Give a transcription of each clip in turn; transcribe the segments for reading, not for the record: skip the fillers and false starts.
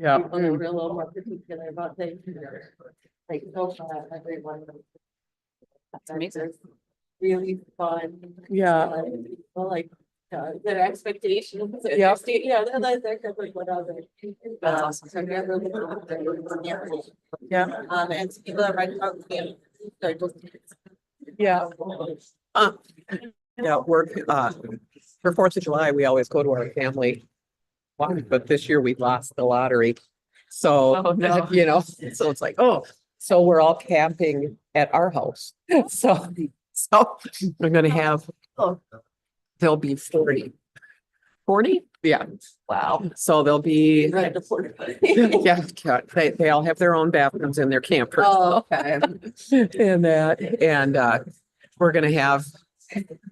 Yeah. People are a little more particular about things. Like, so far, everyone. That's amazing. Really fun. Yeah. People like, their expectations. Yeah. They're kind of like whatever. That's awesome. So they're really. Yeah. And people are right out there. They're just. Yeah. Yeah, for 4th of July, we always go to our family one, but this year we lost the lottery. So, Oh, no. you know, so it's like, oh, so we're all camping at our house. So we're gonna have, there'll be 40. 40? Yeah. Wow. So there'll be, Right, the porta yeah, they all have their own bathrooms in their campers. Oh, okay. And that, and we're gonna have,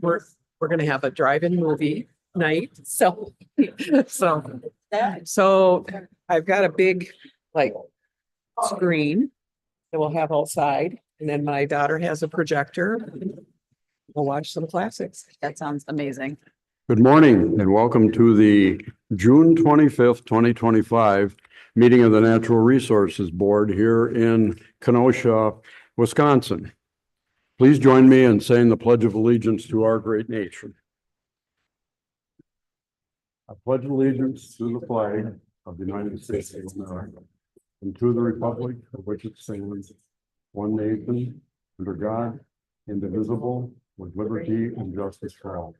we're gonna have a drive-in movie night. So I've got a big like screen that we'll have outside, and then my daughter has a projector. We'll watch some classics. That sounds amazing. Good morning and welcome to the June 25th, 2025 meeting of the Natural Resources Board here in Kenosha, Wisconsin. Please join me in saying the Pledge of Allegiance to our great nation. I pledge allegiance to the flag of the United States of America and to the republic for which it stands, one nation, under God, indivisible, with liberty and justice for all.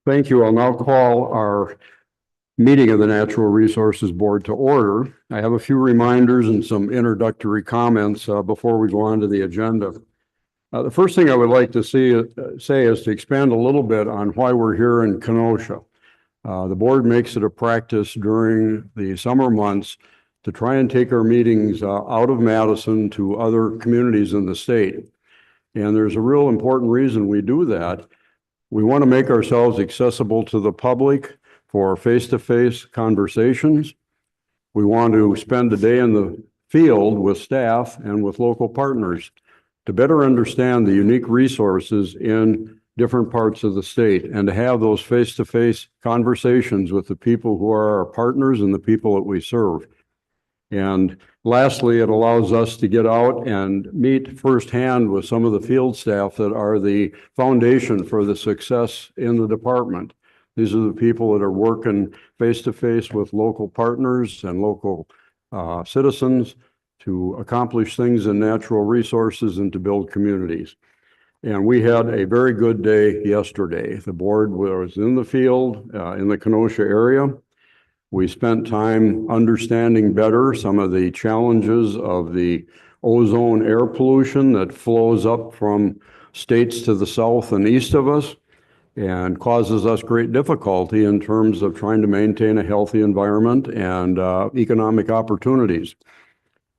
Thank you. I'll now call our meeting of the Natural Resources Board to order. I have a few reminders and some introductory comments before we go on to the agenda. The first thing I would like to say is to expand a little bit on why we're here in Kenosha. The board makes it a practice during the summer months to try and take our meetings out of Madison to other communities in the state. And there's a real important reason we do that. We want to make ourselves accessible to the public for face-to-face conversations. We want to spend a day in the field with staff and with local partners to better understand the unique resources in different parts of the state and to have those face-to-face conversations with the people who are our partners and the people that we serve. And lastly, it allows us to get out and meet firsthand with some of the field staff that are the foundation for the success in the department. These are the people that are working face-to-face with local partners and local citizens to accomplish things in natural resources and to build communities. And we had a very good day yesterday. The board was in the field in the Kenosha area. We spent time understanding better some of the challenges of the ozone air pollution that flows up from states to the south and east of us and causes us great difficulty in terms of trying to maintain a healthy environment and economic opportunities.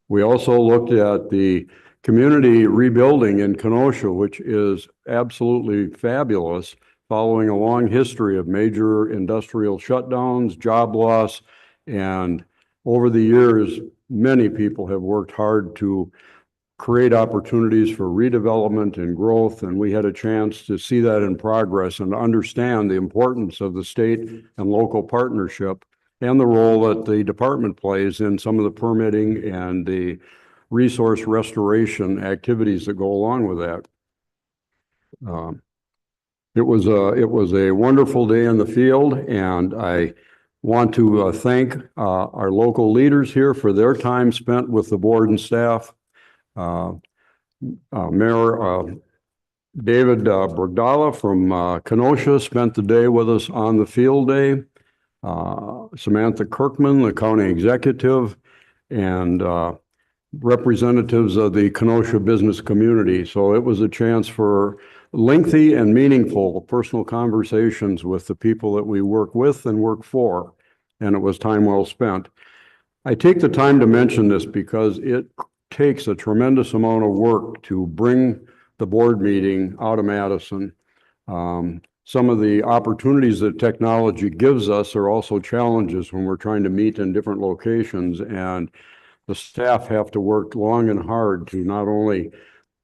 We also looked at the community rebuilding in Kenosha, which is absolutely fabulous, following a long history of major industrial shutdowns, job loss, and over the years, many people have worked hard to create opportunities for redevelopment and growth, and we had a chance to see that in progress and understand the importance of the state and local partnership and the role that the department plays in some of the permitting and the resource restoration activities that go along with that. It was a wonderful day in the field, and I want to thank our local leaders here for their time spent with the board and staff. Mayor David Brugdala from Kenosha spent the day with us on the field day. Samantha Kirkman, the county executive, and representatives of the Kenosha business community. So it was a chance for lengthy and meaningful personal conversations with the people that we work with and work for, and it was time well spent. I take the time to mention this because it takes a tremendous amount of work to bring the board meeting out of Madison. Some of the opportunities that technology gives us are also challenges when we're trying to meet in different locations, and the staff have to work long and hard to not only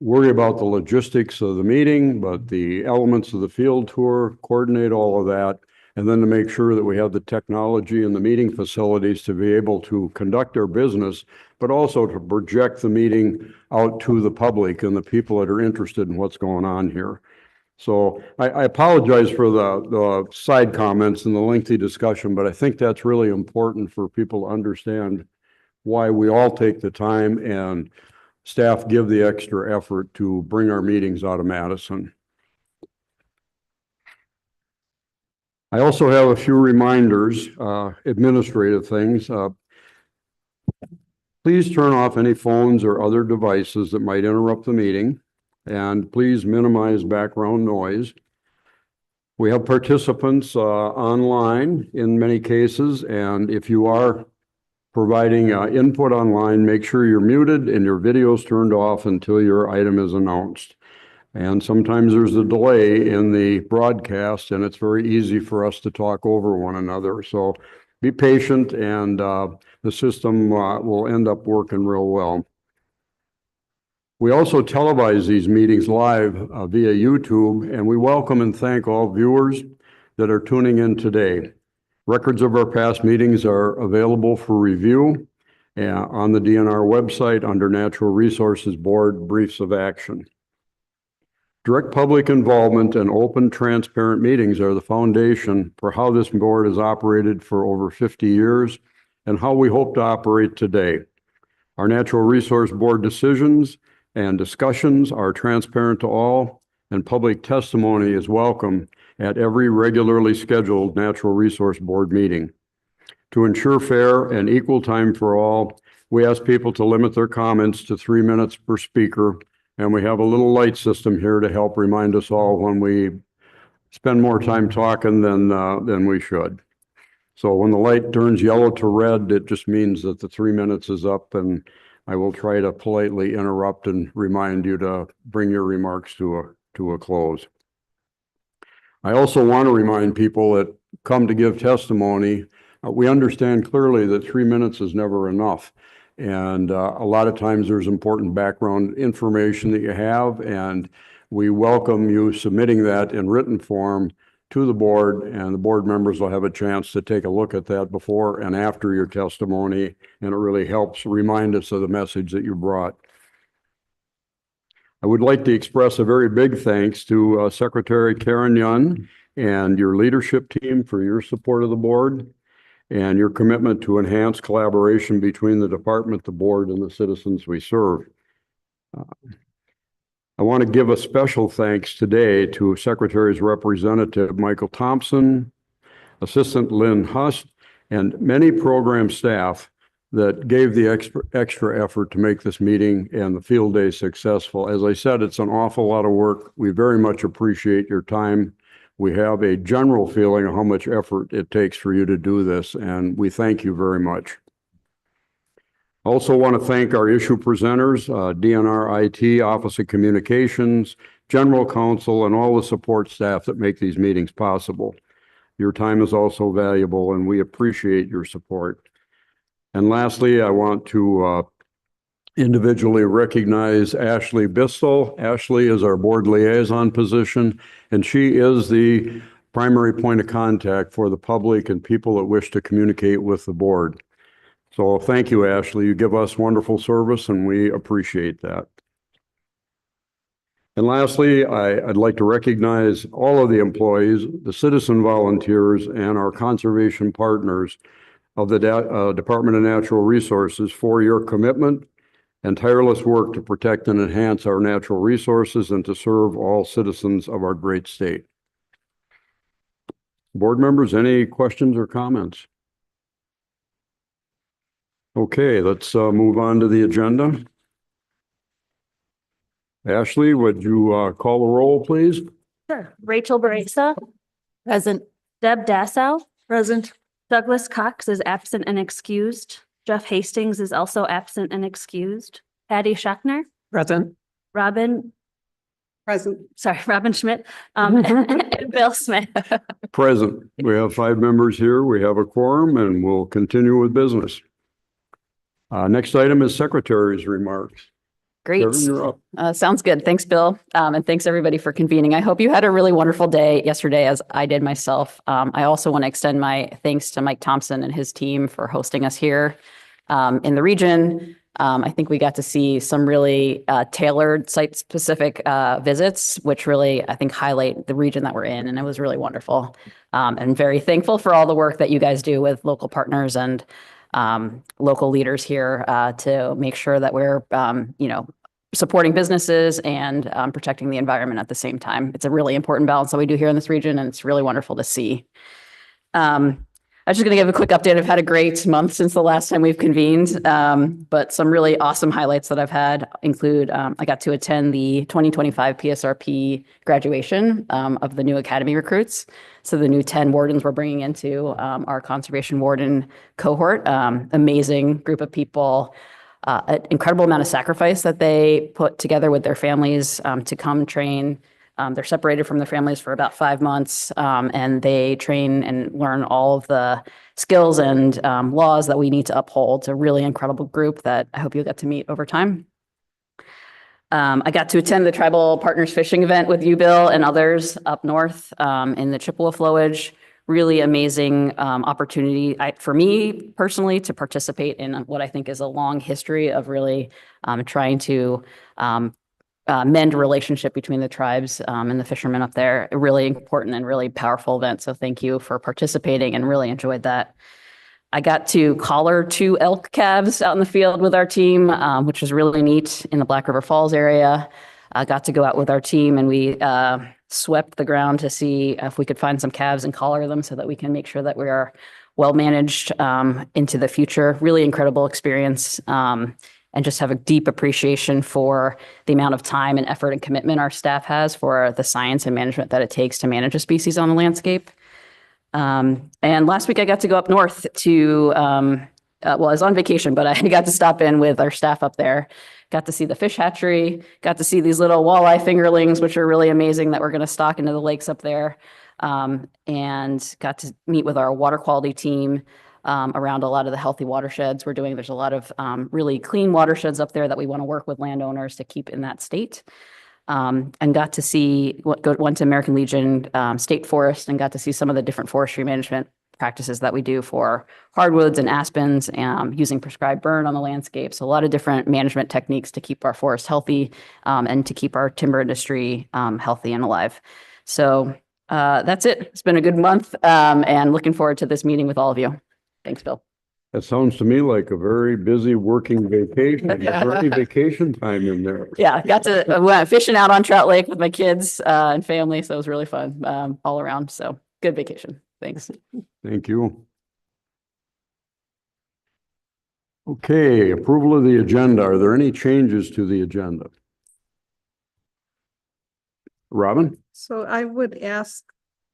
worry about the logistics of the meeting, but the elements of the field tour, coordinate all of that, and then to make sure that we have the technology and the meeting facilities to be able to conduct our business, but also to project the meeting out to the public and the people that are interested in what's going on here. So I apologize for the side comments and the lengthy discussion, but I think that's really important for people to understand why we all take the time and staff give the extra effort to bring our meetings out of Madison. I also have a few reminders, administrative things. Please turn off any phones or other devices that might interrupt the meeting, and please minimize background noise. We have participants online in many cases, and if you are providing input online, make sure you're muted and your video's turned off until your item is announced. And sometimes there's a delay in the broadcast, and it's very easy for us to talk over one another. So be patient, and the system will end up working real well. We also televise these meetings live via YouTube, and we welcome and thank all viewers that are tuning in today. Records of our past meetings are available for review on the DNR website under Natural Resources Board Briefs of Action. Direct public involvement and open, transparent meetings are the foundation for how this board has operated for over 50 years and how we hope to operate today. Our Natural Resource Board decisions and discussions are transparent to all, and public testimony is welcome at every regularly scheduled Natural Resource Board meeting. To ensure fair and equal time for all, we ask people to limit their comments to 3 minutes per speaker, and we have a little light system here to help remind us all when we spend more time talking than we should. So when the light turns yellow to red, it just means that the 3 minutes is up, and I will try to politely interrupt and remind you to bring your remarks to a close. I also want to remind people that come to give testimony, we understand clearly that 3 minutes is never enough. And a lot of times there's important background information that you have, and we welcome you submitting that in written form to the board, and the board members will have a chance to take a look at that before and after your testimony, and it really helps remind us of the message that you brought. I would like to express a very big thanks to Secretary Karen Yun and your leadership team for your support of the board and your commitment to enhance collaboration between the department, the board, and the citizens we serve. I want to give a special thanks today to Secretary's Representative Michael Thompson, Assistant Lynn Hust, and many program staff that gave the extra effort to make this meeting and the field day successful. As I said, it's an awful lot of work. We very much appreciate your time. We have a general feeling of how much effort it takes for you to do this, and we thank you very much. I also want to thank our issue presenters, DNR IT, Office of Communications, General Counsel, and all the support staff that make these meetings possible. Your time is also valuable, and we appreciate your support. And lastly, I want to individually recognize Ashley Bissell. Ashley is our board liaison position, and she is the primary point of contact for the public and people that wish to communicate with the board. So thank you, Ashley. You give us wonderful service, and we appreciate that. And lastly, I'd like to recognize all of the employees, the citizen volunteers, and our conservation partners of the Department of Natural Resources for your commitment and tireless work to protect and enhance our natural resources and to serve all citizens of our great state. Board members, any questions or comments? Okay, let's move on to the agenda. Ashley, would you call the roll, please? Sure. Rachel Beresa. Present. Deb Dassow. Present. Douglas Cox is absent and excused. Jeff Hastings is also absent and excused. Patty Schachner. Present. Robin Schmidt. And Bill Smith. Present. We have 5 members here. We have a quorum, and we'll continue with business. Next item is Secretary's remarks. Great. Kevin, you're up. Sounds good. Thanks, Bill. And thanks everybody for convening. I hope you had a really wonderful day yesterday as I did myself. I also want to extend my thanks to Mike Thompson and his team for hosting us here in the region. I think we got to see some really tailored site-specific visits, which really, I think, highlight the region that we're in. And it was really wonderful. And very thankful for all the work that you guys do with local partners and local leaders here to make sure that we're, supporting businesses and protecting the environment at the same time. It's a really important balance that we do here in this region, and it's really wonderful to see. I was just going to give a quick update. I've had a great month since the last time we've convened, but some really awesome highlights that I've had include I got to attend the 2025 PSRP graduation of the new academy recruits. So the new 10 wardens we're bringing into our conservation warden cohort. Amazing group of people, an incredible amount of sacrifice that they put together with their families to come train. They're separated from their families for about 5 months, and they train and learn all of the skills and laws that we need to uphold. It's a really incredible group that I hope you'll get to meet over time. I got to attend the Tribal Partners Fishing event with you, Bill, and others up north in the Chippewa flowage. Really amazing opportunity for me personally to participate in what I think is a long history of really trying to mend a relationship between the tribes and the fishermen up there. A really important and really powerful event. So thank you for participating and really enjoyed that. I got to collar 2 elk calves out in the field with our team, which was really neat in the Black River Falls area. I got to go out with our team and we swept the ground to see if we could find some calves and collar them so that we can make sure that we are well managed into the future. Really incredible experience. And just have a deep appreciation for the amount of time and effort and commitment our staff has for the science and management that it takes to manage a species on the landscape. And last week I got to go up north to, well, I was on vacation, but I got to stop in with our staff up there. Got to see the fish hatchery, got to see these little walleye fingerlings, which are really amazing that we're going to stock into the lakes up there. And got to meet with our water quality team around a lot of the healthy watersheds we're doing. There's a lot of really clean watersheds up there that we want to work with landowners to keep in that state. And got to see, went to American Legion State Forest and got to see some of the different forestry management practices that we do for hardwoods and aspens, using prescribed burn on the landscape. So a lot of different management techniques to keep our forests healthy and to keep our timber industry healthy and alive. So that's it. It's been a good month and looking forward to this meeting with all of you. Thanks, Bill. That sounds to me like a very busy working vacation. Is there any vacation time in there? Yeah, I went fishing out on Trout Lake with my kids and family. So it was really fun all around. So good vacation. Thanks. Thank you. Okay, approval of the agenda. Are there any changes to the agenda? Robin? So I would ask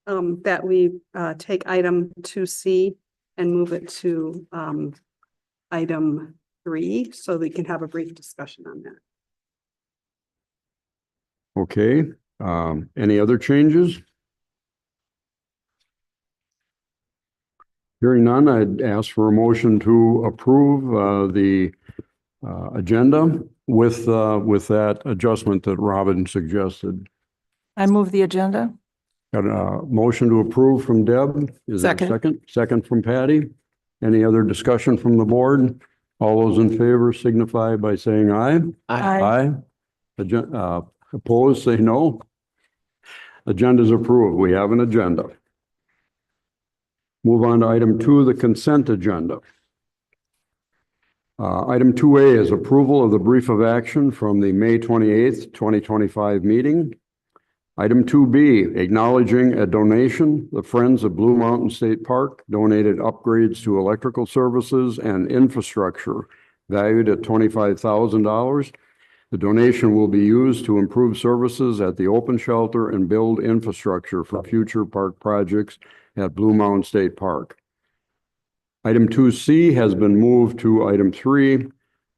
that we take item 2C and move it to item 3 so we can have a brief discussion on that. Okay, any other changes? Hearing none, I'd ask for a motion to approve the agenda with that adjustment that Robin suggested. I move the agenda. Got a motion to approve from Deb. Is there a Second. second? Second from Patty. Any other discussion from the board? All those in favor signify by saying aye. Aye. Opposed, say no. Agenda's approved. We have an agenda. Move on to item 2, the consent agenda. Item 2A is approval of the brief of action from the May 28th, 2025 meeting. Item 2B, acknowledging a donation. The Friends of Blue Mountain State Park donated upgrades to electrical services and infrastructure valued at $25,000. The donation will be used to improve services at the open shelter and build infrastructure for future park projects at Blue Mountain State Park. Item 2C has been moved to item 3.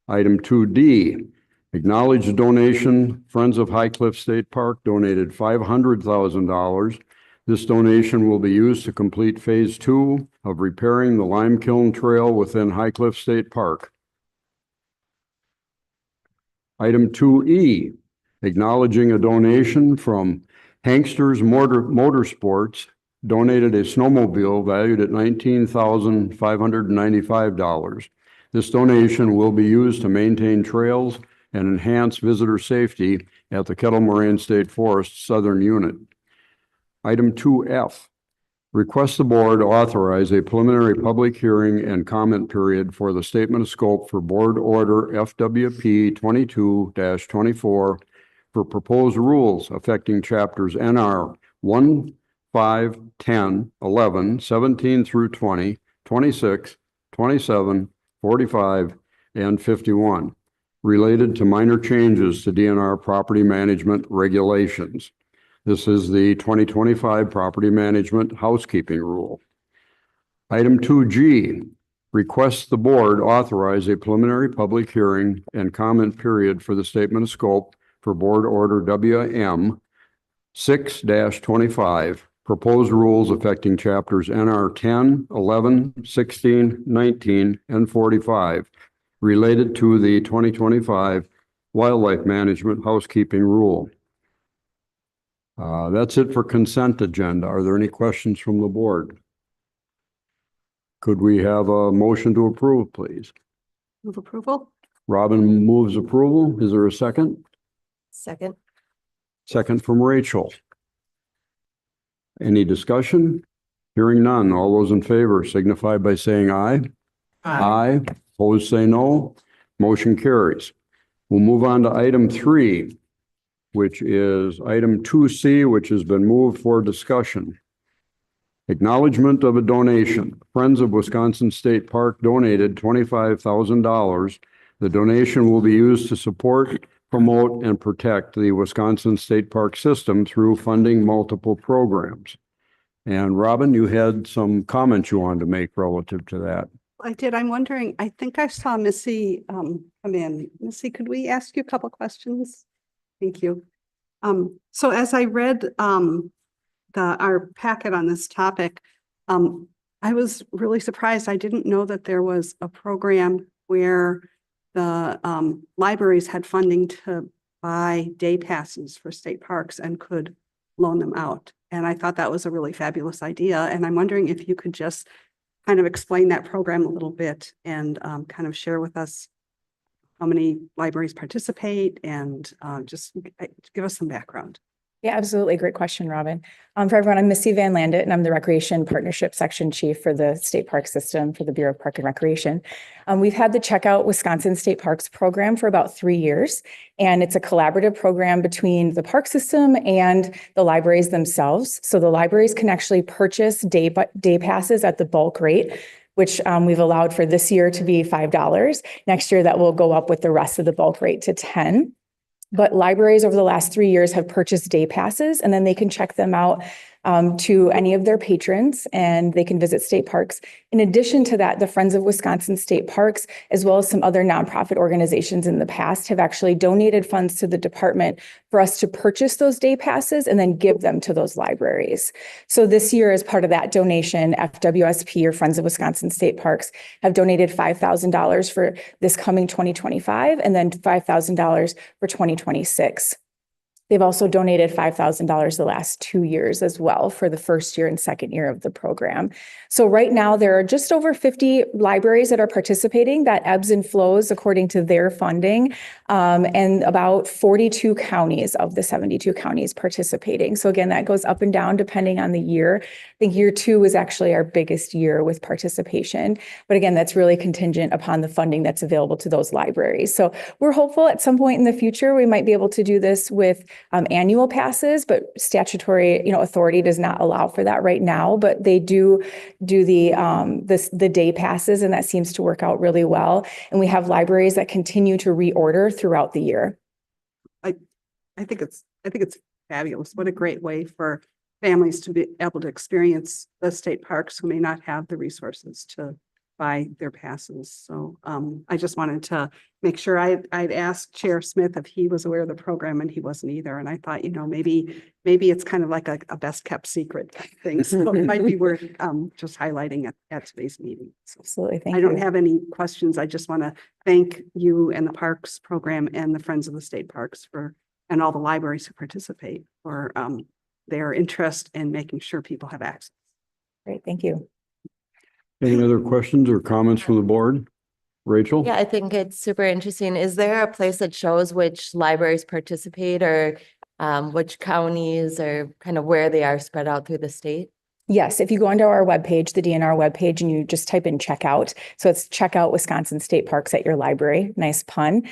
Item 2D, acknowledged donation. Friends of High Cliff State Park donated $500,000. This donation will be used to complete phase 2 of repairing the Lime Kiln Trail within High Cliff State Park. Item 2E, acknowledging a donation from Hanksters Motorsports, donated a snowmobile valued at $19,595. This donation will be used to maintain trails and enhance visitor safety at the Kettle Moraine State Forest Southern Unit. Item 2F, request the board authorize a preliminary public hearing and comment period for the statement of scope for Board Order FWP 22-24 for proposed rules affecting chapters NR 1, 5, 10, 11, 17 through 20, 26, 27, 45, and 51, related to minor changes to DNR property management regulations. This is the 2025 Property Management Housekeeping Rule. Item 2G, requests the board authorize a preliminary public hearing and comment period for the statement of scope for Board Order WM 6-25, proposed rules affecting chapters NR 10, 11, 16, 19, and 45, related to the 2025 Wildlife Management Housekeeping Rule. That's it for consent agenda. Are there any questions from the board? Could we have a motion to approve, please? Move approval? Robin moves approval. Is there a second? Second. Second from Rachel. Any discussion? Hearing none. All those in favor signify by saying aye. Aye. Opposed, say no. Motion carries. We'll move on to item 3, which is item 2C, which has been moved for discussion. Acknowledgement of a donation. Friends of Wisconsin State Park donated $25,000. The donation will be used to support, promote, and protect the Wisconsin State Park system through funding multiple programs. And Robin, you had some comments you wanted to make relative to that. I did. I'm wondering, I think I saw Missy come in. Missy, could we ask you a couple questions? Thank you. So as I read our packet on this topic, I was really surprised. I didn't know that there was a program where the libraries had funding to buy day passes for state parks and could loan them out. And I thought that was a really fabulous idea. And I'm wondering if you could just kind of explain that program a little bit and kind of share with us how many libraries participate and just give us some background. Yeah, absolutely. Great question, Robin. For everyone, I'm Missy Van Landit, and I'm the Recreation Partnership Section Chief for the State Park System for the Bureau of Park and Recreation. We've had the Check Out Wisconsin State Parks program for about 3 years, and it's a collaborative program between the park system and the libraries themselves. So the libraries can actually purchase day passes at the bulk rate, which we've allowed for this year to be $5. Next year, that will go up with the rest of the bulk rate to $10. But libraries over the last 3 years have purchased day passes, and then they can check them out to any of their patrons, and they can visit state parks. In addition to that, the Friends of Wisconsin State Parks, as well as some other nonprofit organizations in the past, have actually donated funds to the department for us to purchase those day passes and then give them to those libraries. So this year, as part of that donation, FWSP, or Friends of Wisconsin State Parks, have donated $5,000 for this coming 2025 and then $5,000 for 2026. They've also donated $5,000 the last 2 years as well for the first year and second year of the program. So right now there are just over 50 libraries that are participating. That ebbs and flows according to their funding, and about 42 counties of the 72 counties participating. So again, that goes up and down depending on the year. I think year 2 was actually our biggest year with participation. But again, that's really contingent upon the funding that's available to those libraries. So we're hopeful at some point in the future, we might be able to do this with annual passes, but statutory, authority does not allow for that right now. But they do the day passes, and that seems to work out really well. And we have libraries that continue to reorder throughout the year. I think it's fabulous. What a great way for families to be able to experience the state parks who may not have the resources to by their passes. So I just wanted to make sure I'd asked Chair Smith if he was aware of the program, and he wasn't either. And I thought, maybe it's kind of like a best kept secret type thing. So it might be worth just highlighting at today's meeting. So Absolutely. Thank I you. don't have any questions. I just want to thank you and the Parks program and the Friends of the State Parks and all the libraries who participate for their interest in making sure people have access. Great. Thank you. Any other questions or comments from the board? Rachel? Yeah, I think it's super interesting. Is there a place that shows which libraries participate or which counties or kind of where they are spread out through the state? Yes, if you go onto our webpage, the DNR webpage, and you just type in checkout. So it's checkout Wisconsin State Parks at your library. Nice pun.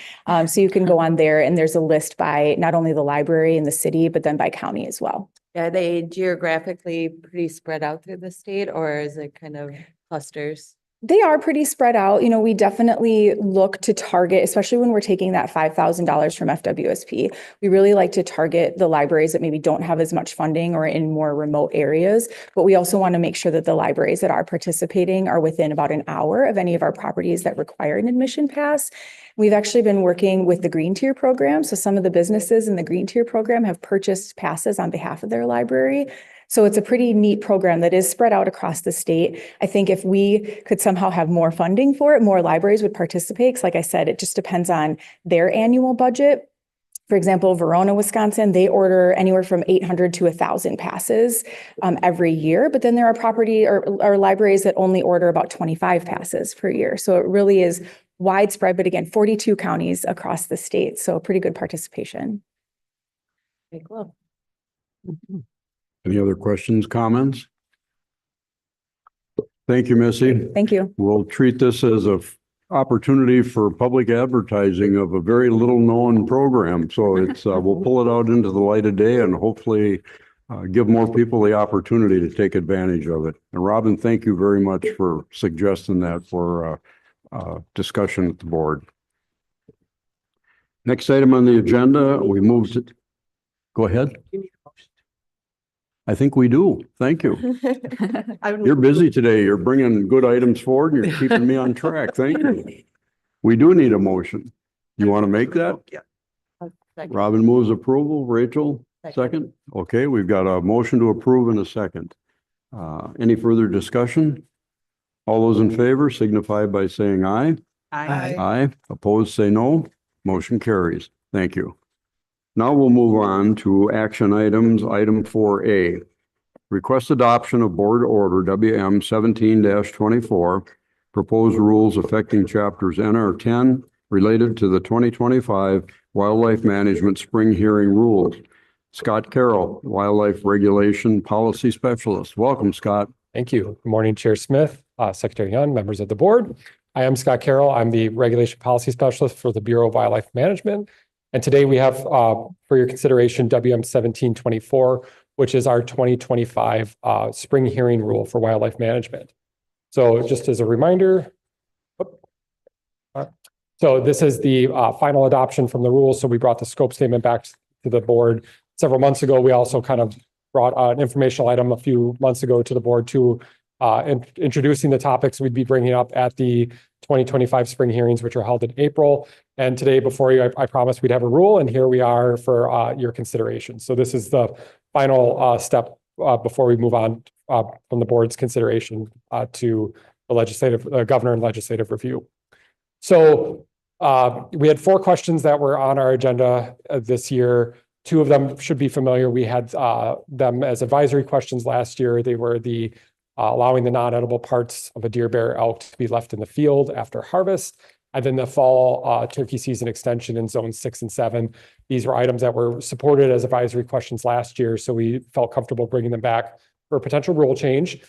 So you can go on there and there's a list by not only the library and the city, but then by county as well. Are they geographically pretty spread out through the state, or is it kind of clusters? They are pretty spread out. We definitely look to target, especially when we're taking that $5,000 from FWSP. We really like to target the libraries that maybe don't have as much funding or in more remote areas. But we also want to make sure that the libraries that are participating are within about an hour of any of our properties that require an admission pass. We've actually been working with the Green Tier program. So some of the businesses in the Green Tier program have purchased passes on behalf of their library. So it's a pretty neat program that is spread out across the state. I think if we could somehow have more funding for it, more libraries would participate. Because like I said, it just depends on their annual budget. For example, Verona, Wisconsin, they order anywhere from 800 to 1,000 passes every year. But then there are property or libraries that only order about 25 passes per year. So it really is widespread. But again, 42 counties across the state. So pretty good participation. Very cool. Any other questions, comments? Thank you, Missy. Thank you. We'll treat this as a opportunity for public advertising of a very little known program. So it's, we'll pull it out into the light of day and hopefully give more people the opportunity to take advantage of it. And Robin, thank you very much for suggesting that for discussion at the board. Next item on the agenda, we moved to, go ahead. I think we do. Thank you. You're busy today. You're bringing good items forward and you're keeping me on track. Thank you. We do need a motion. You want to make that? Yeah. Robin moves approval. Rachel, second. Okay, we've got a motion to approve in a second. Any further discussion? All those in favor signify by saying aye. Aye. Opposed, say no. Motion carries. Thank you. Now we'll move on to action items. Item 4A. Request adoption of Board Order WM 17-24. Proposed rules affecting chapters NR 10 related to the 2025 Wildlife Management Spring Hearing Rules. Scott Carroll, Wildlife Regulation Policy Specialist. Welcome, Scott. Thank you. Good morning, Chair Smith, Secretary Young, members of the board. I am Scott Carroll. I'm the Regulation Policy Specialist for the Bureau of Wildlife Management. And today we have for your consideration WM 17-24, which is our 2025 spring hearing rule for wildlife management. So just as a reminder, so this is the final adoption from the rules. So we brought the scope statement back to the board several months ago. We also kind of brought an informational item a few months ago to the board to introducing the topics we'd be bringing up at the 2025 spring hearings, which are held in April. And today before you, I promised we'd have a rule, and here we are for your consideration. So this is the final step before we move on from the board's consideration to the governor and legislative review. So we had 4 questions that were on our agenda this year. 2 of them should be familiar. We had them as advisory questions last year. They were the allowing the non-edible parts of a deer, bear, elk to be left in the field after harvest, and then the fall turkey season extension in zones 6 and 7. These were items that were supported as advisory questions last year, so we felt comfortable bringing them back for a potential rule change.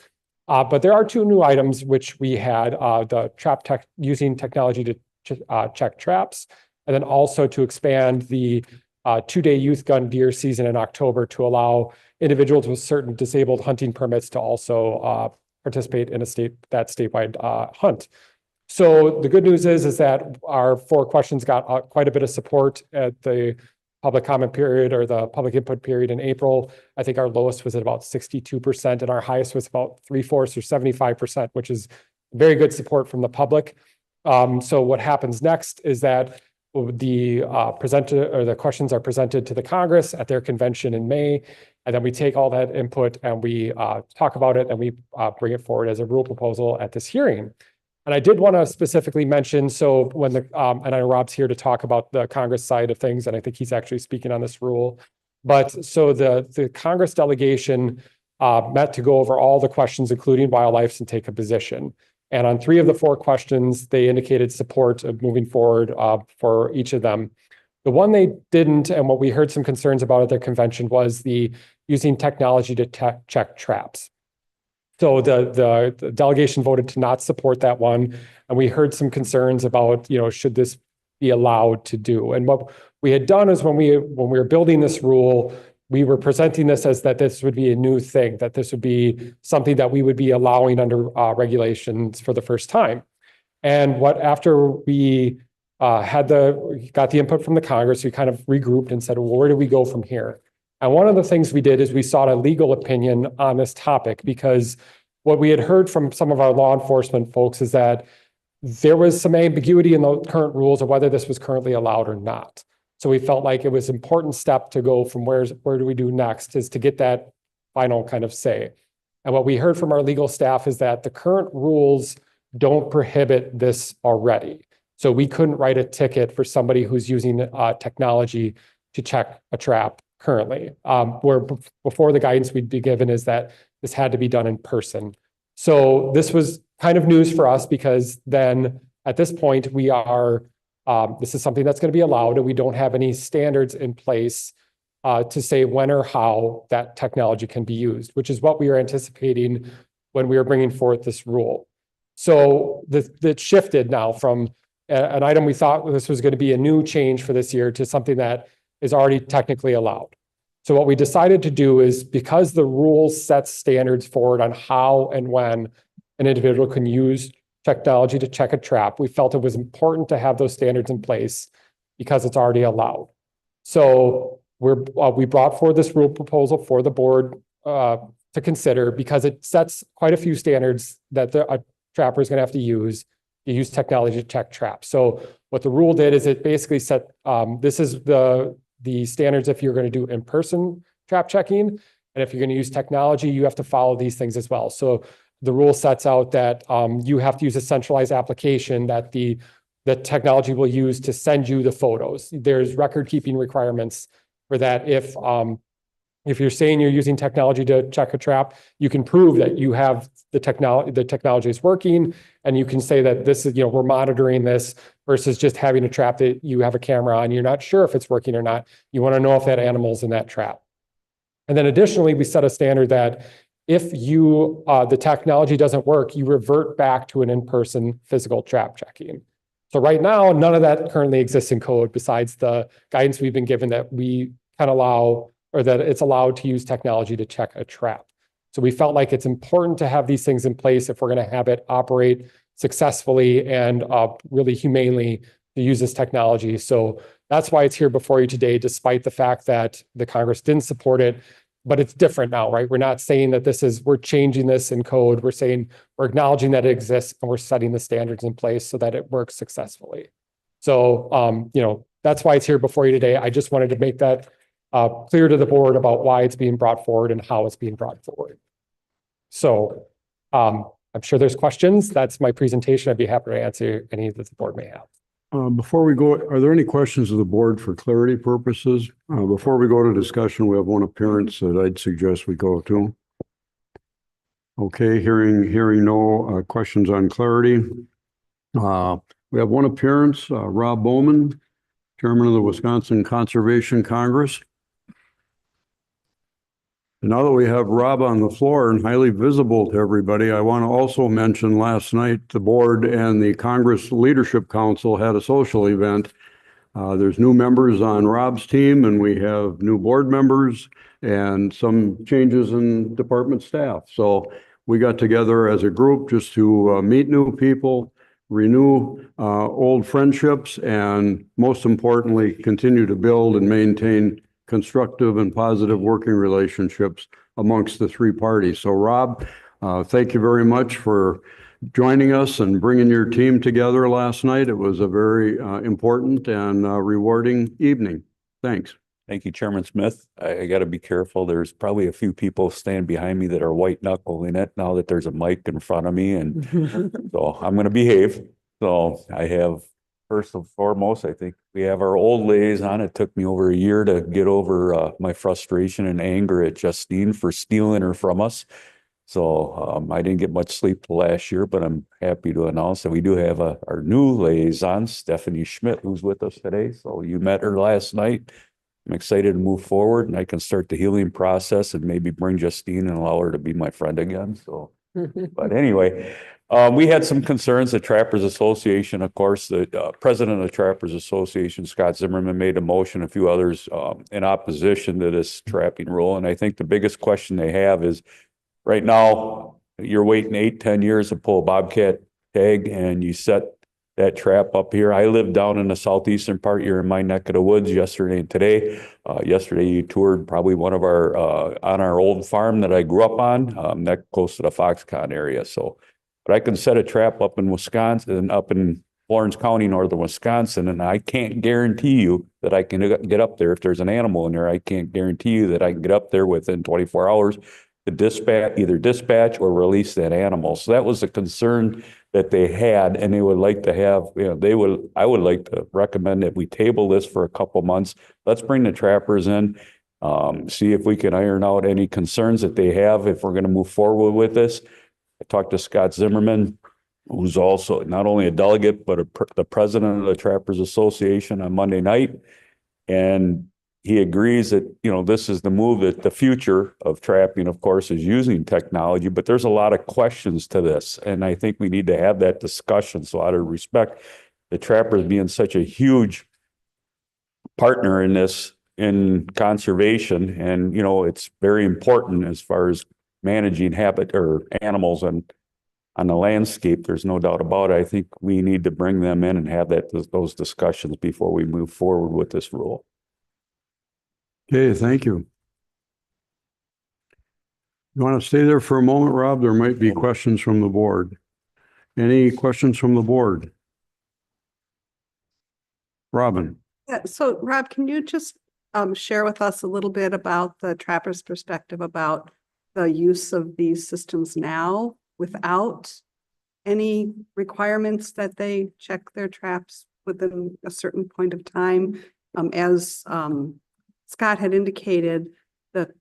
But there are 2 new items which we had, the trap tech using technology to check traps, and then also to expand the 2-day youth gun deer season in October to allow individuals with certain disabled hunting permits to also participate in that statewide hunt. So the good news is that our 4 questions got quite a bit of support at the public comment period or the public input period in April. I think our lowest was at about 62%, and our highest was about 3/4 or 75%, which is very good support from the public. So what happens next is that the the questions are presented to the Congress at their convention in May. And then we take all that input and we talk about it and we bring it forward as a rule proposal at this hearing. And I did want to specifically mention, so when and I know Rob's here to talk about the Congress side of things, and I think he's actually speaking on this rule. But so the Congress delegation met to go over all the questions, including wildlife, and take a position. And on 3 of the 4 questions, they indicated support of moving forward for each of them. The one they didn't, and what we heard some concerns about at their convention, was the using technology to check traps. So the delegation voted to not support that one. And we heard some concerns about, should this be allowed to do? And what we had done is when we were building this rule, we were presenting this as that this would be a new thing, that this would be something that we would be allowing under regulations for the first time. And after we got the input from the Congress, we kind of regrouped and said, well, where do we go from here? And one of the things we did is we sought a legal opinion on this topic, because what we had heard from some of our law enforcement folks is that there was some ambiguity in the current rules of whether this was currently allowed or not. So we felt like it was an important step to go from where do we do next, is to get that final kind of say. And what we heard from our legal staff is that the current rules don't prohibit this already. So we couldn't write a ticket for somebody who's using technology to check a trap currently, where before the guidance we'd be given is that this had to be done in person. So this was kind of news for us, because then at this point we are, this is something that's going to be allowed, and we don't have any standards in place to say when or how that technology can be used, which is what we were anticipating when we were bringing forth this rule. So that shifted now from an item we thought this was going to be a new change for this year to something that is already technically allowed. So what we decided to do is, because the rules set standards forward on how and when an individual can use technology to check a trap, we felt it was important to have those standards in place because it's already allowed. So we brought forward this rule proposal for the board to consider, because it sets quite a few standards that a trapper is going to have to use technology to check traps. So what the rule did is it basically set, this is the standards if you're going to do in-person trap checking. And if you're going to use technology, you have to follow these things as well. So the rule sets out that you have to use a centralized application that the technology will use to send you the photos. There's record-keeping requirements for that. If you're saying you're using technology to check a trap, you can prove that you have the technology is working, and you can say that this is, we're monitoring this, versus just having a trap that you have a camera on, you're not sure if it's working or not. You want to know if that animal's in that trap. And then additionally, we set a standard that if the technology doesn't work, you revert back to an in-person physical trap checking. So right now, none of that currently exists in code, besides the guidance we've been given that we can allow, or that it's allowed to use technology to check a trap. So we felt like it's important to have these things in place if we're going to have it operate successfully and really humanely to use this technology. So that's why it's here before you today, despite the fact that the Congress didn't support it. But it's different now, right? We're not saying that we're changing this in code. We're saying we're acknowledging that it exists, and we're setting the standards in place so that it works successfully. So, that's why it's here before you today. I just wanted to make that clear to the board about why it's being brought forward and how it's being brought forward. So I'm sure there's questions. That's my presentation. I'd be happy to answer any that the board may have. Before we go, are there any questions of the board for clarity purposes? Before we go to discussion, we have one appearance that I'd suggest we go to. Okay, hearing no questions on clarity. We have one appearance, Rob Bowman, Chairman of the Wisconsin Conservation Congress. And now that we have Rob on the floor and highly visible to everybody, I want to also mention last night the board and the Congress Leadership Council had a social event. There's new members on Rob's team, and we have new board members and some changes in department staff. So we got together as a group just to meet new people, renew old friendships, and most importantly, continue to build and maintain constructive and positive working relationships amongst the three parties. So Rob, thank you very much for joining us and bringing your team together last night. It was a very important and rewarding evening. Thanks. Thank you, Chairman Smith. I got to be careful. There's probably a few people standing behind me that are white knuckling it now that there's a mic in front of me, and so I'm going to behave. So I have, first and foremost, I think we have our old liaison. It took me over a year to get over my frustration and anger at Justine for stealing her from us. So I didn't get much sleep last year, but I'm happy to announce that we do have our new liaison, Stephanie Schmidt, who's with us today. So you met her last night. I'm excited to move forward, and I can start the healing process and maybe bring Justine and allow her to be my friend again. So, but anyway, we had some concerns. The Trappers Association, of course, the president of the Trappers Association, Scott Zimmerman, made a motion, a few others in opposition to this trapping rule. And I think the biggest question they have is, right now, you're waiting 8-10 years to pull a bobcat tag, and you set that trap up here. I live down in the southeastern part. You're in my neck of the woods yesterday and today. Yesterday you toured probably one of our, on our old farm that I grew up on, that close to the Foxconn area. So, but I can set a trap up in Wisconsin, up in Florence County, northern Wisconsin, and I can't guarantee you that I can get up there. If there's an animal in there, I can't guarantee you that I can get up there within 24 hours to either dispatch or release that animal. So that was a concern that they had, and they would like to have, I would like to recommend that we table this for a couple months. Let's bring the trappers in, see if we can iron out any concerns that they have if we're going to move forward with this. I talked to Scott Zimmerman, who's also not only a delegate, but the president of the Trappers Association on Monday night. And he agrees that, this is the move, that the future of trapping, of course, is using technology, but there's a lot of questions to this. And I think we need to have that discussion. So out of respect, the trappers being such a huge partner in this, in conservation, and, it's very important as far as managing animals on the landscape. There's no doubt about it. I think we need to bring them in and have those discussions before we move forward with this rule. Okay, thank you. You want to stay there for a moment, Rob? There might be questions from the board. Any questions from the board? Robin? Yeah, so Rob, can you just share with us a little bit about the trapper's perspective about the use of these systems now without any requirements that they check their traps within a certain point of time? As Scott had indicated, the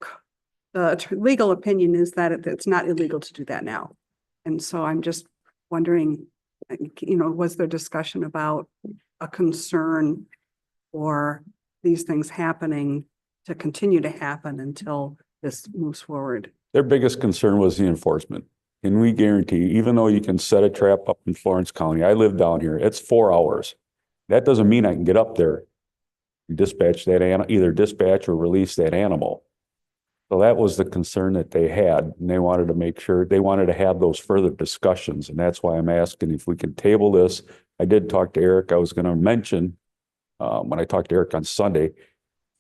legal opinion is that it's not illegal to do that now. And so I'm just wondering, was there discussion about a concern for these things happening to continue to happen until this moves forward? Their biggest concern was the enforcement. Can we guarantee, even though you can set a trap up in Florence County, I live down here, it's 4 hours. That doesn't mean I can get up there, dispatch that animal, either dispatch or release that animal. So that was the concern that they had, and they wanted to make sure, they wanted to have those further discussions, and that's why I'm asking if we can table this. I did talk to Eric. I was going to mention, when I talked to Eric on Sunday,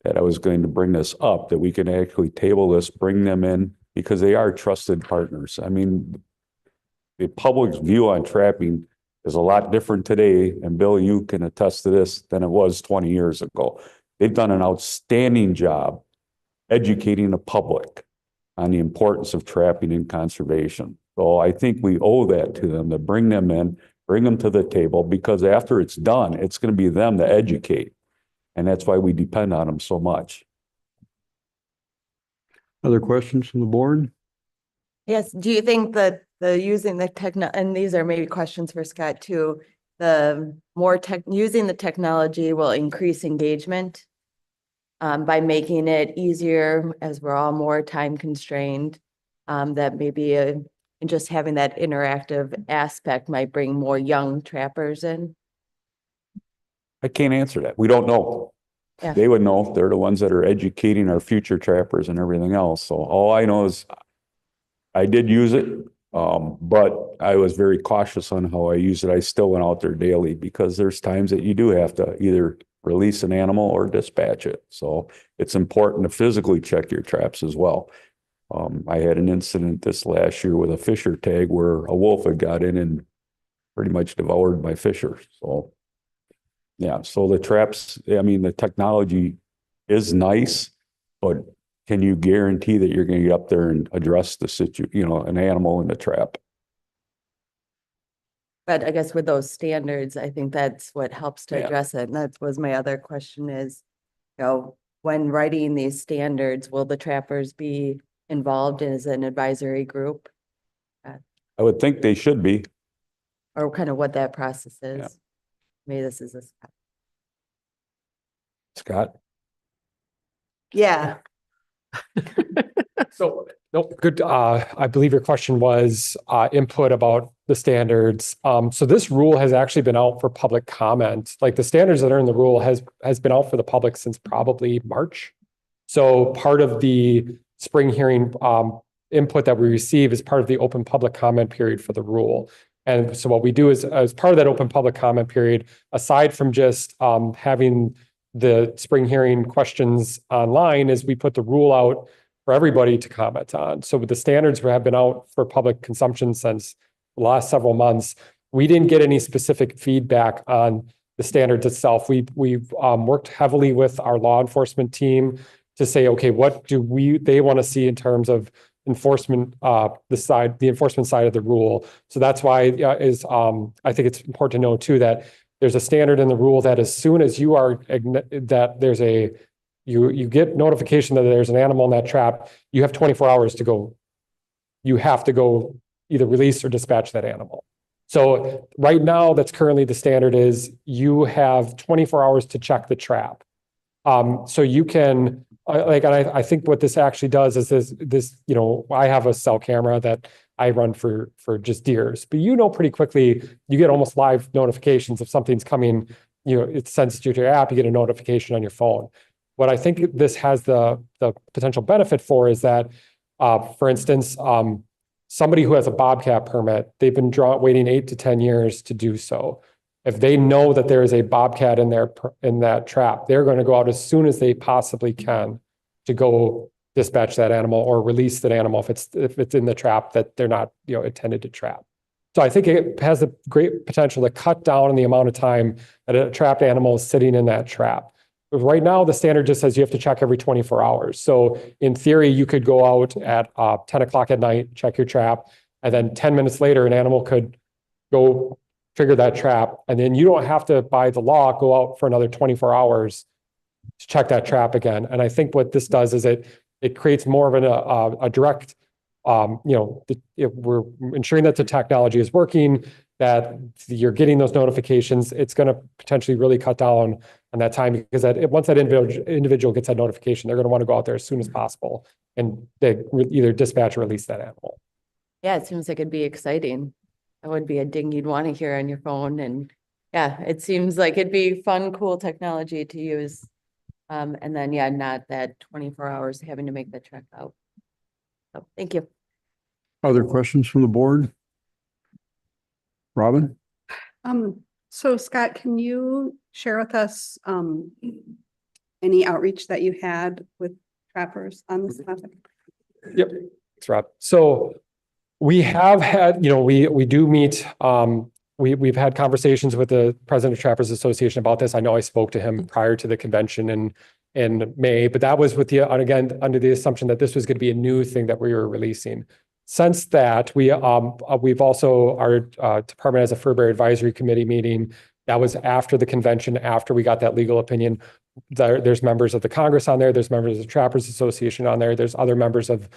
that I was going to bring this up, that we can actually table this, bring them in, because they are trusted partners. I mean, the public's view on trapping is a lot different today, and Bill, you can attest to this, than it was 20 years ago. They've done an outstanding job educating the public on the importance of trapping and conservation. So I think we owe that to them, to bring them in, bring them to the table, because after it's done, it's going to be them to educate. And that's why we depend on them so much. Other questions from the board? Yes, do you think that using the and these are maybe questions for Scott too, using the technology will increase engagement by making it easier, as we're all more time constrained, that maybe and just having that interactive aspect might bring more young trappers in? I can't answer that. We don't know. Yeah. They would know. They're the ones that are educating our future trappers and everything else. So all I know is I did use it, but I was very cautious on how I use it. I still went out there daily, because there's times that you do have to either release an animal or dispatch it. So it's important to physically check your traps as well. I had an incident this last year with a fisher tag where a wolf had got in and pretty much devoured my fisher. So, yeah, so the traps, I mean, the technology is nice, but can you guarantee that you're going to get up there and address the an animal in the trap? But I guess with those standards, I think that's what helps to Yeah. address it. And that was my other question is, when writing these standards, will the trappers be involved as an advisory group? I would think they should be. Or kind of what that process is? Yeah. Maybe this is a. Scott? Yeah, So, nope, good. I believe your question was input about the standards. So this rule has actually been out for public comment. Like the standards that are in the rule has been out for the public since probably March. So part of the spring hearing input that we receive is part of the open public comment period for the rule. And so what we do is, as part of that open public comment period, aside from just having the spring hearing questions online, is we put the rule out for everybody to comment on. So the standards have been out for public consumption since the last several months. We didn't get any specific feedback on the standards itself. We've worked heavily with our law enforcement team to say, okay, what do they want to see in terms of enforcement, the enforcement side of the rule. So that's why I think it's important to know too, that there's a standard in the rule that as soon as you get notification that there's an animal in that trap, you have 24 hours to go. You have to go either release or dispatch that animal. So right now, that's currently the standard is you have 24 hours to check the trap. So you can, I think what this actually does is this, I have a cell camera that I run for just deers, but pretty quickly, you get almost live notifications if something's coming, it sends you to your app, you get a notification on your phone. What I think this has the potential benefit for is that, for instance, somebody who has a Bobcat permit, they've been waiting 8 to 10 years to do so. If they know that there is a Bobcat in that trap, they're going to go out as soon as they possibly can to go dispatch that animal or release that animal if it's in the trap that they're not intended to trap. So I think it has a great potential to cut down on the amount of time that a trapped animal is sitting in that trap. But right now, the standard just says you have to check every 24 hours. So in theory, you could go out at 10 o'clock at night, check your trap, and then 10 minutes later, an animal could go trigger that trap. And then you don't have to, by the law, go out for another 24 hours to check that trap again. And I think what this does is it creates more of a direct, we're ensuring that the technology is working, that you're getting those notifications. It's going to potentially really cut down on that time, because once that individual gets that notification, they're going to want to go out there as soon as possible and they either dispatch or release that animal. yeah, it seems like it'd be exciting. That would be a ding you'd want to hear on your phone. And yeah, it seems like it'd be fun, cool technology to use. And then, yeah, not that 24 hours having to make the trek out. So thank you. Other questions from the board? Robin? So Scott, can you share with us, any outreach that you had with trappers on this topic? Yep. Thanks, Rob. So we have had, we do meet, we've had conversations with the president of Trappers Association about this. I know I spoke to him prior to the convention in May, but that was again, under the assumption that this was going to be a new thing that we were releasing. Since that, we've also, our department has a Fur Bear Advisory Committee meeting. That was after the convention, after we got that legal opinion. There's members of the Congress on there. There's members of the Trappers Association on there. There's other members of,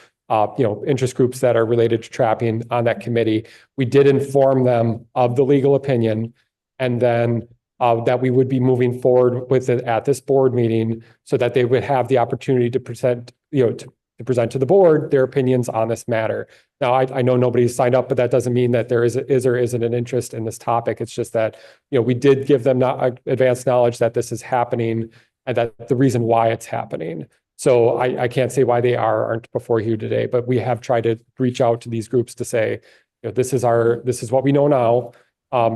interest groups that are related to trapping on that committee. We did inform them of the legal opinion, and then that we would be moving forward with it at this board meeting so that they would have the opportunity to present, to present to the board their opinions on this matter. Now, I know nobody's signed up, but that doesn't mean that there is or isn't an interest in this topic. It's just that, we did give them advanced knowledge that this is happening and that the reason why it's happening. So I can't say why they aren't before you today, but we have tried to reach out to these groups to say, this is what we know now,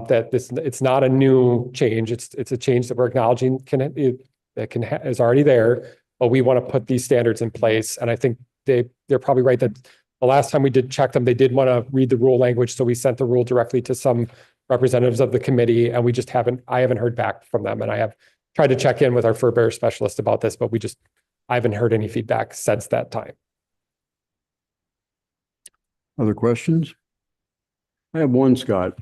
that it's not a new change. It's a change that we're acknowledging is already there. But we want to put these standards in place. And I think they they're probably right that the last time we did check them, they did want to read the rule language. So we sent the rule directly to some representatives of the committee, and I haven't heard back from them. And I have tried to check in with our fur bearer specialist about this, but I haven't heard any feedback since that time. Other questions? I have one, Scott.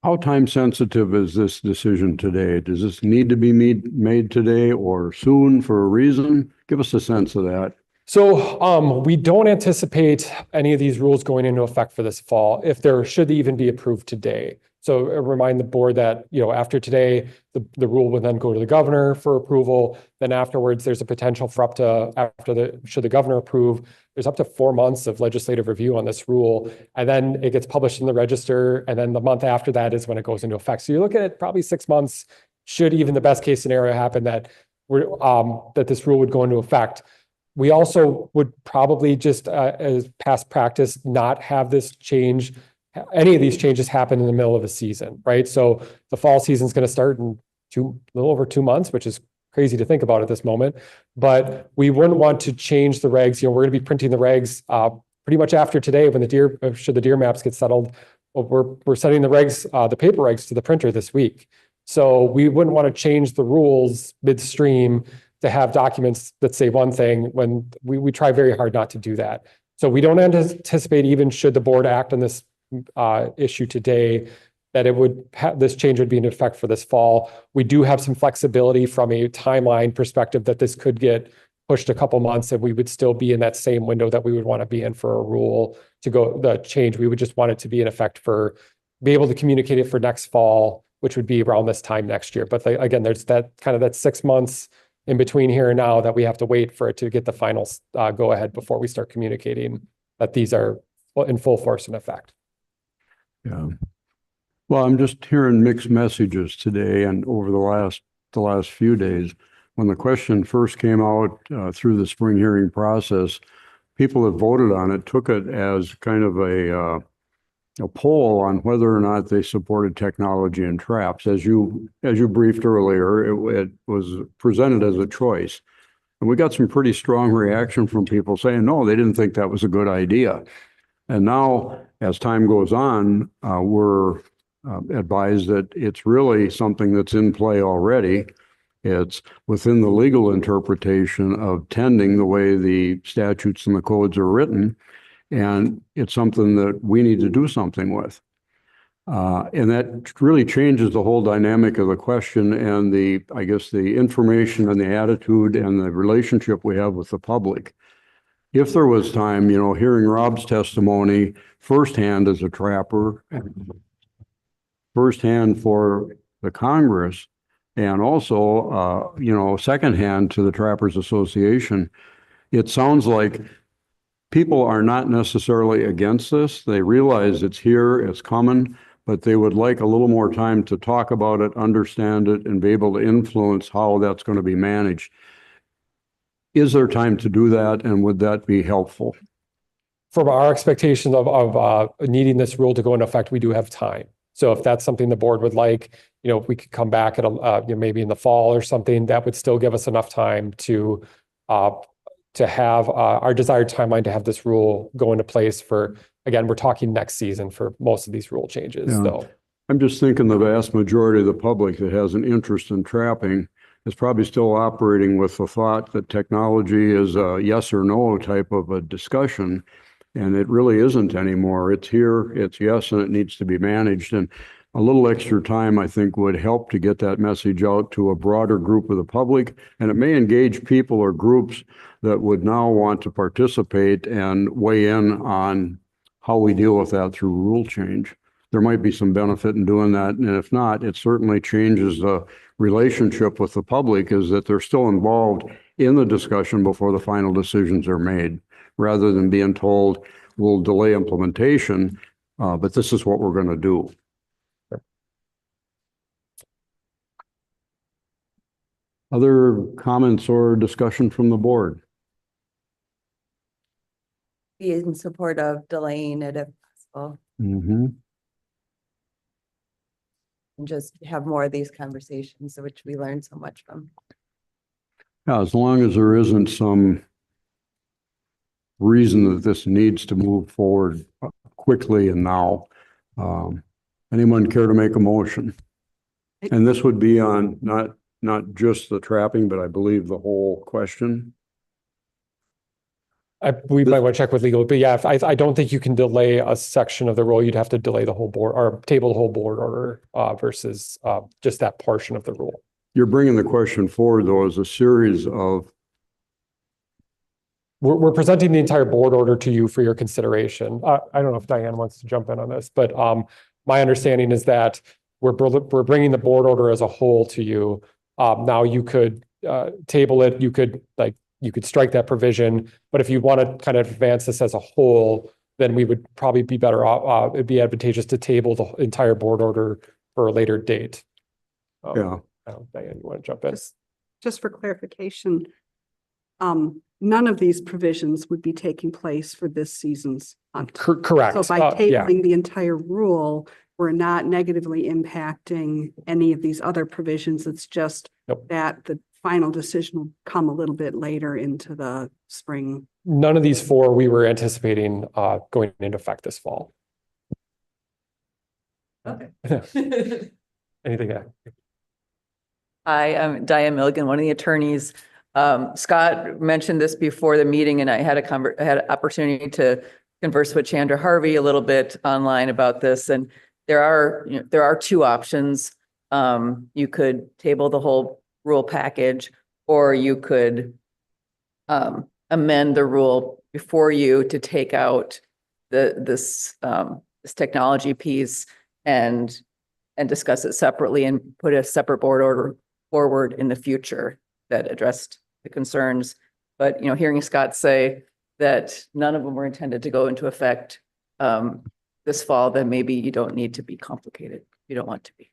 How time sensitive is this decision today? Does this need to be made today or soon for a reason? Give us a sense of that. So we don't anticipate any of these rules going into effect for this fall, if there should even be approved today. So remind the board that, after today, the rule would then go to the governor for approval. Then afterwards, there's a potential for should the governor approve, there's up to 4 months of legislative review on this rule. And then it gets published in the register. And then the month after that is when it goes into effect. So you're looking at probably 6 months, should even the best case scenario happen that this rule would go into effect. We also would probably just, as past practice, not have any of these changes happen in the middle of a season, right? So the fall season is going to start in a little over 2 months, which is crazy to think about at this moment. But we wouldn't want to change the regs. We're going to be printing the regs pretty much after today when should the deer maps get settled. We're sending the regs, the paper regs, to the printer this week. So we wouldn't want to change the rules midstream to have documents that say one thing when we try very hard not to do that. So we don't anticipate, even should the board act on this issue today, that this change would be in effect for this fall. We do have some flexibility from a timeline perspective that this could get pushed a couple months, and we would still be in that same window that we would want to be in for a rule to go the change. We would just want it to be in effect be able to communicate it for next fall, which would be around this time next year. But again, there's that 6 months in between here and now that we have to wait for it to get the final go ahead before we start communicating that these are in full force and effect. Yeah. Well, I'm just hearing mixed messages today and over the last few days. When the question first came out through the spring hearing process, people that voted on it took it as kind of a poll on whether or not they supported technology and traps. As you briefed earlier, it was presented as a choice. And we got some pretty strong reaction from people saying, no, they didn't think that was a good idea. And now, as time goes on, we're advised that it's really something that's in play already. It's within the legal interpretation of tending the way the statutes and the codes are written. And it's something that we need to do something with. And that really changes the whole dynamic of the question and the information and the attitude and the relationship we have with the public. If there was time, hearing Rob's testimony firsthand as a trapper, firsthand for the Congress, and also, secondhand to the Trappers Association, it sounds like people are not necessarily against this. They realize it's here, it's coming, but they would like a little more time to talk about it, understand it, and be able to influence how that's going to be managed. Is there time to do that, and would that be helpful? From our expectation of needing this rule to go into effect, we do have time. So if that's something the board would like, if we could come back at maybe in the fall or something, that would still give us enough time to have our desired timeline to have this rule go into place for, again, we're talking next season for most of these rule changes. Yeah. So I'm just thinking the vast majority of the public that has an interest in trapping is probably still operating with the thought that technology is a yes or no type of a discussion. And it really isn't anymore. It's here, it's yes, and it needs to be managed. And a little extra time, I think, would help to get that message out to a broader group of the public. And it may engage people or groups that would now want to participate and weigh in on how we deal with that through rule change. There might be some benefit in doing that. And if not, it certainly changes the relationship with the public, is that they're still involved in the discussion before the final decisions are made, rather than being told we'll delay implementation, but this is what we're going to do. Other comments or discussion from the board? Be in support of delaying it if possible, Mm-hmm. and just have more of these conversations, which we learn so much from. Yeah, as long as there isn't some reason that this needs to move forward quickly and now. Anyone care to make a motion? And this would be on not just the trapping, but I believe the whole question. We might want to check with legal, but yeah, I don't think you can delay a section of the rule. You'd have to delay the whole board or table the whole board order versus just that portion of the rule. You're bringing the question forward though as a series of. We're presenting the entire board order to you for your consideration. I don't know if Diane wants to jump in on this, but my understanding is that we're bringing the board order as a whole to you. Now you could table it. You could strike that provision, but if you want to kind of advance this as a whole, then we would probably be better off. It'd be advantageous to table the entire board order for a later date. Yeah. Diane, you want to jump in? Just for clarification, none of these provisions would be taking place for this season's hunt. Correct. So by tabling the entire rule, we're not negatively impacting any of these other provisions. It's just that the final decision will come a little bit later into the spring. None of these four we were anticipating going into effect this fall. Okay. Anything to add? Hi, I'm Diane Milligan, one of the attorneys. Scott mentioned this before the meeting, and I had an opportunity to converse with Chandra Harvey a little bit online about this. And there are two options. You could table the whole rule package, or you could amend the rule before you to take out this technology piece and discuss it separately and put a separate board order forward in the future that addressed the concerns. But, hearing Scott say that none of them were intended to go into effect this fall, then maybe you don't need to be complicated. You don't want to be.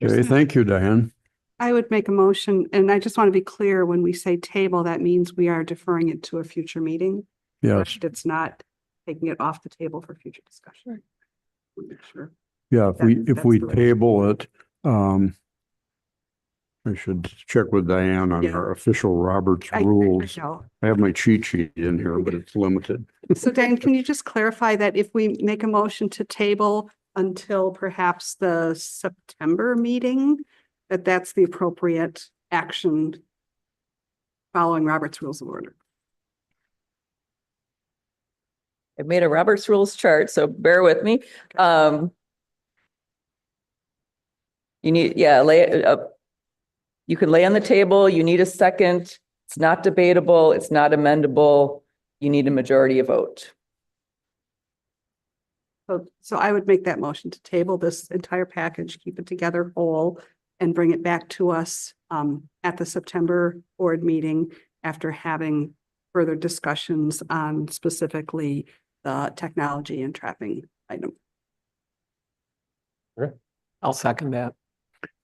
Okay, thank you, Diane. I would make a motion, and I just want to be clear, when we say table, that means we are deferring it to a future meeting. Yes. It's not taking it off the table for future discussion. Sure. Yeah, if we That's the way. table it, I should check with Diane on our official Roberts rules. know. I have my cheat sheet in here, but it's limited. So Dan, can you just clarify that if we make a motion to table until perhaps the September meeting, that's the appropriate action following Robert's Rules of Order? I've made a Robert's Rules chart, so bear with me. You need, lay it up. You can lay on the table. You need a second. It's not debatable. It's not amendable. You need a majority of vote. So I would make that motion to table this entire package, keep it together whole, and bring it back to us at the September board meeting after having further discussions on specifically the technology and trapping item. I'll second that.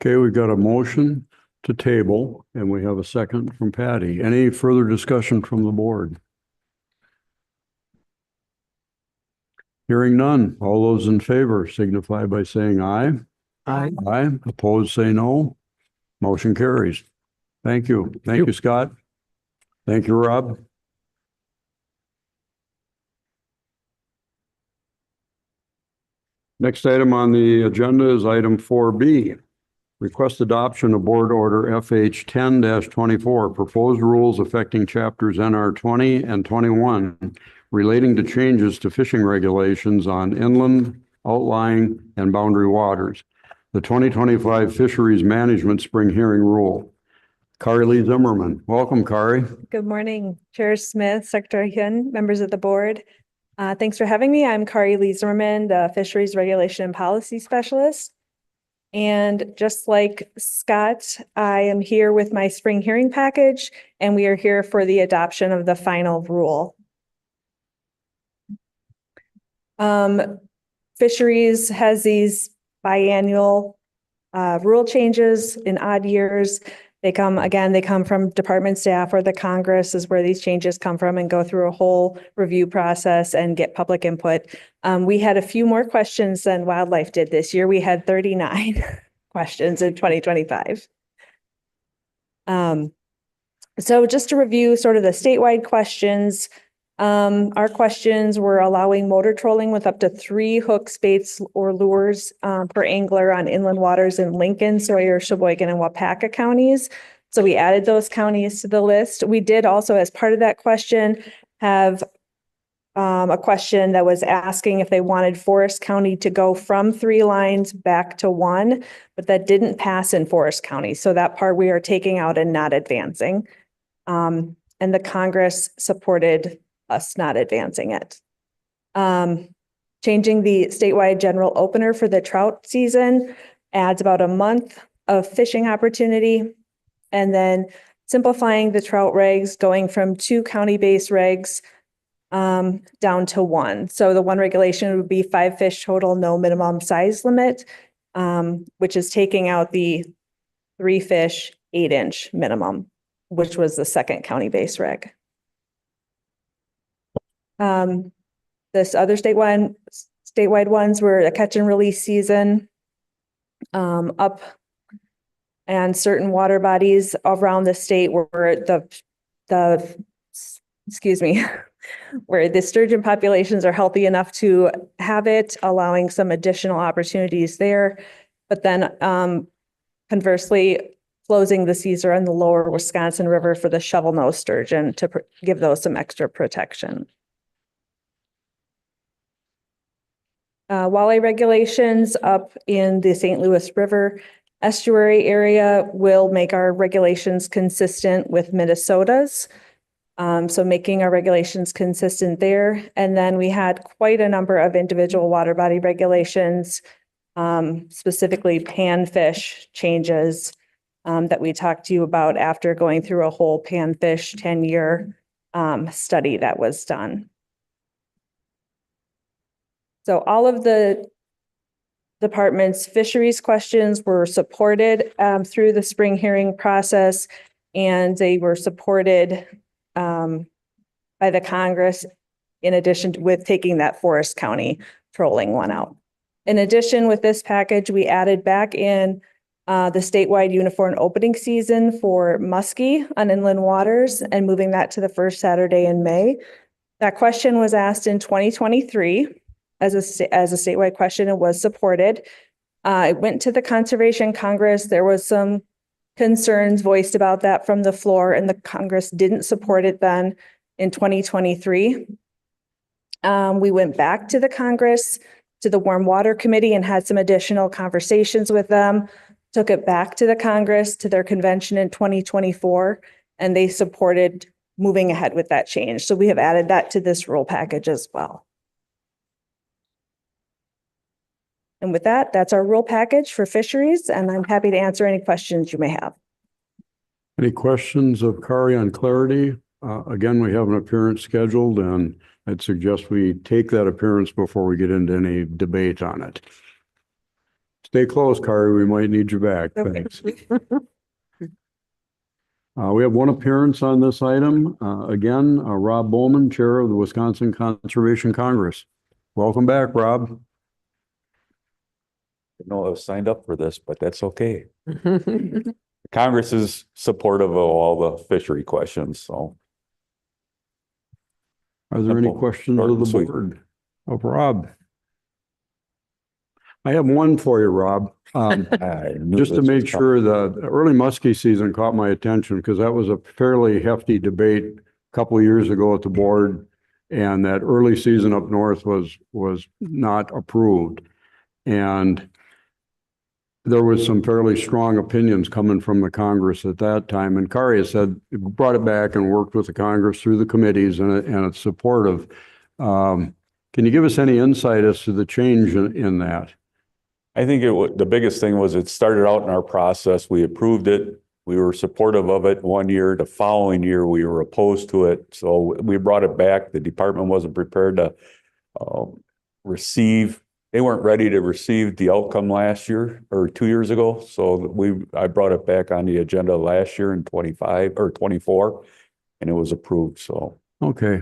Okay, we've got a motion to table and we have a second from Patty. Any further discussion from the board? Hearing none. All those in favor signify by saying aye. Aye. Aye. Opposed, say no. Motion carries. Thank you. Thank you, Scott. Thank you, Rob. Next item on the agenda is item 4B. Request adoption of Board Order FH 10-24, proposed rules affecting chapters NR 20 and 21 relating to changes to fishing regulations on inland, outlying, and boundary waters. The 2025 Fisheries Management Spring Hearing Rule. Kari Lee Zimmerman. Welcome, Kari. Good morning, Chair Smith, Secretary Hyun, members of the board. Thanks for having me. I'm Kari Lee Zimmerman, the Fisheries Regulation and Policy Specialist. And just like Scott, I am here with my spring hearing package, and we are here for the adoption of the final rule. Fisheries has these biannual rule changes in odd years. They come from department staff, or the Congress is where these changes come from, and go through a whole review process and get public input. We had a few more questions than wildlife did this year. We had 39 questions in 2025. So just to review sort of the statewide questions, our questions were allowing motor trolling with up to 3 hooks, baits, or lures per angler on inland waters in Lincoln, Sawyer, Sheboygan, and Wapaka counties. So we added those counties to the list. We did also, as part of that question, have a question that was asking if they wanted Forest County to go from 3 lines back to 1, but that didn't pass in Forest County. So that part we are taking out and not advancing. And the Congress supported us not advancing it. Changing the statewide general opener for the trout season adds about a month of fishing opportunity. And then simplifying the trout regs, going from 2 county-based regs down to 1. So the 1 regulation would be 5 fish total, no minimum size limit, which is taking out the 3 fish, 8-inch minimum, which was the 2nd county-based reg. This other statewide ones were the catch and release season up, and certain water bodies around the state where where the sturgeon populations are healthy enough to have it, allowing some additional opportunities there. But then conversely, closing the Caesar and the lower Wisconsin River for the shovel-nosed sturgeon to give those some extra protection. Walleye regulations up in the St. Louis River estuary area will make our regulations consistent with Minnesota's. So making our regulations consistent there. And then we had quite a number of individual water body regulations, specifically panfish changes that we talked to you about after going through a whole panfish 10-year study that was done. So all of the department's fisheries questions were supported through the spring hearing process, and they were supported by the Congress, in addition with taking that Forest County trolling one out. In addition, with this package, we added back in the statewide uniform opening season for muskie on inland waters and moving that to the first Saturday in May. That question was asked in 2023 as a statewide question and was supported. It went to the Conservation Congress. There was some concerns voiced about that from the floor, and the Congress didn't support it then in 2023. We went back to the Congress, to the Warm Water Committee, and had some additional conversations with them, took it back to the Congress, to their convention in 2024, and they supported moving ahead with that change. So we have added that to this rule package as well. And with that, that's our rule package for fisheries, and I'm happy to answer any questions you may have. Any questions of Kari on clarity? Again, we have an appearance scheduled, and I'd suggest we take that appearance before we get into any debate on it. Stay close, Kari. We might need you back. Okay. Thanks. We have one appearance on this item. Again, Rob Bowman, Chair of the Wisconsin Conservation Congress. Welcome back, Rob. I was signed up for this, but that's okay. Congress is supportive of all the fishery questions, so. Are there any Simple. questions Short of and the sweet. board? Of Rob? I have one for you, Rob. I knew Just to this make was sure, the early muskie season caught my attention because that was a fairly hefty debate a couple of years ago at the board. And that early season up north was not approved. And there was some fairly strong opinions coming from the Congress at that time. And Kari has said, brought it back and worked with the Congress through the committees, and it's supportive. Can you give us any insight as to the change in that? I think the biggest thing was it started out in our process. We approved it. We were supportive of it 1 year. The following year, we were opposed to it. So we brought it back. The department wasn't prepared to receive. They weren't ready to receive the outcome last year or 2 years ago. So I brought it back on the agenda last year in 25 or 24, and it was approved. So. Okay.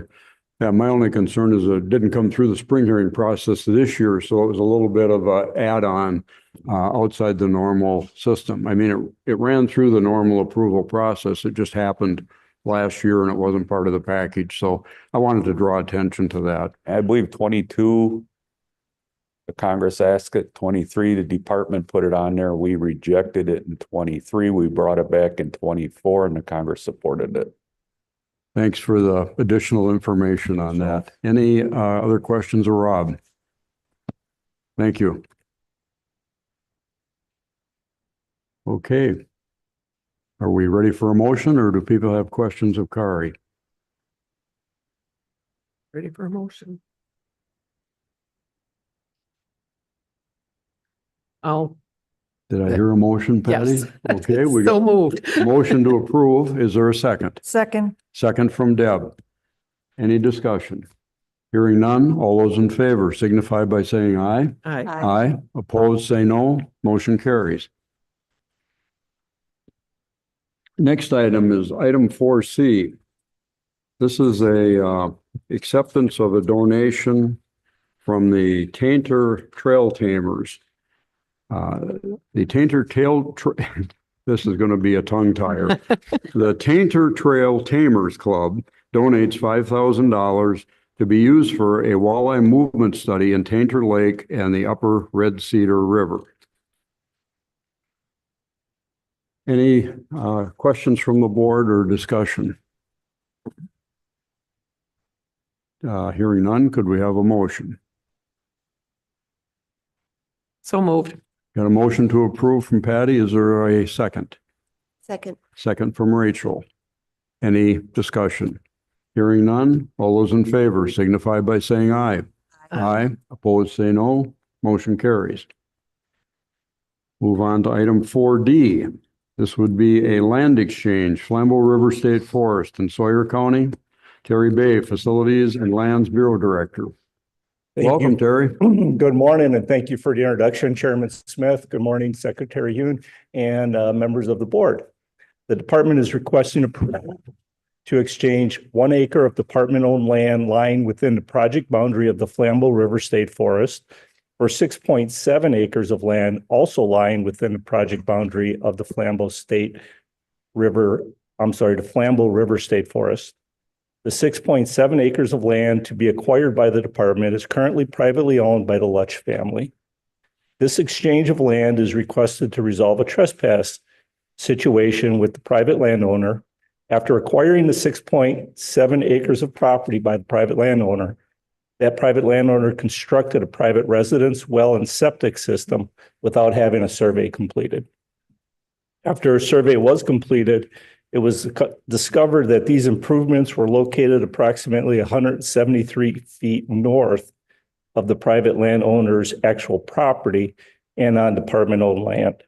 Yeah, my only concern is it didn't come through the spring hearing process this year, so it was a little bit of a add-on outside the normal system. I mean, it ran through the normal approval process. It just happened last year and it wasn't part of the package. So I wanted to draw attention to that. I believe 22, the Congress asked it, 23, the department put it on there. We rejected it in 23. We brought it back in 24 and the Congress supported it. Thanks for the additional information on that. Any other questions of Rob? Thank you. Okay. Are we ready for a motion or do people have questions of Kari? Ready for a motion? Oh, Did I hear a motion, Patty? yes. Okay, we So got moved. a motion to approve. Is there a second? Second. Second from Deb. Any discussion? Hearing none, all those in favor signify by saying aye. Aye. Aye. Opposed, say no. Motion carries. Next item is item 4C. This is a acceptance of a donation from the Tainter Trail Tamers. The Tainter this is going to be a tongue tire. The Tainter Trail Tamers Club donates $5,000 to be used for a walleye movement study in Tainter Lake and the Upper Red Cedar River. Any questions from the board or discussion? Hearing none, could we have a motion? So moved. Got a motion to approve from Patty. Is there a second? Second. Second from Rachel. Any discussion? Hearing none, all those in favor signify by saying aye. Aye. Opposed, say no. Motion carries. Move on to item 4D. This would be a land exchange, Flambeau River State Forest in Sawyer County. Terry Bay, Facilities and Lands Bureau Director. Welcome, Terry. Good morning, and thank you for the introduction, Chairman Smith. Good morning, Secretary Yoon, and members of the board. The department is requesting approval to exchange 1 acre of department-owned land lying within the project boundary of the Flambeau River State Forest for 6.7 acres of land also lying within the project boundary of the Flambeau River State Forest. The 6.7 acres of land to be acquired by the department is currently privately owned by the Lutch family. This exchange of land is requested to resolve a trespass situation with the private landowner. After acquiring the 6.7 acres of property by the private landowner, that private landowner constructed a private residence, well, and septic system without having a survey completed. After a survey was completed, it was discovered that these improvements were located approximately 173 feet north of the private landowner's actual property and on department-owned land.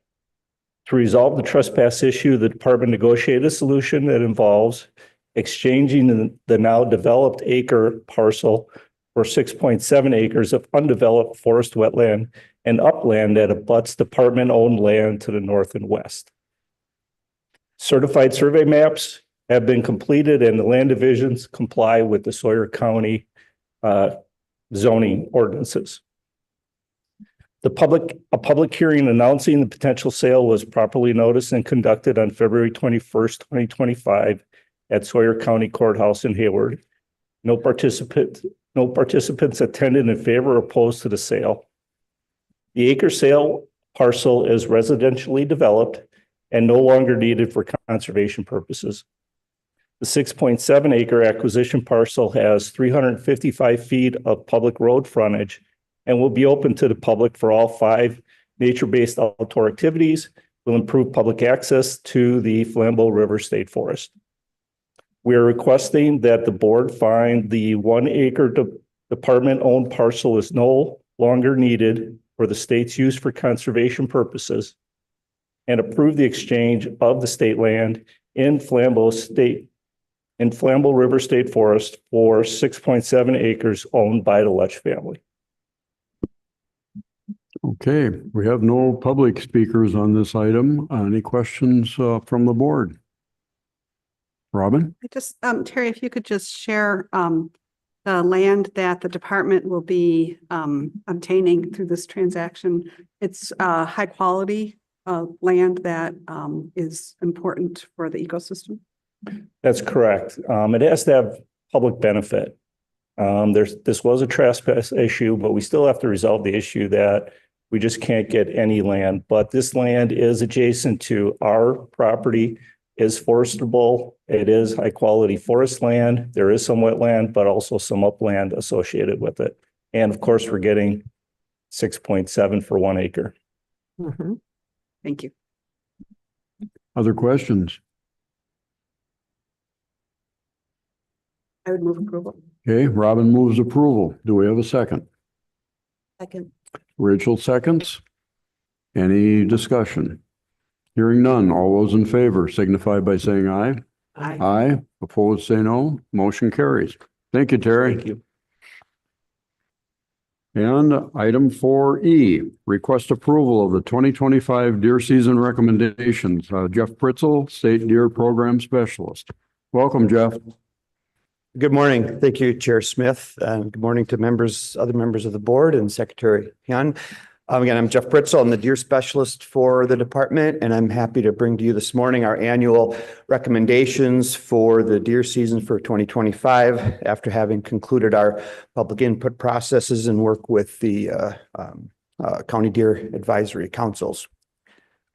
To resolve the trespass issue, the department negotiated a solution that involves exchanging the now developed acre parcel for 6.7 acres of undeveloped forest wetland and upland that abuts department-owned land to the north and west. Certified survey maps have been completed and the land divisions comply with the Sawyer County zoning ordinances. A public hearing announcing the potential sale was properly noticed and conducted on February 21st, 2025 at Sawyer County Courthouse in Hayward. No participants attended in favor or opposed to the sale. The acre sale parcel is residentially developed and no longer needed for conservation purposes. The 6.7 acre acquisition parcel has 355 feet of public road frontage and will be open to the public for all 5 nature-based outdoor activities, will improve public access to the Flambeau River State Forest. We are requesting that the board find the 1 acre department-owned parcel is no longer needed for the state's use for conservation purposes and approve the exchange of the state land in Flambeau River State Forest for 6.7 acres owned by the Lutch family. Okay, we have no public speakers on this item. Any questions from the board? Robin? Terry, if you could just share the land that the department will be obtaining through this transaction. It's high quality land that is important for the ecosystem. That's correct. It has to have public benefit. This was a trespass issue, but we still have to resolve the issue that we just can't get any land. But this land is adjacent to our property, is forestable. It is high quality forest land. There is some wetland, but also some upland associated with it. And of course, we're getting 6.7 for 1 acre. Mhm. Thank you. Other questions? I would move approval. Okay, Robin moves approval. Do we have a second? Second. Rachel seconds. Any discussion? Hearing none. All those in favor signify by saying aye. Aye. Aye. Opposed, say no. Motion carries. Thank you, Terry. Thank you. And item 4E, request approval of the 2025 deer season recommendations. Jeff Pritzel, State Deer Program Specialist. Welcome, Jeff. Good morning. Thank you, Chair Smith. Good morning to other members of the board and Secretary Hyun. Again, I'm Jeff Pritzel. I'm the deer specialist for the department, and I'm happy to bring to you this morning our annual recommendations for the deer season for 2025 after having concluded our public input processes and work with the county deer advisory councils.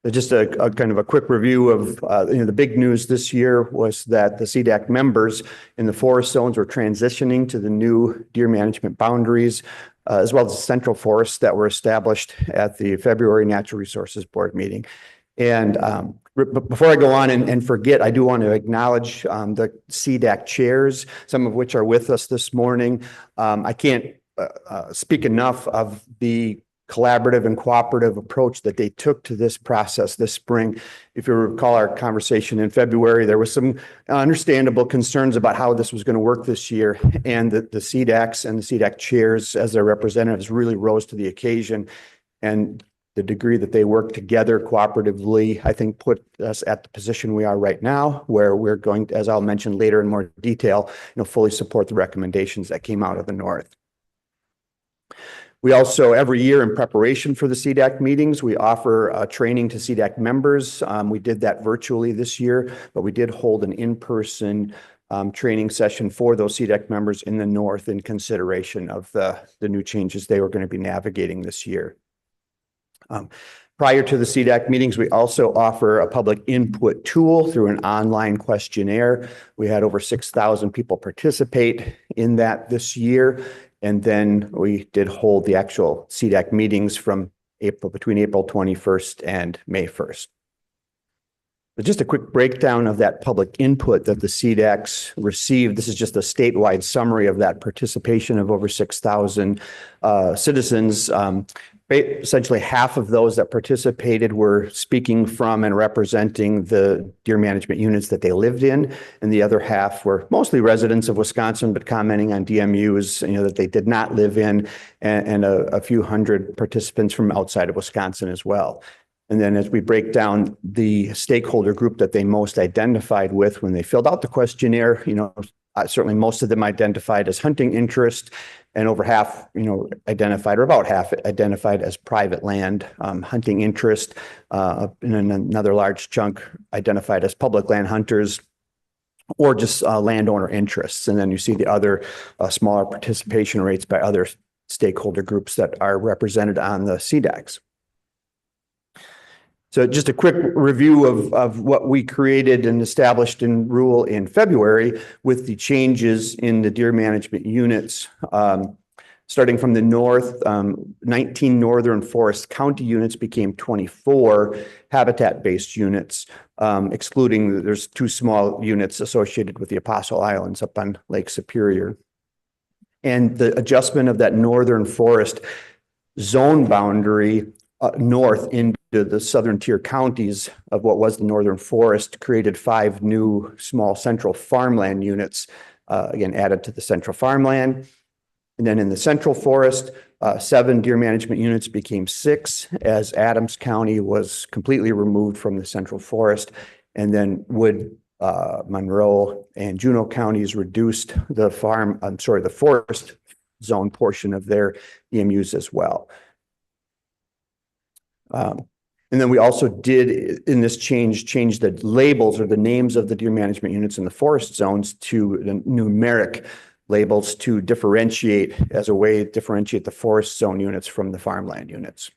Just a kind of a quick review of the big news this year was that the CDAC members in the forest zones were transitioning to the new deer management boundaries, as well as the central forests that were established at the February Natural Resources Board meeting. And before I go on and forget, I do want to acknowledge the CDAC chairs, some of which are with us this morning. I can't speak enough of the collaborative and cooperative approach that they took to this process this spring. If you recall our conversation in February, there was some understandable concerns about how this was going to work this year. And the CDACs and the CDAC chairs as their representatives really rose to the occasion. And the degree that they work together cooperatively, I think, put us at the position we are right now, where we're going to, as I'll mention later in more detail, fully support the recommendations that came out of the North. We also, every year in preparation for the CDAC meetings, we offer training to CDAC members. We did that virtually this year, but we did hold an in-person training session for those CDAC members in the North in consideration of the new changes they were going to be navigating this year. Prior to the CDAC meetings, we also offer a public input tool through an online questionnaire. We had over 6,000 people participate in that this year. And then we did hold the actual CDAC meetings from between April 21st and May 1st. But just a quick breakdown of that public input that the CDACs received. This is just a statewide summary of that participation of over 6,000 citizens. Essentially half of those that participated were speaking from and representing the deer management units that they lived in. And the other half were mostly residents of Wisconsin, but commenting on DMUs, that they did not live in, and a few hundred participants from outside of Wisconsin as well. And then as we break down the stakeholder group that they most identified with when they filled out the questionnaire, certainly most of them identified as hunting interest, and over half, identified, or about half identified as private land hunting interest, and then another large chunk identified as public land hunters, or just landowner interests. And then you see the other smaller participation rates by other stakeholder groups that are represented on the CDACs. So just a quick review of what we created and established in rule in February with the changes in the deer management units. Starting from the north, 19 northern forest county units became 24 habitat-based units, excluding there's 2 small units associated with the Apostle Islands up on Lake Superior. And the adjustment of that northern forest zone boundary north into the southern tier counties of what was the northern forest created 5 new small central farmland units, again, added to the central farmland. And then in the central forest, 7 deer management units became 6 as Adams County was completely removed from the central forest. And then Wood, Monroe, and Juneau counties reduced the forest zone portion of their EMUs as well. And then we also did in this change the labels or the names of the deer management units in the forest zones to the numeric labels to differentiate as a way to differentiate the forest zone units from the farmland units.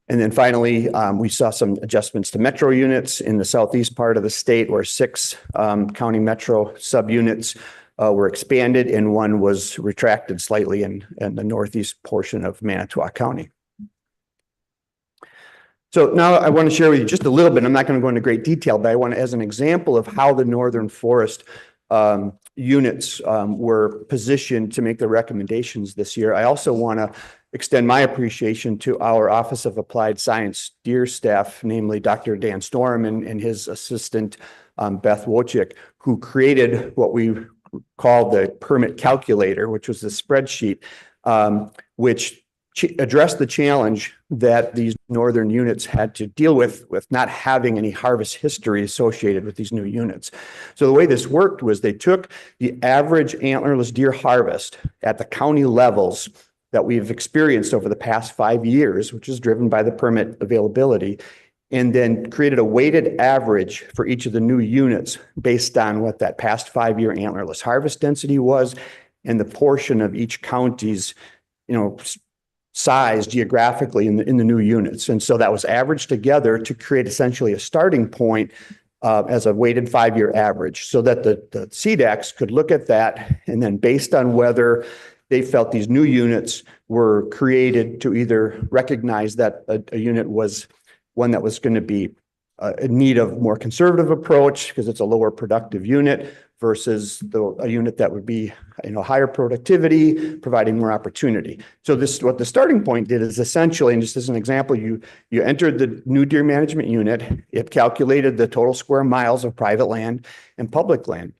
And then finally, we saw some adjustments to metro units in the southeast part of the state where 6 county metro subunits were expanded and 1 was retracted slightly in the northeast portion of Manitowoc County. So now I want to share with you just a little bit. I'm not going to go into great detail, but I want to, as an example of how the Northern Forest units were positioned to make the recommendations this year. I also want to extend my appreciation to our Office of Applied Science deer staff, namely Dr. Dan Storm and his assistant, Beth Wojcik, who created what we called the permit calculator, which was the spreadsheet, which addressed the challenge that these northern units had to deal with not having any harvest history associated with these new units. So the way this worked was they took the average antlerless deer harvest at the county levels that we've experienced over the past 5 years, which is driven by the permit availability, and then created a weighted average for each of the new units based on what that past 5-year antlerless harvest density was and the portion of each county's, size geographically in the new units. And so that was averaged together to create essentially a starting point as a weighted 5-year average so that the CDACs could look at that and then based on whether they felt these new units were created to either recognize that a unit was one that was going to be in need of more conservative approach because it's a lower productive unit versus a unit that would be, higher productivity, providing more opportunity. So what the starting point did is essentially, and just as an example, you entered the new deer management unit, it calculated the total square miles of private land and public land.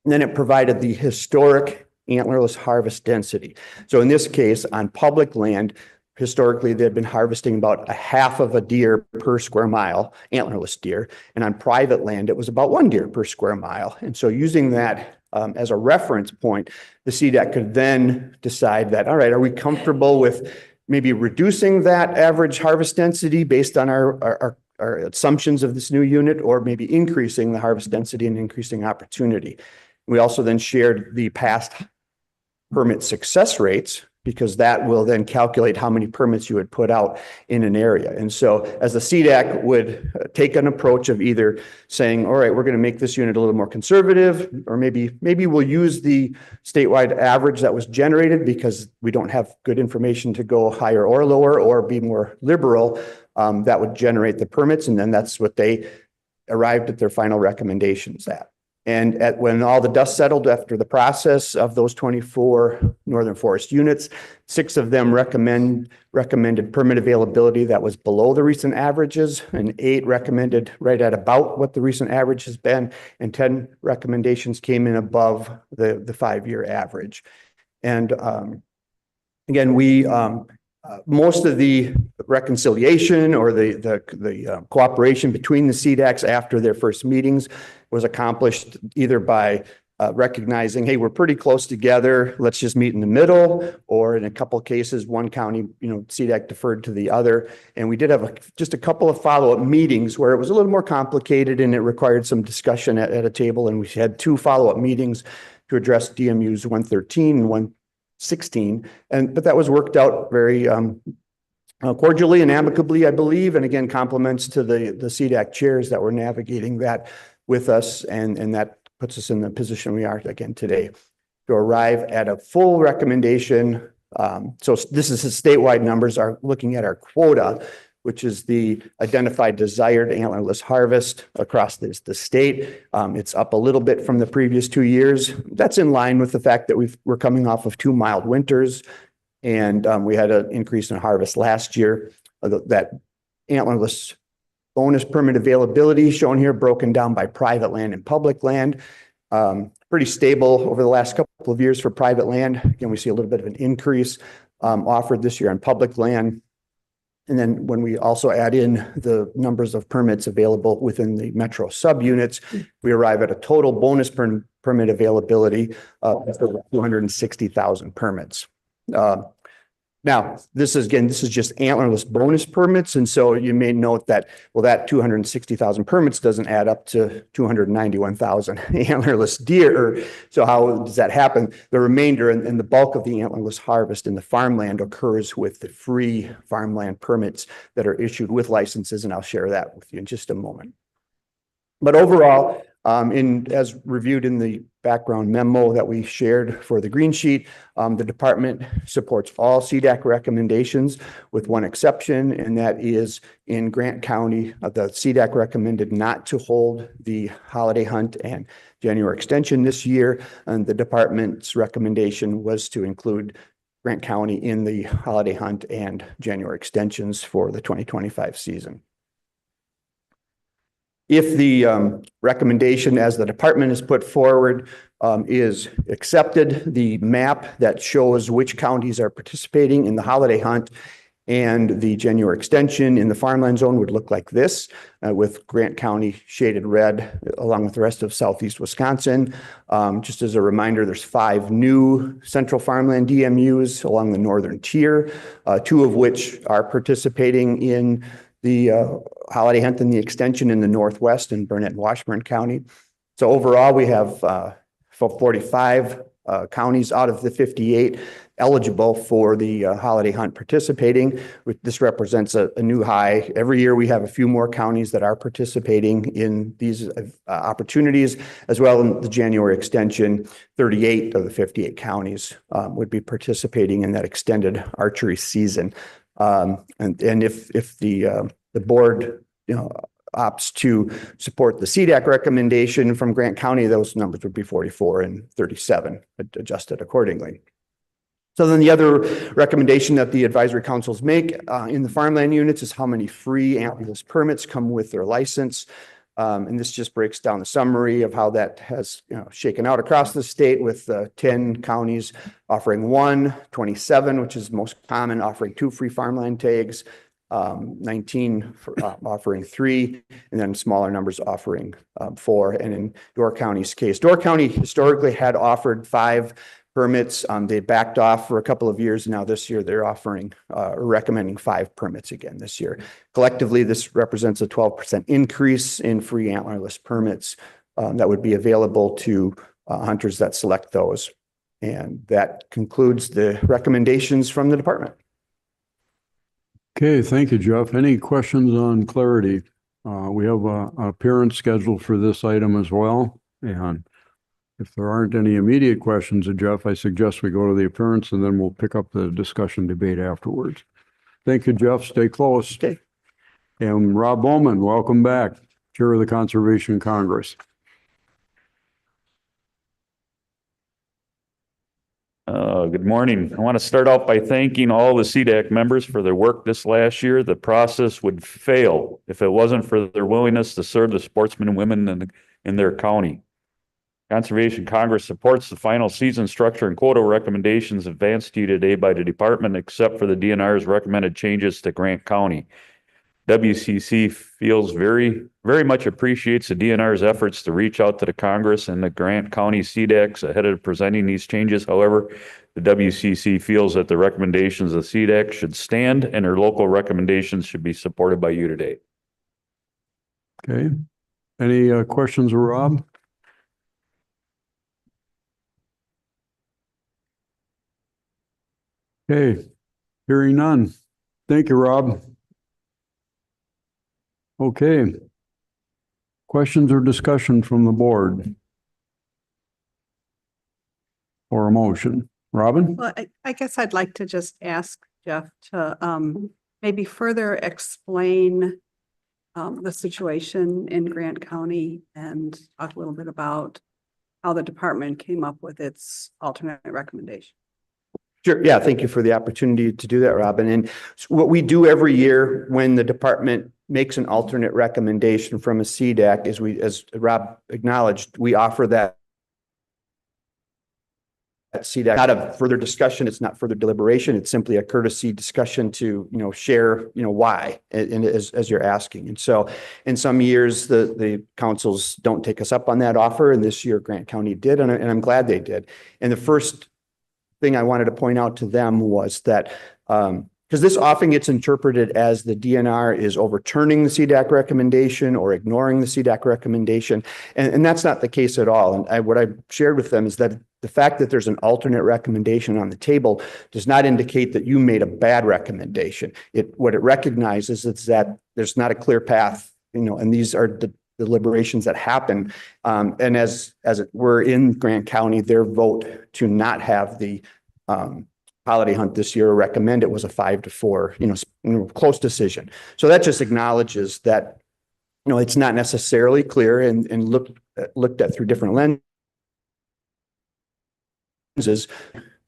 And then it provided the historic antlerless harvest density. So in this case, on public land, historically, they've been harvesting about a half of a deer per square mile, antlerless deer. And on private land, it was about 1 deer per square mile. And so using that as a reference point, the CDAC could then decide that, all right, are we comfortable with maybe reducing that average harvest density based on our assumptions of this new unit, or maybe increasing the harvest density and increasing opportunity. We also then shared the past permit success rates, because that will then calculate how many permits you would put out in an area. And so as the CDAC would take an approach of either saying, all right, we're going to make this unit a little more conservative, or maybe we'll use the statewide average that was generated because we don't have good information to go higher or lower, or be more liberal, that would generate the permits. And then that's what they arrived at their final recommendations at. And when all the dust settled after the process of those 24 Northern Forest units, 6 of them recommended permit availability that was below the recent averages, and 8 recommended right at about what the recent average has been, and 10 recommendations came in above the 5-year average. And again, we most of the reconciliation or the cooperation between the CDACs after their first meetings was accomplished either by recognizing, hey, we're pretty close together, let's just meet in the middle, or in a couple of cases, one county, CDAC deferred to the other. And we did have just a couple of follow-up meetings where it was a little more complicated and it required some discussion at a table. And we had 2 follow-up meetings to address DMUs 113 and 116. But that was worked out very cordially and amicably, I believe. And again, compliments to the CDAC chairs that were navigating that with us, and that puts us in the position we are again today to arrive at a full recommendation. So this is the statewide numbers are looking at our quota, which is the identified desired antlerless harvest across the state. It's up a little bit from the previous 2 years. That's in line with the fact that we're coming off of 2 mild winters, and we had an increase in harvest last year. That antlerless bonus permit availability shown here, broken down by private land and public land. Pretty stable over the last couple of years for private land. Again, we see a little bit of an increase offered this year on public land. And then when we also add in the numbers of permits available within the metro subunits, we arrive at a total bonus permit availability of 260,000 permits. Now, this is just antlerless bonus permits. And so you may note that, well, that 260,000 permits doesn't add up to 291,000 antlerless deer. So how does that happen? The remainder and the bulk of the antlerless harvest in the farmland occurs with the free farmland permits that are issued with licenses. And I'll share that with you in just a moment. But overall, as reviewed in the background memo that we shared for the green sheet, the department supports all CDAC recommendations with one exception, and that is in Grant County. The CDAC recommended not to hold the holiday hunt and January extension this year, and the department's recommendation was to include Grant County in the holiday hunt and January extensions for the 2025 season. If the recommendation as the department has put forward is accepted, the map that shows which counties are participating in the holiday hunt and the January extension in the farmland zone would look like this, with Grant County shaded red along with the rest of southeast Wisconsin. Just as a reminder, there's 5 new central farmland DMUs along the northern tier, 2 of which are participating in the holiday hunt and the extension in the northwest in Burnett and Washburn County. So overall, we have 45 counties out of the 58 eligible for the holiday hunt participating. This represents a new high. Every year we have a few more counties that are participating in these opportunities, as well in the January extension. 38 of the 58 counties would be participating in that extended archery season. And if the board, opts to support the CDAC recommendation from Grant County, those numbers would be 44 and 37, adjusted accordingly. So then the other recommendation that the advisory councils make in the farmland units is how many free antlerless permits come with their license. And this just breaks down the summary of how that has shaken out across the state, with 10 counties offering 1, 27, which is most common, offering 2 free farmland tags, 19 offering 3, and then smaller numbers offering 4. And in Door County's case, Door County historically had offered 5 permits. They backed off for a couple of years. Now this year they're offering recommending 5 permits again this year. Collectively, this represents a 12% increase in free antlerless permits that would be available to hunters that select those. And that concludes the recommendations from the department. Okay, thank you, Jeff. Any questions on clarity? We have an appearance scheduled for this item as well. And if there aren't any immediate questions of Jeff, I suggest we go to the appearance and then we'll pick up the discussion debate afterwards. Thank you, Jeff. Stay close. Okay. And Rob Bowman, welcome back, Chair of the Conservation Congress. Good morning. I want to start out by thanking all the CDAC members for their work this last year. The process would fail if it wasn't for their willingness to serve the sportsmen and women in their county. Conservation Congress supports the final season structure and quota recommendations advanced to you today by the department, except for the DNR's recommended changes to Grant County. WCC feels very much appreciates the DNR's efforts to reach out to the Congress and the Grant County CDACs ahead of presenting these changes. However, the WCC feels that the recommendations of CDAC should stand and their local recommendations should be supported by you today. Okay. Any questions of Rob? Okay, hearing none. Thank you, Rob. Okay. Questions or discussion from the board? Or a motion? Robin? Well, I guess I'd like to just ask Jeff to maybe further explain the situation in Grant County and talk a little bit about how the department came up with its alternate recommendation. Sure. Yeah. Thank you for the opportunity to do that, Robin. And what we do every year when the department makes an alternate recommendation from a CDAC is as Rob acknowledged, we offer that CDAC, not a further discussion. It's not further deliberation. It's simply a courtesy discussion to, share, why, and as you're asking. And so in some years, the councils don't take us up on that offer. And this year Grant County did, and I'm glad they did. And the first thing I wanted to point out to them was that Because this often gets interpreted as the DNR is overturning the CDAC recommendation or ignoring the CDAC recommendation. And that's not the case at all. And what I shared with them is that the fact that there's an alternate recommendation on the table does not indicate that you made a bad recommendation. What it recognizes is that there's not a clear path, and these are the deliberations that happen. And as it were in Grant County, their vote to not have the holiday hunt this year, recommend it, was a 5-4, close decision. So that just acknowledges that, it's not necessarily clear and looked at through different lenses.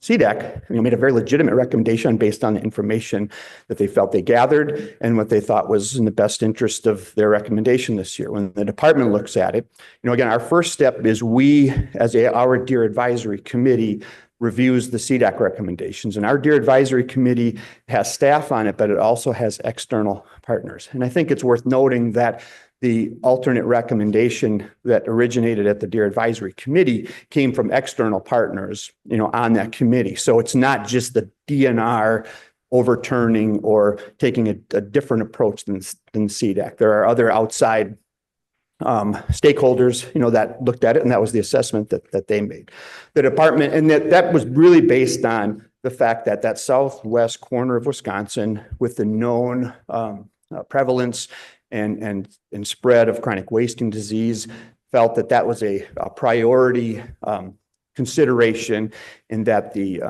CDAC, made a very legitimate recommendation based on the information that they felt they gathered and what they thought was in the best interest of their recommendation this year. When the department looks at it, again, our first step is we, as our Deer Advisory Committee, reviews the CDAC recommendations. And our Deer Advisory Committee has staff on it, but it also has external partners. And I think it's worth noting that the alternate recommendation that originated at the Deer Advisory Committee came from external partners, on that committee. So it's not just the DNR overturning or taking a different approach than CDAC. There are other outside stakeholders, that looked at it, and that was the assessment that they made. The department, and that was really based on the fact that that southwest corner of Wisconsin, with the known prevalence and spread of chronic wasting disease, felt that was a priority consideration, and that the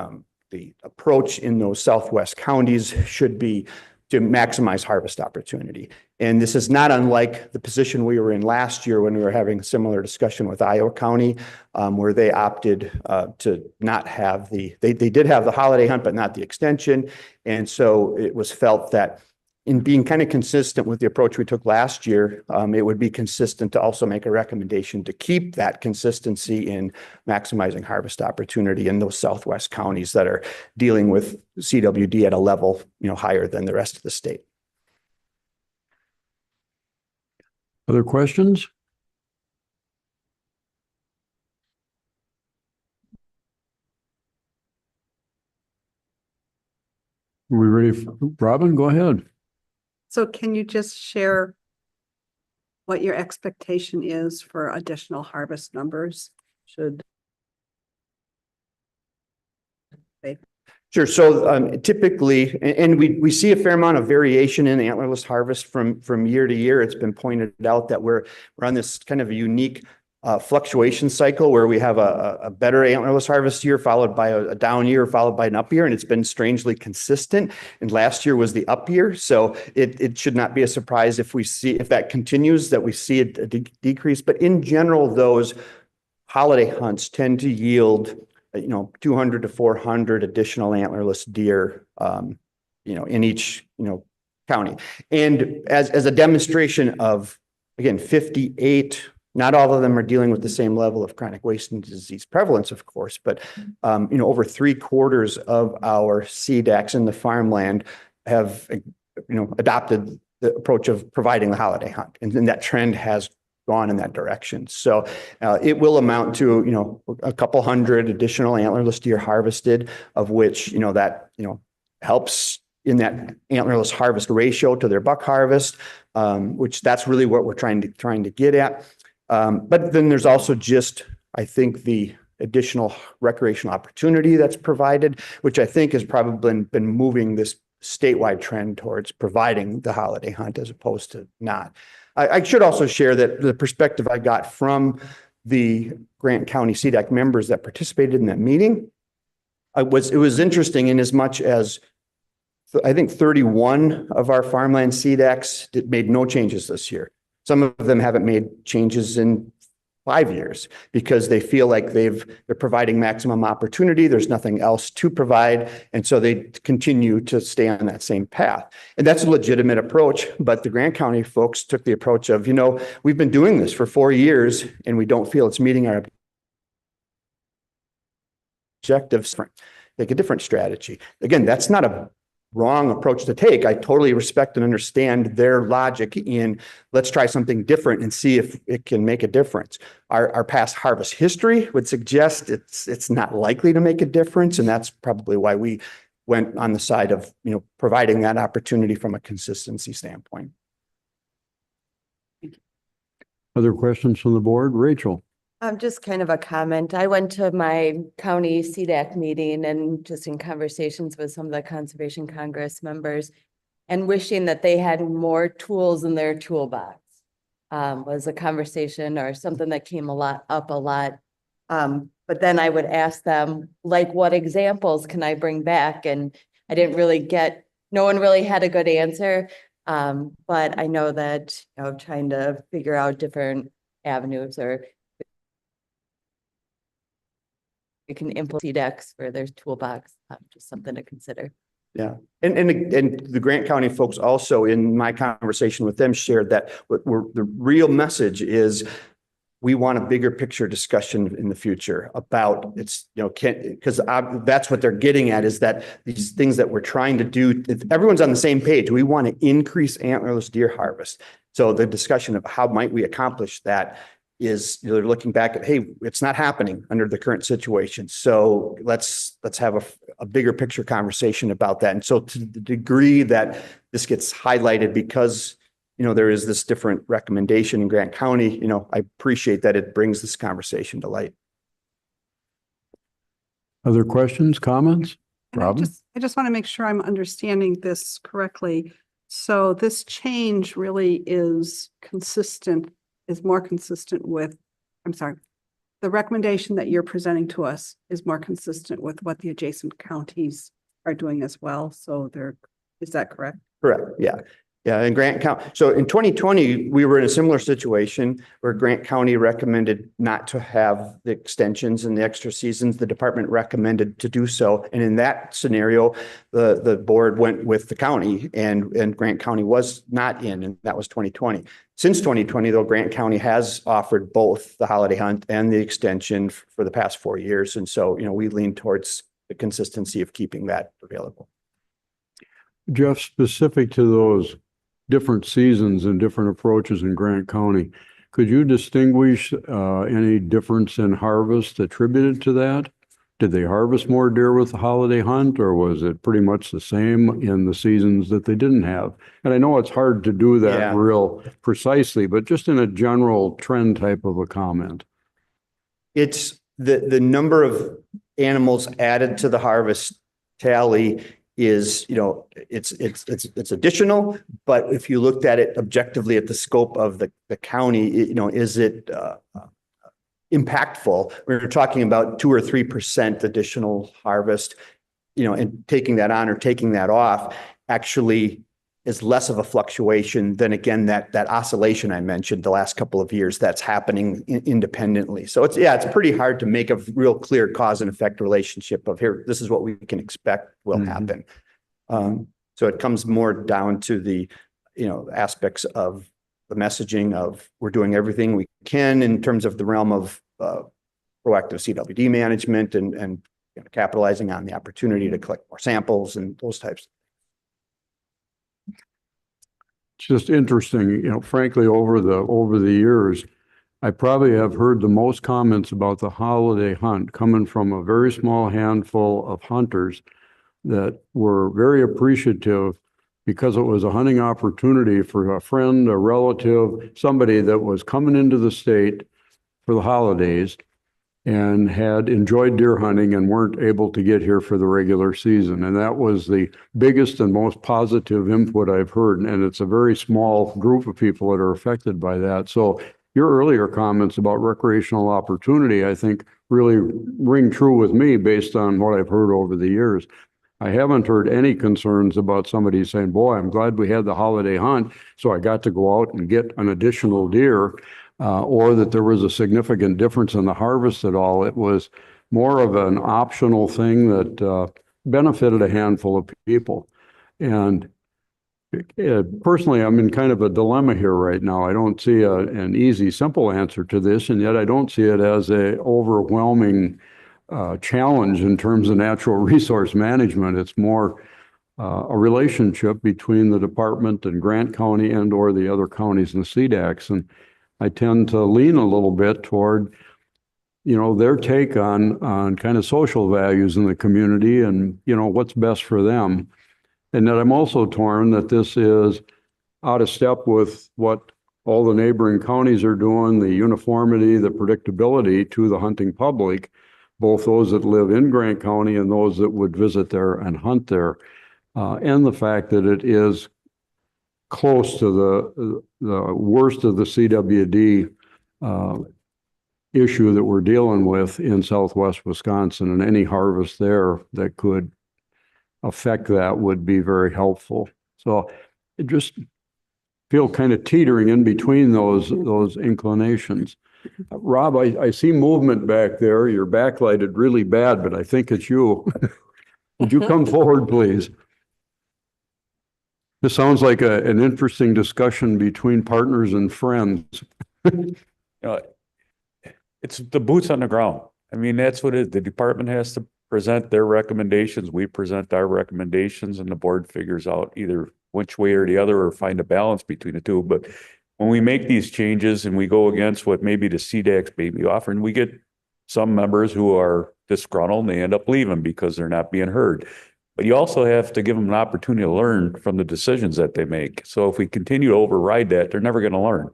approach in those southwest counties should be to maximize harvest opportunity. And this is not unlike the position we were in last year when we were having a similar discussion with Iowa County, where they opted to not have they did have the holiday hunt, but not the extension. And so it was felt that in being kind of consistent with the approach we took last year, it would be consistent to also make a recommendation to keep that consistency in maximizing harvest opportunity in those southwest counties that are dealing with CWD at a level, higher than the rest of the state. Other questions? Are we ready? Robin, go ahead. So can you just share what your expectation is for additional harvest numbers? Sure. So typically, and we see a fair amount of variation in antlerless harvest from year to year. It's been pointed out that we're on this kind of a unique fluctuation cycle where we have a better antlerless harvest year followed by a down year followed by an up year, and it's been strangely consistent. And last year was the up year, so it should not be a surprise if that continues, that we see a decrease. But in general, those holiday hunts tend to yield 200 to 400 additional antlerless deer in each county. And as a demonstration of, again, 58. Not all of them are dealing with the same level of chronic wasting disease prevalence, of course, but over 3/4 of our CDACs in the farmland have adopted the approach of providing the holiday hunt, and then that trend has gone in that direction. So it will amount to a couple hundred additional antlerless deer harvested, of which that helps in that antlerless harvest ratio to their buck harvest, which that's really what we're trying to get at. But then there's also just, I think, the additional recreational opportunity that's provided, which I think has probably been moving this statewide trend towards providing the holiday hunt as opposed to not. I should also share that the perspective I got from the Grant County CDAC members that participated in that meeting, it was interesting in as much as I think 31 of our farmland CDACs made no changes this year. Some of them haven't made changes in 5 years because they feel like they're providing maximum opportunity. There's nothing else to provide. And so they continue to stay on that same path. And that's a legitimate approach. But the Grant County folks took the approach of, we've been doing this for 4 years and we don't feel it's meeting our objectives. Take a different strategy. Again, that's not a wrong approach to take. I totally respect and understand their logic in let's try something different and see if it can make a difference. Our past harvest history would suggest it's not likely to make a difference, and that's probably why we went on the side of, providing that opportunity from a consistency standpoint. Other questions from the board? Rachel? Just kind of a comment. I went to my county CDAC meeting and just in conversations with some of the Conservation Congress members and wishing that they had more tools in their toolbox. Was a conversation or something that came up a lot. But then I would ask them, like, what examples can I bring back? And I didn't really no one really had a good answer. But I know that, trying to figure out different avenues or you can implement CDEX for their toolbox, just something to consider. Yeah. And the Grant County folks also, in my conversation with them, shared that the real message is we want a bigger picture discussion in the future about because that's what they're getting at, is that these things that we're trying to do, everyone's on the same page. We want to increase antlerless deer harvest. So the discussion of how might we accomplish that is, they're looking back at, hey, it's not happening under the current situation. So let's have a bigger picture conversation about that. And so to the degree that this gets highlighted because, there is this different recommendation in Grant County, I appreciate that it brings this conversation to light. Other questions, comments? And Robin? I just want to make sure I'm understanding this correctly. So this change really is more consistent with, the recommendation that you're presenting to us is more consistent with what the adjacent counties are doing as well. So is that correct? Correct. Yeah. Yeah. And Grant County. So in 2020, we were in a similar situation where Grant County recommended not to have the extensions and the extra seasons. The department recommended to do so. And in that scenario, the board went with the county and Grant County was not in, and that was 2020. Since 2020, though, Grant County has offered both the holiday hunt and the extension for the past 4 years. And so, we lean towards the consistency of keeping that available. Jeff, specific to those different seasons and different approaches in Grant County, could you distinguish any difference in harvest attributed to that? Did they harvest more deer with the holiday hunt, or was it pretty much the same in the seasons that they didn't have? And I know it's hard to do that real precisely, but just in a general trend type of a comment. It's the number of animals added to the harvest tally is, it's additional, but if you looked at it objectively at the scope of the county, is it impactful? We're talking about 2 or 3% additional harvest, and taking that on or taking that off actually is less of a fluctuation than, again, that oscillation I mentioned the last couple of years that's happening independently. So it's pretty hard to make a real clear cause and effect relationship of here, this is what we can expect will happen. So it comes more down to the, aspects of the messaging of we're doing everything we can in terms of the realm of proactive CWD management and capitalizing on the opportunity to collect more samples and those types. It's just interesting, frankly, over the years, I probably have heard the most comments about the holiday hunt coming from a very small handful of hunters that were very appreciative because it was a hunting opportunity for a friend, a relative, somebody that was coming into the state for the holidays and had enjoyed deer hunting and weren't able to get here for the regular season. And that was the biggest and most positive input I've heard. And it's a very small group of people that are affected by that. So your earlier comments about recreational opportunity, I think, really ring true with me based on what I've heard over the years. I haven't heard any concerns about somebody saying, boy, I'm glad we had the holiday hunt, so I got to go out and get an additional deer. Or that there was a significant difference in the harvest at all. It was more of an optional thing that benefited a handful of people. And personally, I'm in kind of a dilemma here right now. I don't see an easy, simple answer to this, and yet I don't see it as an overwhelming challenge in terms of natural resource management. It's more a relationship between the department and Grant County and or the other counties in the CDACs. And I tend to lean a little bit toward, their take on kind of social values in the community and, what's best for them. And that I'm also torn that this is out of step with what all the neighboring counties are doing, the uniformity, the predictability to the hunting public, both those that live in Grant County and those that would visit there and hunt there. And the fact that it is close to the worst of the CWD issue that we're dealing with in Southwest Wisconsin, and any harvest there that could affect that would be very helpful. So it just feel kind of teetering in between those inclinations. Rob, I see movement back there. You're backlighted really bad, but I think it's you. Would you come forward, please? This sounds like an interesting discussion between partners and friends. It's the boots on the ground. I mean, that's what it is. The department has to present their recommendations. We present our recommendations and the board figures out either which way or the other or find a balance between the two. But when we make these changes and we go against what maybe the CDAC's may be offering, we get some members who are disgruntled and they end up leaving because they're not being heard. But you also have to give them an opportunity to learn from the decisions that they make. So if we continue to override that, they're never going to learn.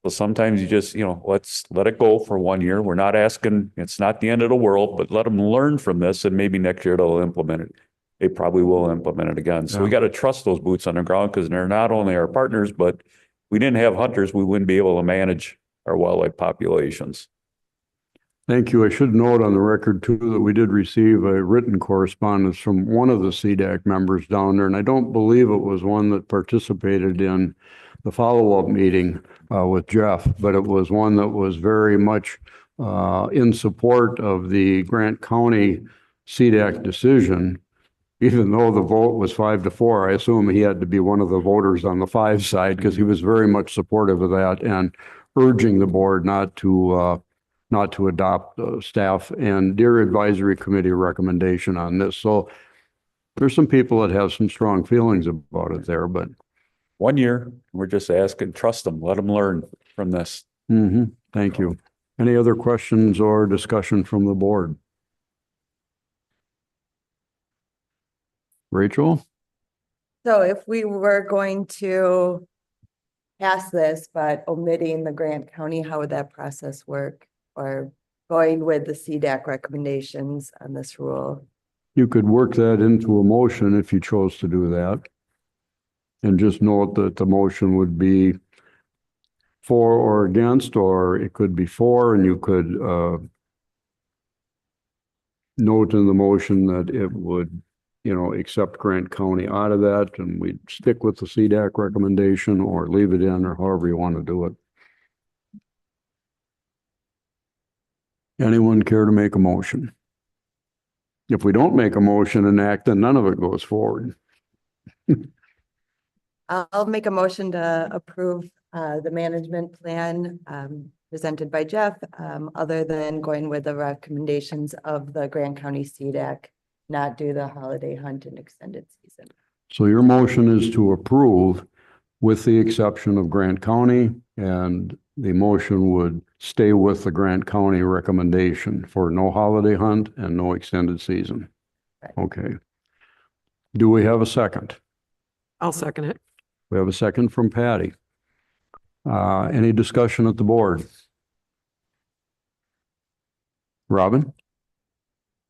So sometimes you just, let's let it go for 1 year. We're not asking, it's not the end of the world, but let them learn from this and maybe next year they'll implement it. They probably will implement it again. So we got to trust those boots on the ground because they're not only our partners, but if we didn't have hunters, we wouldn't be able to manage our wildlife populations. Thank you. I should note on the record too that we did receive a written correspondence from one of the CDAC members down there, and I don't believe it was one that participated in the follow-up meeting with Jeff, but it was one that was very much in support of the Grant County CDAC decision. Even though the vote was 5-4, I assume he had to be one of the voters on the 5 side because he was very much supportive of that and urging the board not to adopt staff and Deer Advisory Committee recommendation on this. So there's some people that have some strong feelings about it there, but 1 year, we're just asking, trust them, let them learn from this. Thank you. Any other questions or discussion from the board? Rachel? So if we were going to pass this, but omitting the Grant County, how would that process work? Or going with the CDAC recommendations on this rule? You could work that into a motion if you chose to do that. And just note that the motion would be for or against, or it could be for, and you could note in the motion that it would, accept Grant County out of that, and we'd stick with the CDAC recommendation or leave it in, or however you want to do it. Anyone care to make a motion? If we don't make a motion and act, then none of it goes forward. I'll make a motion to approve the management plan presented by Jeff, other than going with the recommendations of the Grant County CDAC, not do the holiday hunt and extended season. So your motion is to approve with the exception of Grant County, and the motion would stay with the Grant County recommendation for no holiday hunt and no extended season. Right. Okay. Do we have a second? I'll second it. We have a second from Patty. Any discussion at the board? Robin?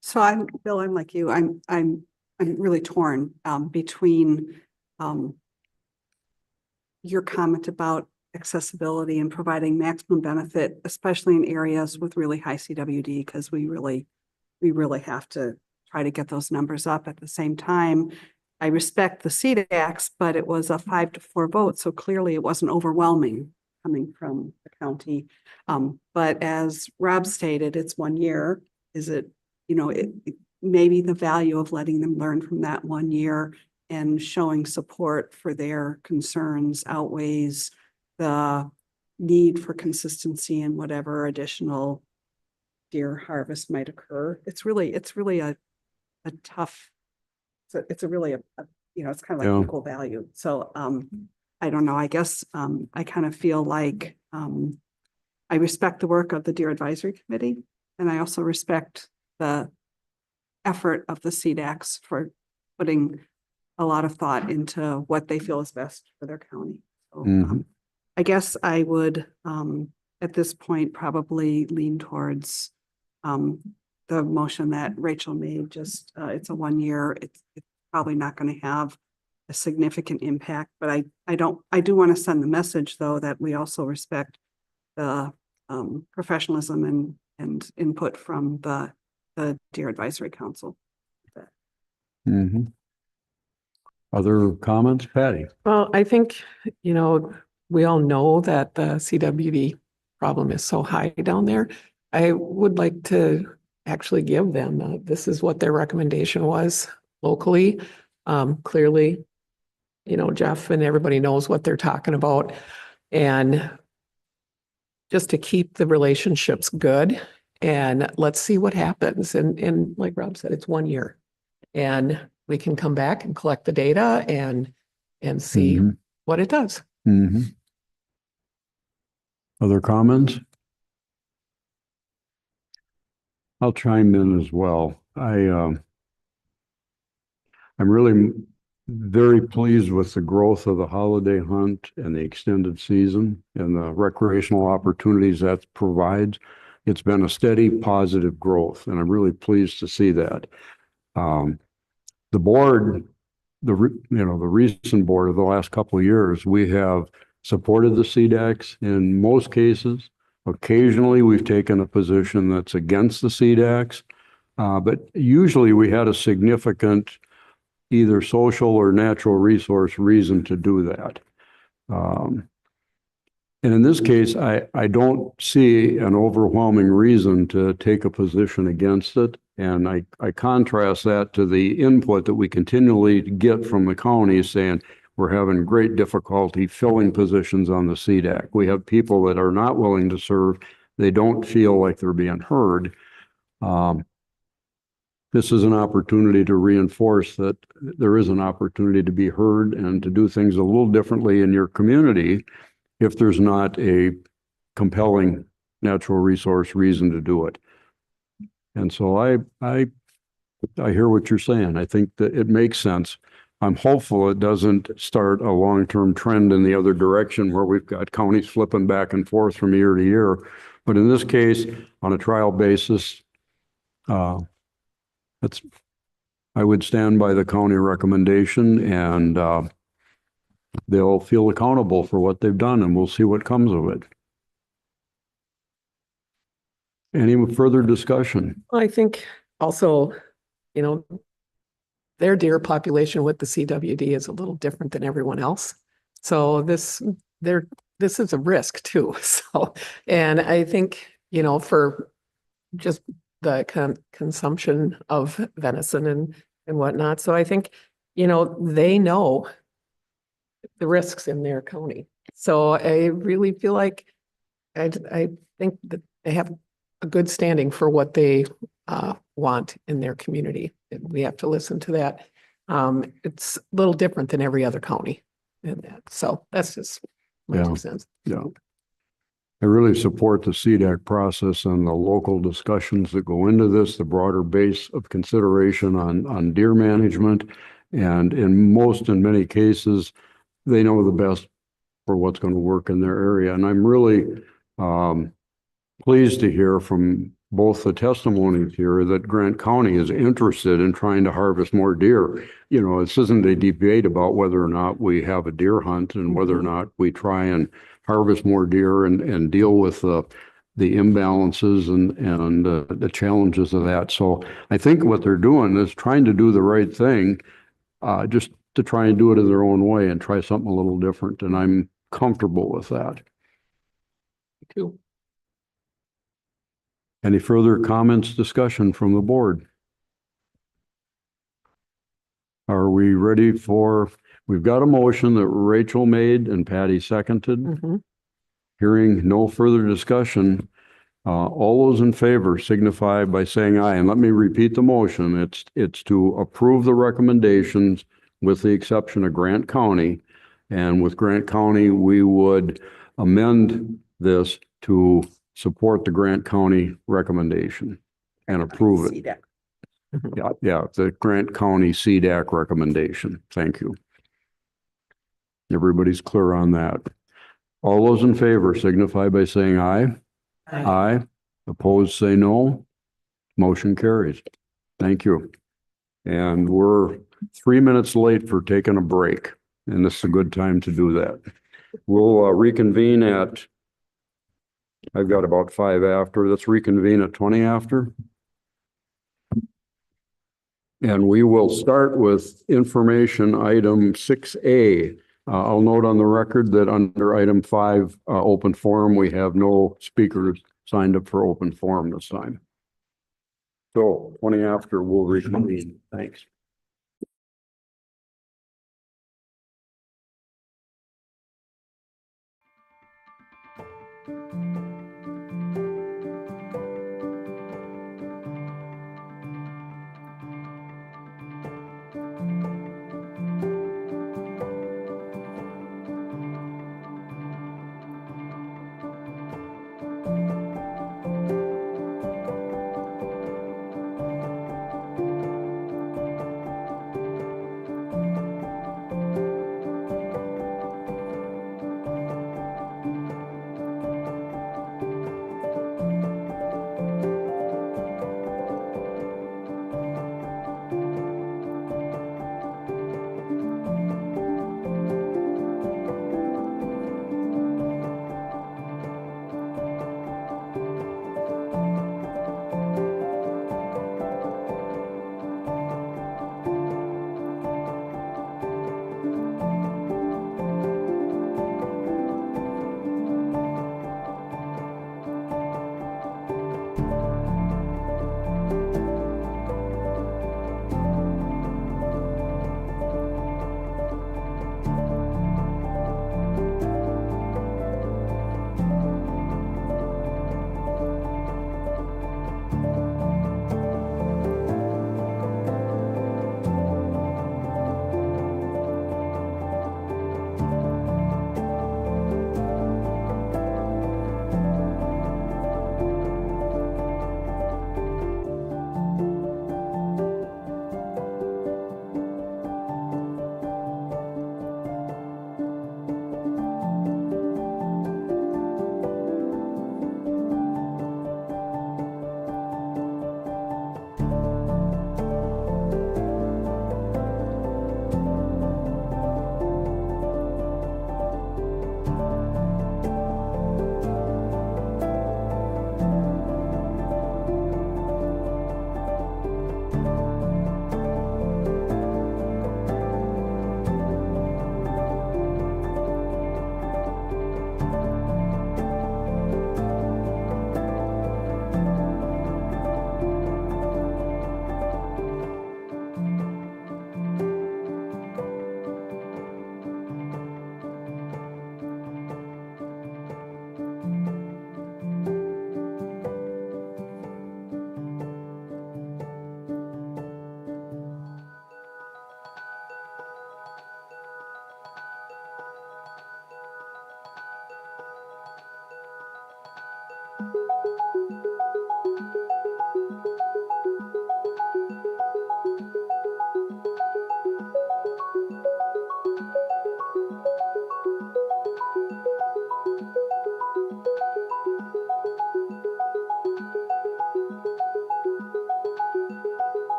So Bill, I'm like you. I'm really torn between your comment about accessibility and providing maximum benefit, especially in areas with really high CWD, because we really have to try to get those numbers up. At the same time, I respect the CDACs, but it was a 5-4 vote, so clearly it wasn't overwhelming coming from the county. But as Rob stated, it's 1 year. Is it, maybe the value of letting them learn from that 1 year and showing support for their concerns outweighs the need for consistency in whatever additional deer harvest might occur. It's really a tough, it's kind of like equal value. So I don't know, I guess I kind of feel like I respect the work of the Deer Advisory Committee, and I also respect the effort of the CDACs for putting a lot of thought into what they feel is best for their county. So, Mhm. I guess I would, at this point, probably lean towards, the motion that Rachel made, just, it's a 1 year, it's probably not going to have a significant impact, but I do want to send the message though, that we also respect the, professionalism and input from the Deer Advisory Council. Mhm. Other comments, Patty? Well, I think, we all know that the CWD problem is so high down there. I would like to actually give them, this is what their recommendation was locally. Clearly, Jeff and everybody knows what they're talking about. And just to keep the relationships good, and let's see what happens. And like Rob said, it's 1 year. And we can come back and collect the data and see Mhm. what it does. Mhm. Other comments? I'll chime in as well. I'm really very pleased with the growth of the holiday hunt and the extended season and the recreational opportunities that provides. It's been a steady, positive growth, and I'm really pleased to see that. The board, the recent board of the last couple of years, we have supported the CDACs in most cases. Occasionally, we've taken a position that's against the CDACs, but usually we had a significant either social or natural resource reason to do that. And in this case, I don't see an overwhelming reason to take a position against it. And I contrast that to the input that we continually get from the county saying we're having great difficulty filling positions on the CDAC. We have people that are not willing to serve. They don't feel like they're being heard. This is an opportunity to reinforce that there is an opportunity to be heard and to do things a little differently in your community if there's not a compelling natural resource reason to do it. And so I hear what you're saying. I think that it makes sense. I'm hopeful it doesn't start a long-term trend in the other direction where we've got counties flipping back and forth from year to year. But in this case, on a trial basis, I would stand by the county recommendation, and they'll feel accountable for what they've done, and we'll see what comes of it. Any further discussion? I think also, their deer population with the CWD is a little different than everyone else. So this is a risk too. So, and I think, for just the consumption of venison and whatnot. So I think, they know the risks in their county. So I really feel like I think that they have a good standing for what they want in their community. And we have to listen to that. It's a little different than every other county in that. So that's just my 2 cents. Yeah. I really support the CDAC process and the local discussions that go into this, the broader base of consideration on deer management. And in many cases, they know the best for what's going to work in their area. And I'm really pleased to hear from both the testimonies here that Grant County is interested in trying to harvest more deer. This isn't a debate about whether or not we have a deer hunt and whether or not we try and harvest more deer and deal with the imbalances and the challenges of that. So I think what they're doing is trying to do the right thing, just to try and do it in their own way and try something a little different. And I'm comfortable with that. Me too. Any further comments, discussion from the board? Are we ready we've got a motion that Rachel made and Patty seconded. Mm-hmm. Hearing no further discussion, all those in favor signify by saying aye. And let me repeat the motion. It's to approve the recommendations with the exception of Grant County. And with Grant County, we would amend this to support the Grant County recommendation and approve it. CDAC. Yeah, the Grant County CDAC recommendation. Thank you. Everybody's clear on that. All those in favor signify by saying aye. Aye. Opposed, say no. Motion carries. Thank you. And we're 3 minutes late for taking a break, and this is a good time to do that. We'll reconvene at, I've got about 5 after. Let's reconvene at 20 after. And we will start with information item 6A. I'll note on the record that under item 5, open forum, we have no speakers signed up for open forum this time. So 20 after, we'll reconvene. Thanks.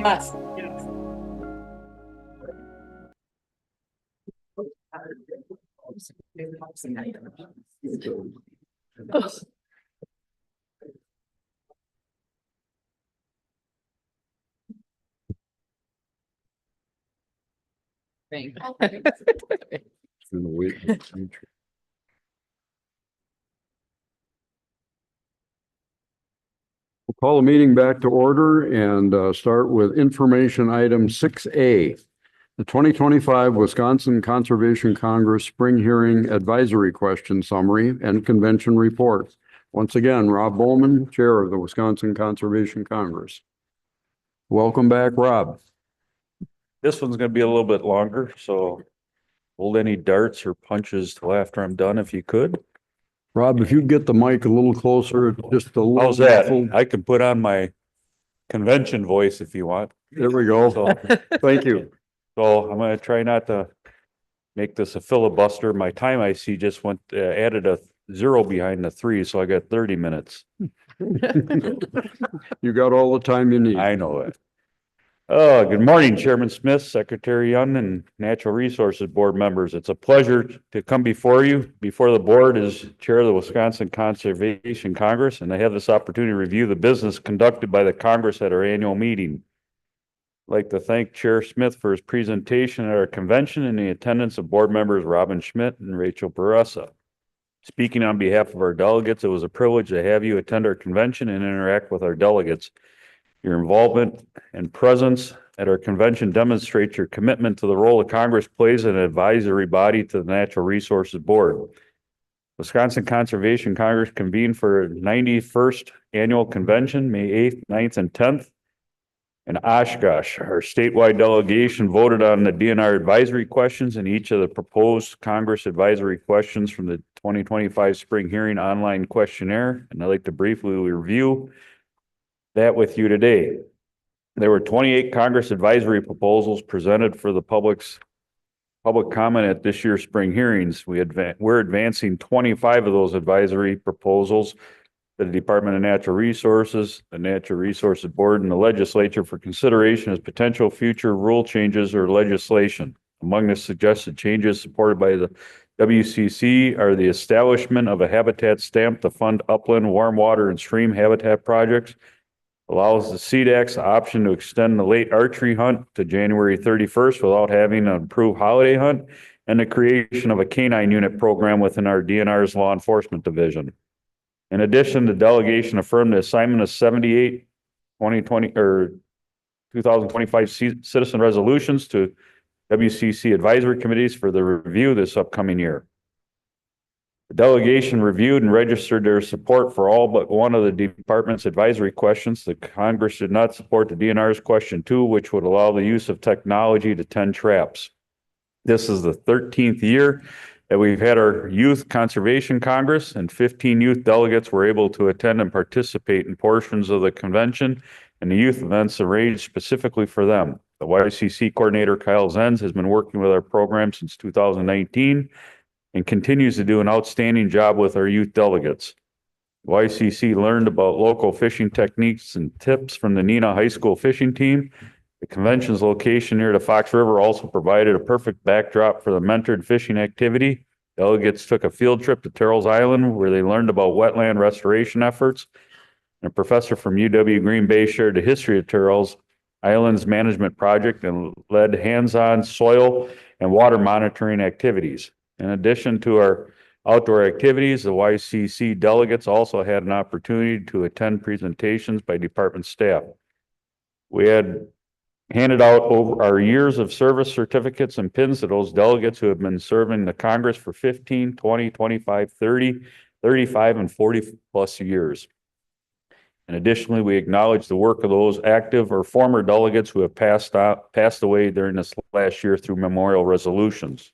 Yes. We'll call the meeting back to order and start with information item 6A. The 2025 Wisconsin Conservation Congress Spring Hearing Advisory Question Summary and Convention Report. Once again, Rob Bowman, Chair of the Wisconsin Conservation Congress. Welcome back, Rob. This one's gonna be a little bit longer, so hold any darts or punches till after I'm done if you could. Rob, if you get the mic a little closer, just a little. How's that? I can put on my convention voice if you want. There we go. So, Thank you. so I'm gonna try not to make this a filibuster. My time I see just went, added a 0 behind the 3, so I got 30 minutes. You got all the time you need. I know it. Oh, good morning, Chairman Smith, Secretary Young, and Natural Resources Board members. It's a pleasure to come before you. Before the board as Chair of the Wisconsin Conservation Congress, and I have this opportunity to review the business conducted by the Congress at our annual meeting. I'd like to thank Chair Smith for his presentation at our convention and the attendance of board members Robin Schmidt and Rachel Baressa. Speaking on behalf of our delegates, it was a privilege to have you attend our convention and interact with our delegates. Your involvement and presence at our convention demonstrates your commitment to the role that Congress plays as an advisory body to the Natural Resources Board. Wisconsin Conservation Congress convened for 91st Annual Convention, May 8th, 9th, and 10th. In Oshkosh, our statewide delegation voted on the DNR advisory questions and each of the proposed Congress advisory questions from the 2025 Spring Hearing Online Questionnaire. And I'd like to briefly review that with you today. There were 28 Congress advisory proposals presented for the public comment at this year's spring hearings. We're advancing 25 of those advisory proposals to the Department of Natural Resources, the Natural Resources Board, and the legislature for consideration as potential future rule changes or legislation. Among the suggested changes supported by the WCC are the establishment of a habitat stamp to fund upland, warm water, and stream habitat projects, allows the CDAX the option to extend the late archery hunt to January 31st without having an approved holiday hunt, and the creation of a canine unit program within our DNR's law enforcement division. In addition, the delegation affirmed the assignment of 78 2025 citizen resolutions to WCC advisory committees for the review this upcoming year. The delegation reviewed and registered their support for all but one of the department's advisory questions. The Congress did not support the DNR's question 2, which would allow the use of technology to tend traps. This is the 13th year that we've had our Youth Conservation Congress, and 15 youth delegates were able to attend and participate in portions of the convention and the youth events arranged specifically for them. The YCC coordinator, Kyle Zenz, has been working with our program since 2019 and continues to do an outstanding job with our youth delegates. YCC learned about local fishing techniques and tips from the Neenah High School fishing team. The convention's location near the Fox River also provided a perfect backdrop for the mentored fishing activity. Delegates took a field trip to Terrell's Island where they learned about wetland restoration efforts. And a professor from UW Green Bay shared the history of Terrell's Island's management project and led hands-on soil and water monitoring activities. In addition to our outdoor activities, the YCC delegates also had an opportunity to attend presentations by department staff. We had handed out over our years of service certificates and pins to those delegates who have been serving the Congress for 15, 20, 25, 30, 35, and 40 plus years. And additionally, we acknowledge the work of those active or former delegates who have passed away during this last year through memorial resolutions.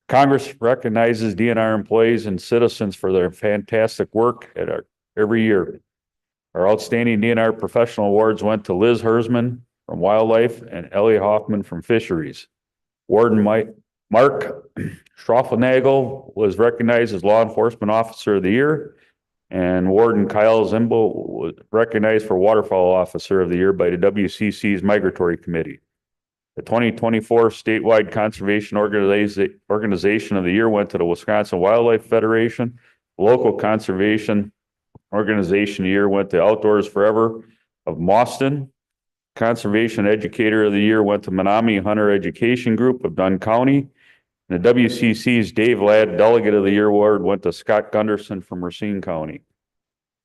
Congress recognizes DNR employees and citizens for their fantastic work every year. Our outstanding DNR professional awards went to Liz Hersman from Wildlife and Ellie Hoffman from Fisheries. Warden Mark Schroffenagel was recognized as Law Enforcement Officer of the Year. And Warden Kyle Zimbo was recognized for Waterfowl Officer of the Year by the WCC's Migratory Committee. The 2024 statewide conservation organization of the year went to the Wisconsin Wildlife Federation. Local conservation organization of the year went to Outdoors Forever of Mauston. Conservation educator of the year went to Menominee Hunter Education Group of Dunn County. And the WCC's Dave Ladd Delegate of the Year award went to Scott Gunderson from Racine County.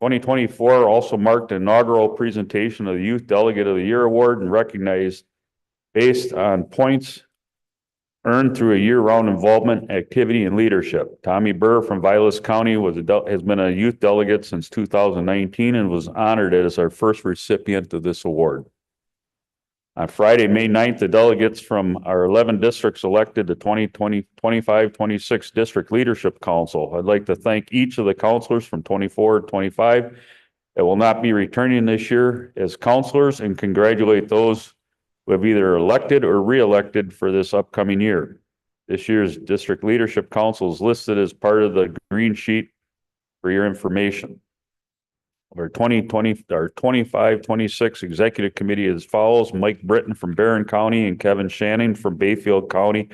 2024 also marked the inaugural presentation of the Youth Delegate of the Year award and recognized based on points earned through a year-round involvement, activity, and leadership. Tommy Burr from Vilas County has been a youth delegate since 2019 and was honored as our first recipient of this award. On Friday, May 9th, the delegates from our 11 districts elected the 25-26 District Leadership Council. I'd like to thank each of the counselors from 24 and 25 that will not be returning this year as counselors and congratulate those who have either elected or re-elected for this upcoming year. This year's District Leadership Council is listed as part of the green sheet for your information. Our 25-26 Executive Committee is as follows: Mike Britton from Barron County and Kevin Shannon from Bayfield County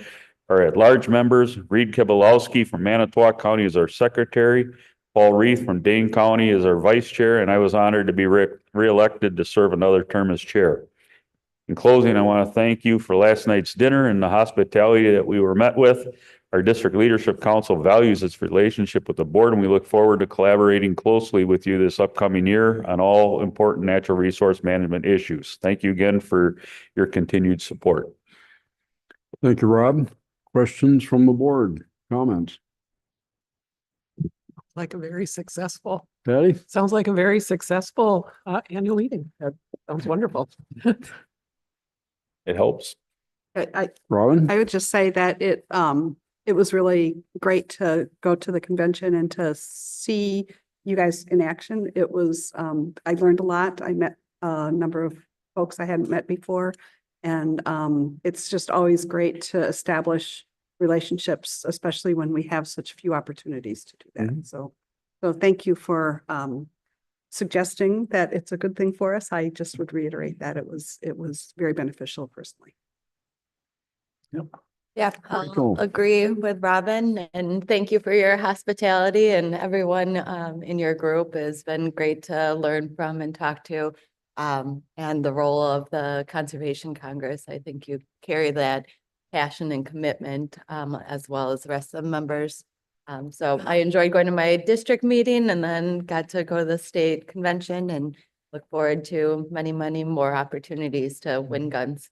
are at-large members. Reed Kibalowski from Manitowoc County is our secretary. Paul Reith from Dane County is our vice chair, and I was honored to be re-elected to serve another term as chair. In closing, I want to thank you for last night's dinner and the hospitality that we were met with. Our District Leadership Council values its relationship with the board, and we look forward to collaborating closely with you this upcoming year on all important natural resource management issues. Thank you again for your continued support. Thank you, Rob. Questions from the board? Comments? Like a very successful, Patty? sounds like a very successful annual meeting. That sounds wonderful. It helps. Robin? I would just say that it was really great to go to the convention and to see you guys in action. It was, I learned a lot. I met a number of folks I hadn't met before. And it's just always great to establish relationships, especially when we have such few opportunities to do that. So thank you for suggesting that it's a good thing for us. I just would reiterate that it was very beneficial personally. Yeah, Very I'll cool. agree with Robin, and thank you for your hospitality, and everyone in your group has been great to learn from and talk to. And the role of the Conservation Congress, I think you carry that passion and commitment as well as the rest of the members. So I enjoyed going to my district meeting and then got to go to the state convention and look forward to many, many more opportunities to win guns.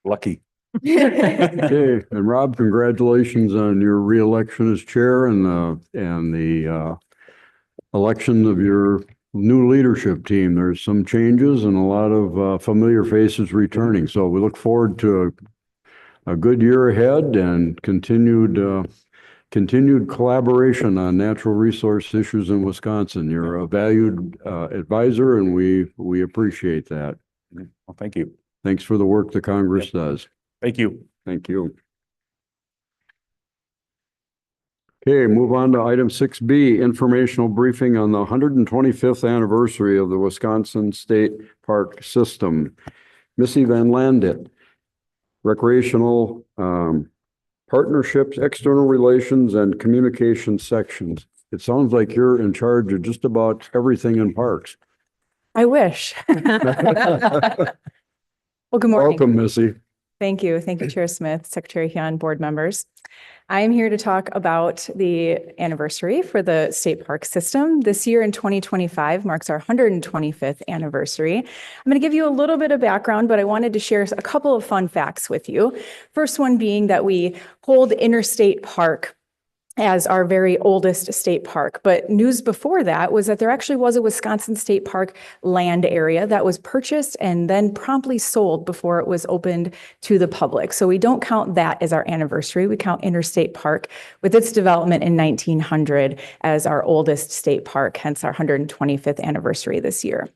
Lucky. Okay, and Rob, congratulations on your reelection as chair and the election of your new leadership team. There's some changes and a lot of familiar faces returning. So we look forward to a good year ahead and continued collaboration on natural resource issues in Wisconsin. You're a valued advisor, and we appreciate that. Well, thank you. Thanks for the work the Congress does. Thank you. Thank you. Okay, move on to item 6B, informational briefing on the 125th anniversary of the Wisconsin State Park System. Missy Van Landit, Recreational Partnerships, External Relations, and Communication Sections. It sounds like you're in charge of just about everything in parks. I wish. Well, good morning. Welcome, Missy. Thank you. Thank you, Chair Smith, Secretary Hyun, board members. I am here to talk about the anniversary for the state park system. This year in 2025 marks our 125th anniversary. I'm going to give you a little bit of background, but I wanted to share a couple of fun facts with you. First one being that we hold Interstate Park as our very oldest state park. But news before that was that there actually was a Wisconsin State Park land area that was purchased and then promptly sold before it was opened to the public. So we don't count that as our anniversary. We count Interstate Park with its development in 1900 as our oldest state park, hence our 125th anniversary this year.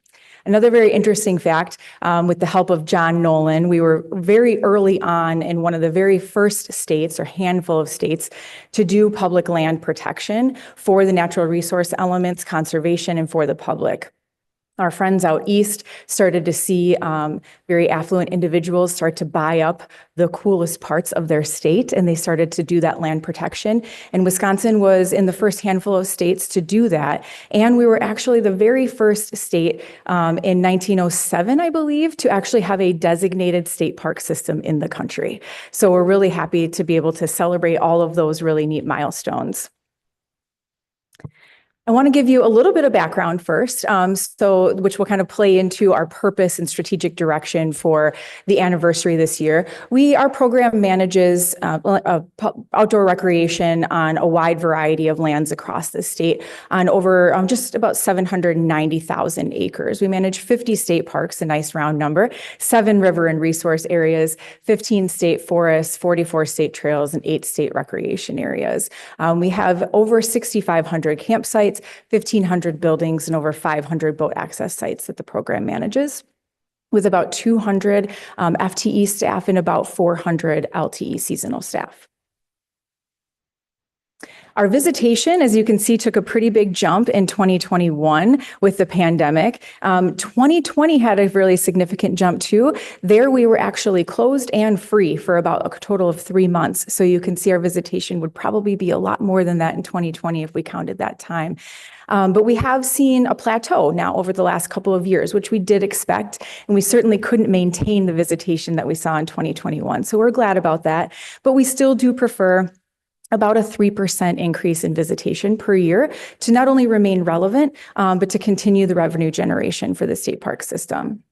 Another very interesting fact, with the help of John Nolan, we were very early on in one of the very first states or handful of states to do public land protection for the natural resource elements, conservation, and for the public. Our friends out east started to see very affluent individuals start to buy up the coolest parts of their state, and they started to do that land protection. And Wisconsin was in the first handful of states to do that. And we were actually the very first state in 1907, I believe, to actually have a designated state park system in the country. So we're really happy to be able to celebrate all of those really neat milestones. I want to give you a little bit of background first, which will kind of play into our purpose and strategic direction for the anniversary this year. Our program manages outdoor recreation on a wide variety of lands across the state on over just about 790,000 acres. We manage 50 state parks, a nice round number, 7 river and resource areas, 15 state forests, 44 state trails, and 8 state recreation areas. We have over 6,500 campsites, 1,500 buildings, and over 500 boat access sites that the program manages, with about 200 FTE staff and about 400 LTE seasonal staff. Our visitation, as you can see, took a pretty big jump in 2021 with the pandemic. 2020 had a really significant jump too. There we were actually closed and free for about a total of 3 months. So you can see our visitation would probably be a lot more than that in 2020 if we counted that time. But we have seen a plateau now over the last couple of years, which we did expect, and we certainly couldn't maintain the visitation that we saw in 2021. So we're glad about that, but we still do prefer about a 3% increase in visitation per year to not only remain relevant, but to continue the revenue generation for the state park system.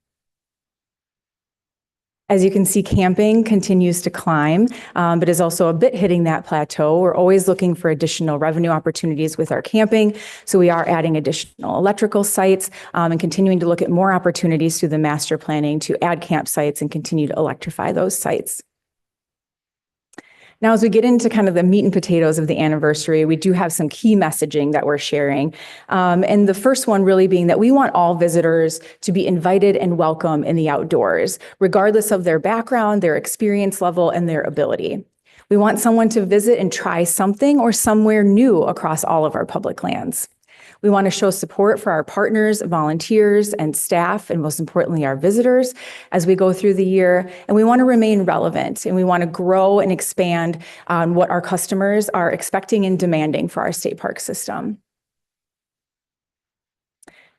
As you can see, camping continues to climb, but is also a bit hitting that plateau. We're always looking for additional revenue opportunities with our camping. So we are adding additional electrical sites and continuing to look at more opportunities through the master planning to add campsites and continue to electrify those sites. Now, as we get into kind of the meat and potatoes of the anniversary, we do have some key messaging that we're sharing. And the first one really being that we want all visitors to be invited and welcome in the outdoors, regardless of their background, their experience level, and their ability. We want someone to visit and try something or somewhere new across all of our public lands. We want to show support for our partners, volunteers, and staff, and most importantly, our visitors as we go through the year. And we want to remain relevant, and we want to grow and expand on what our customers are expecting and demanding for our state park system.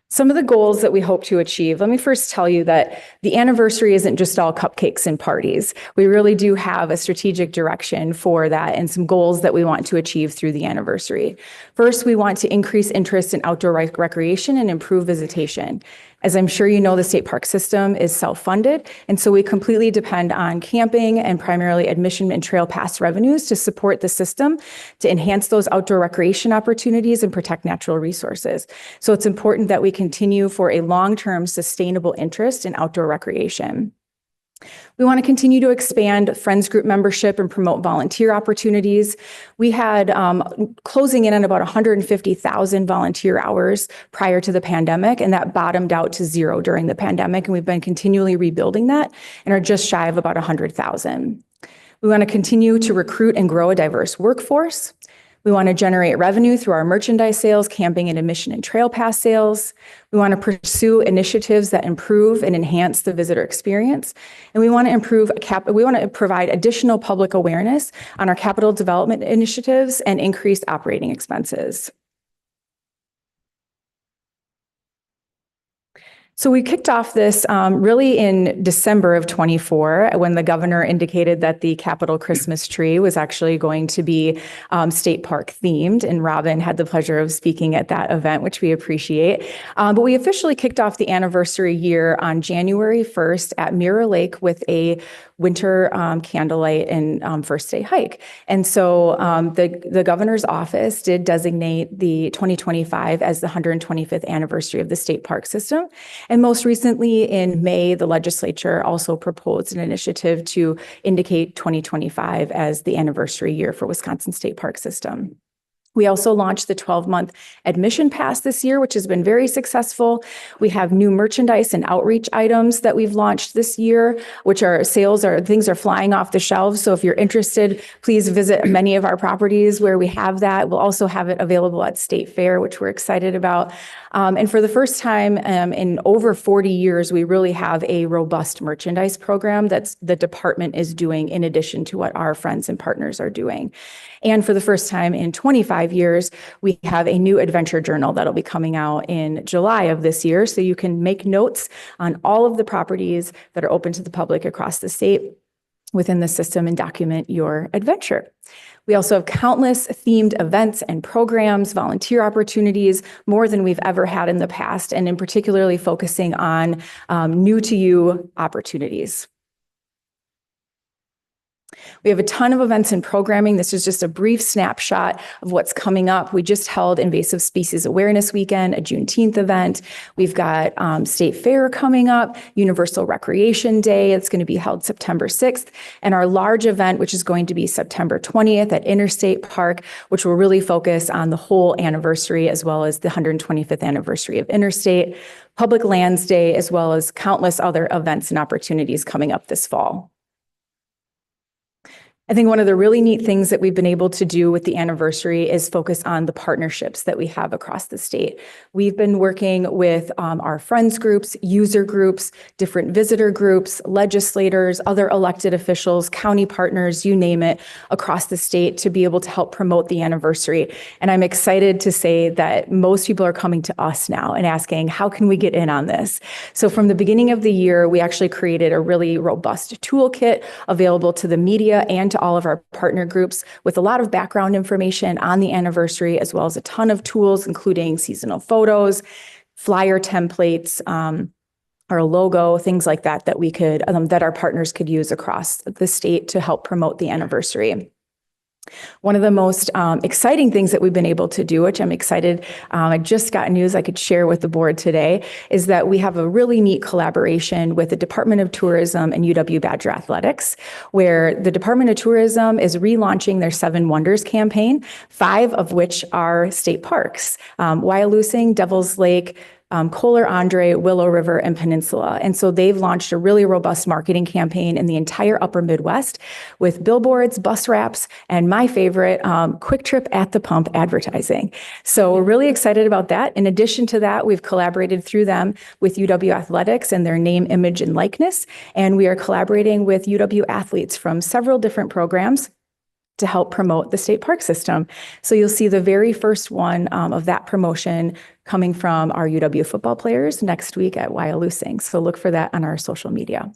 Some of the goals that we hope to achieve, let me first tell you that the anniversary isn't just all cupcakes and parties. We really do have a strategic direction for that and some goals that we want to achieve through the anniversary. First, we want to increase interest in outdoor recreation and improve visitation. As I'm sure you know, the state park system is self-funded, and so we completely depend on camping and primarily admission and trail pass revenues to support the system, to enhance those outdoor recreation opportunities and protect natural resources. So it's important that we continue for a long-term sustainable interest in outdoor recreation. We want to continue to expand Friends Group membership and promote volunteer opportunities. We had closing in on about 150,000 volunteer hours prior to the pandemic, and that bottomed out to 0 during the pandemic. And we've been continually rebuilding that and are just shy of about 100,000. We want to continue to recruit and grow a diverse workforce. We want to generate revenue through our merchandise sales, camping and admission and trail pass sales. We want to pursue initiatives that improve and enhance the visitor experience. And we want to provide additional public awareness on our capital development initiatives and increase operating expenses. So we kicked off this really in December of 24 when the governor indicated that the Capitol Christmas tree was actually going to be state park themed. And Robin had the pleasure of speaking at that event, which we appreciate. But we officially kicked off the anniversary year on January 1st at Mirror Lake with a winter candlelight and first day hike. And so the governor's office did designate the 2025 as the 125th anniversary of the state park system. And most recently in May, the legislature also proposed an initiative to indicate 2025 as the anniversary year for Wisconsin State Park System. We also launched the 12-month admission pass this year, which has been very successful. We have new merchandise and outreach items that we've launched this year, which are things are flying off the shelves. So if you're interested, please visit many of our properties where we have that. We'll also have it available at State Fair, which we're excited about. And for the first time in over 40 years, we really have a robust merchandise program that's the department is doing in addition to what our friends and partners are doing. And for the first time in 25 years, we have a new adventure journal that'll be coming out in July of this year. So you can make notes on all of the properties that are open to the public across the state within the system and document your adventure. We also have countless themed events and programs, volunteer opportunities, more than we've ever had in the past, and in particularly focusing on new to you opportunities. We have a ton of events and programming. This is just a brief snapshot of what's coming up. We just held Invasive Species Awareness Weekend, a Juneteenth event. We've got State Fair coming up, Universal Recreation Day. It's going to be held September 6th. And our large event, which is going to be September 20th at Interstate Park, which will really focus on the whole anniversary as well as the 125th anniversary of Interstate, Public Lands Day, as well as countless other events and opportunities coming up this fall. I think one of the really neat things that we've been able to do with the anniversary is focus on the partnerships that we have across the state. We've been working with our friends groups, user groups, different visitor groups, legislators, other elected officials, county partners, you name it, across the state to be able to help promote the anniversary. And I'm excited to say that most people are coming to us now and asking, how can we get in on this? So from the beginning of the year, we actually created a really robust toolkit available to the media and to all of our partner groups with a lot of background information on the anniversary, as well as a ton of tools, including seasonal photos, flyer templates, our logo, things like that, that we could, that our partners could use across the state to help promote the anniversary. One of the most exciting things that we've been able to do, which I'm excited, I just got news I could share with the board today, is that we have a really neat collaboration with the Department of Tourism and UW Badger Athletics, where the Department of Tourism is relaunching their 7 Wonders campaign, 5 of which are state parks, Wyalusing, Devil's Lake, Kohler Andre, Willow River, and Peninsula. And so they've launched a really robust marketing campaign in the entire upper Midwest with billboards, bus wraps, and my favorite, Quick Trip at the Pump advertising. So we're really excited about that. In addition to that, we've collaborated through them with UW Athletics and their name, image, and likeness. And we are collaborating with UW athletes from several different programs to help promote the state park system. So you'll see the very first one of that promotion coming from our UW football players next week at Wyalusing. So look for that on our social media.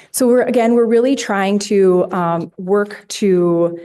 So we're really trying to work to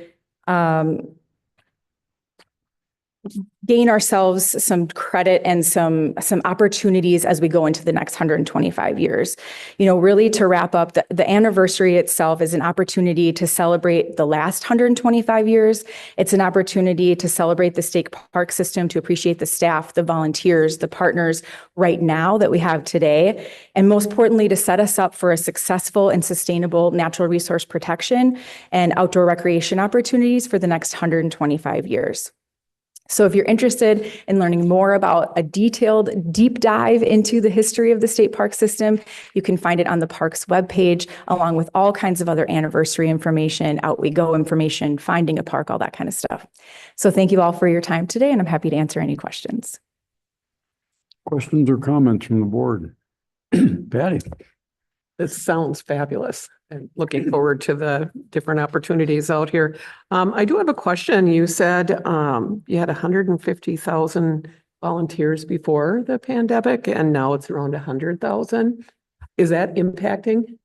gain ourselves some credit and some opportunities as we go into the next 125 years. You know, really to wrap up, the anniversary itself is an opportunity to celebrate the last 125 years. It's an opportunity to celebrate the state park system, to appreciate the staff, the volunteers, the partners right now that we have today, and most importantly, to set us up for a successful and sustainable natural resource protection and outdoor recreation opportunities for the next 125 years. So if you're interested in learning more about a detailed deep dive into the history of the state park system, you can find it on the parks webpage, along with all kinds of other anniversary information, out we go information, finding a park, all that kind of stuff. So thank you all for your time today, and I'm happy to answer any questions. Questions or comments from the board? Patty? This sounds fabulous, and looking forward to the different opportunities out here. I do have a question. You said you had 150,000 volunteers before the pandemic, and now it's around 100,000. Is that impacting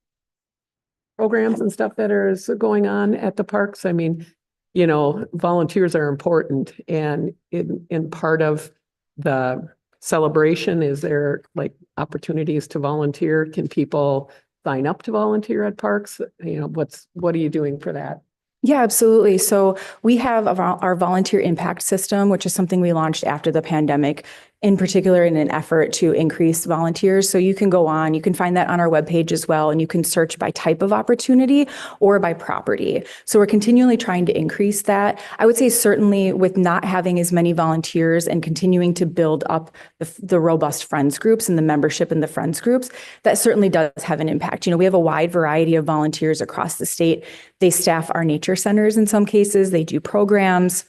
programs and stuff that is going on at the parks? I mean, you know, volunteers are important, and in part of the celebration, is there like opportunities to volunteer? Can people sign up to volunteer at parks? You know, what are you doing for that? Yeah, absolutely. So we have our volunteer impact system, which is something we launched after the pandemic in particular in an effort to increase volunteers. So you can go on, you can find that on our webpage as well, and you can search by type of opportunity or by property. So we're continually trying to increase that. I would say certainly with not having as many volunteers and continuing to build up the robust friends groups and the membership in the friends groups, that certainly does have an impact. You know, we have a wide variety of volunteers across the state. They staff our nature centers in some cases, they do programs.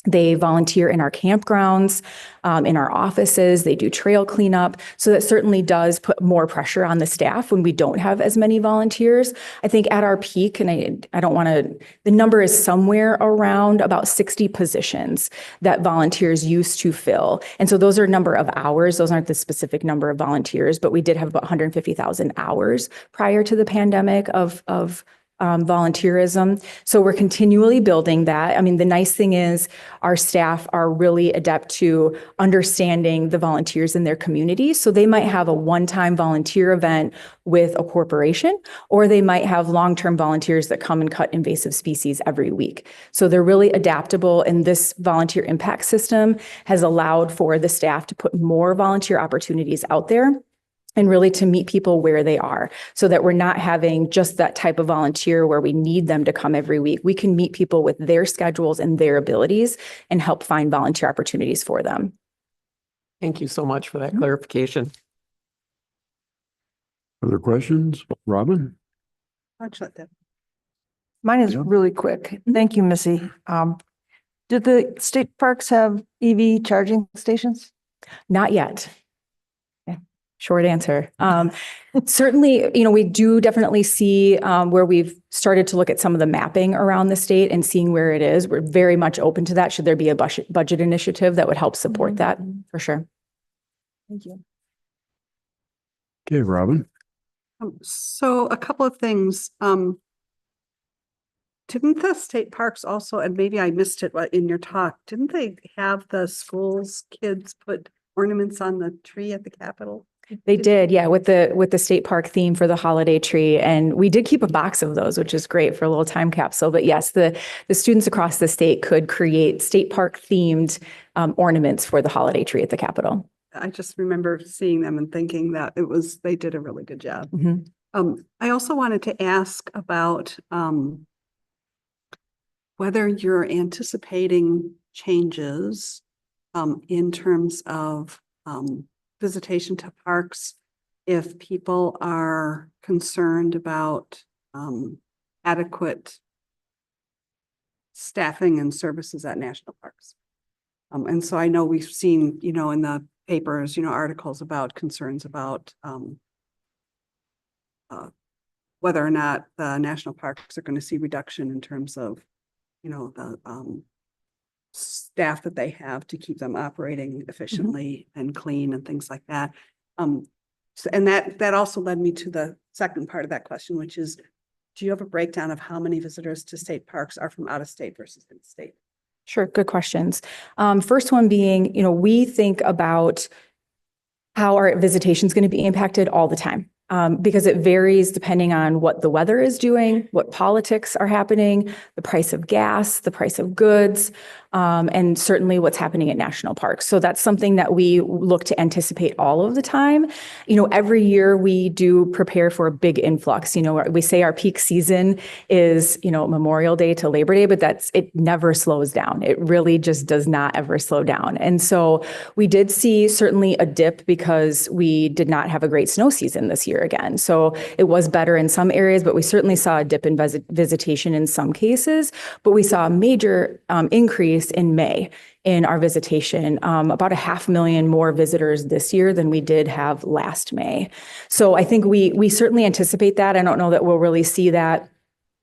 They volunteer in our campgrounds, in our offices, they do trail cleanup. So that certainly does put more pressure on the staff when we don't have as many volunteers. I think at our peak, and I don't want to, the number is somewhere around about 60 positions that volunteers used to fill. And so those are number of hours. Those aren't the specific number of volunteers, but we did have about 150,000 hours prior to the pandemic of volunteerism. So we're continually building that. I mean, the nice thing is our staff are really adept to understanding the volunteers in their community. So they might have a one-time volunteer event with a corporation, or they might have long-term volunteers that come and cut invasive species every week. So they're really adaptable, and this volunteer impact system has allowed for the staff to put more volunteer opportunities out there and really to meet people where they are, so that we're not having just that type of volunteer where we need them to come every week. We can meet people with their schedules and their abilities and help find volunteer opportunities for them. Thank you so much for that clarification. Other questions? Robin? Mine is Yeah. really quick. Thank you, Missy. Did the state parks have EV charging stations? Not yet. Short answer. Certainly, you know, we do definitely see where we've started to look at some of the mapping around the state and seeing where it is. We're very much open to that. Should there be a budget initiative that would help support that, for sure. Thank you. Okay, Robin. So a couple of things. Didn't the state parks also, and maybe I missed it in your talk, didn't they have the schools, kids put ornaments on the tree at the Capitol? They did, yeah, with the state park theme for the holiday tree. And we did keep a box of those, which is great for a little time capsule. But yes, the students across the state could create state park themed ornaments for the holiday tree at the Capitol. I just remember seeing them and thinking that they did a really good job. Mm-hmm. I also wanted to ask about whether you're anticipating changes in terms of visitation to parks if people are concerned about adequate staffing and services at national parks. And so I know we've seen, you know, in the papers, you know, articles about concerns about whether or not the national parks are going to see reduction in terms of, you know, the staff that they have to keep them operating efficiently and clean and things like that. And that also led me to the second part of that question, which is, do you have a breakdown of how many visitors to state parks are from out of state versus in state? Sure, good questions. First one being, you know, we think about how our visitation is going to be impacted all the time. Because it varies depending on what the weather is doing, what politics are happening, the price of gas, the price of goods, and certainly what's happening at national parks. So that's something that we look to anticipate all of the time. You know, every year we do prepare for a big influx. You know, we say our peak season is, you know, Memorial Day to Labor Day, but it never slows down. It really just does not ever slow down. And so we did see certainly a dip because we did not have a great snow season this year again. So it was better in some areas, but we certainly saw a dip in visitation in some cases. But we saw a major increase in May in our visitation, about 500,000 more visitors this year than we did have last May. So I think we certainly anticipate that. I don't know that we'll really see that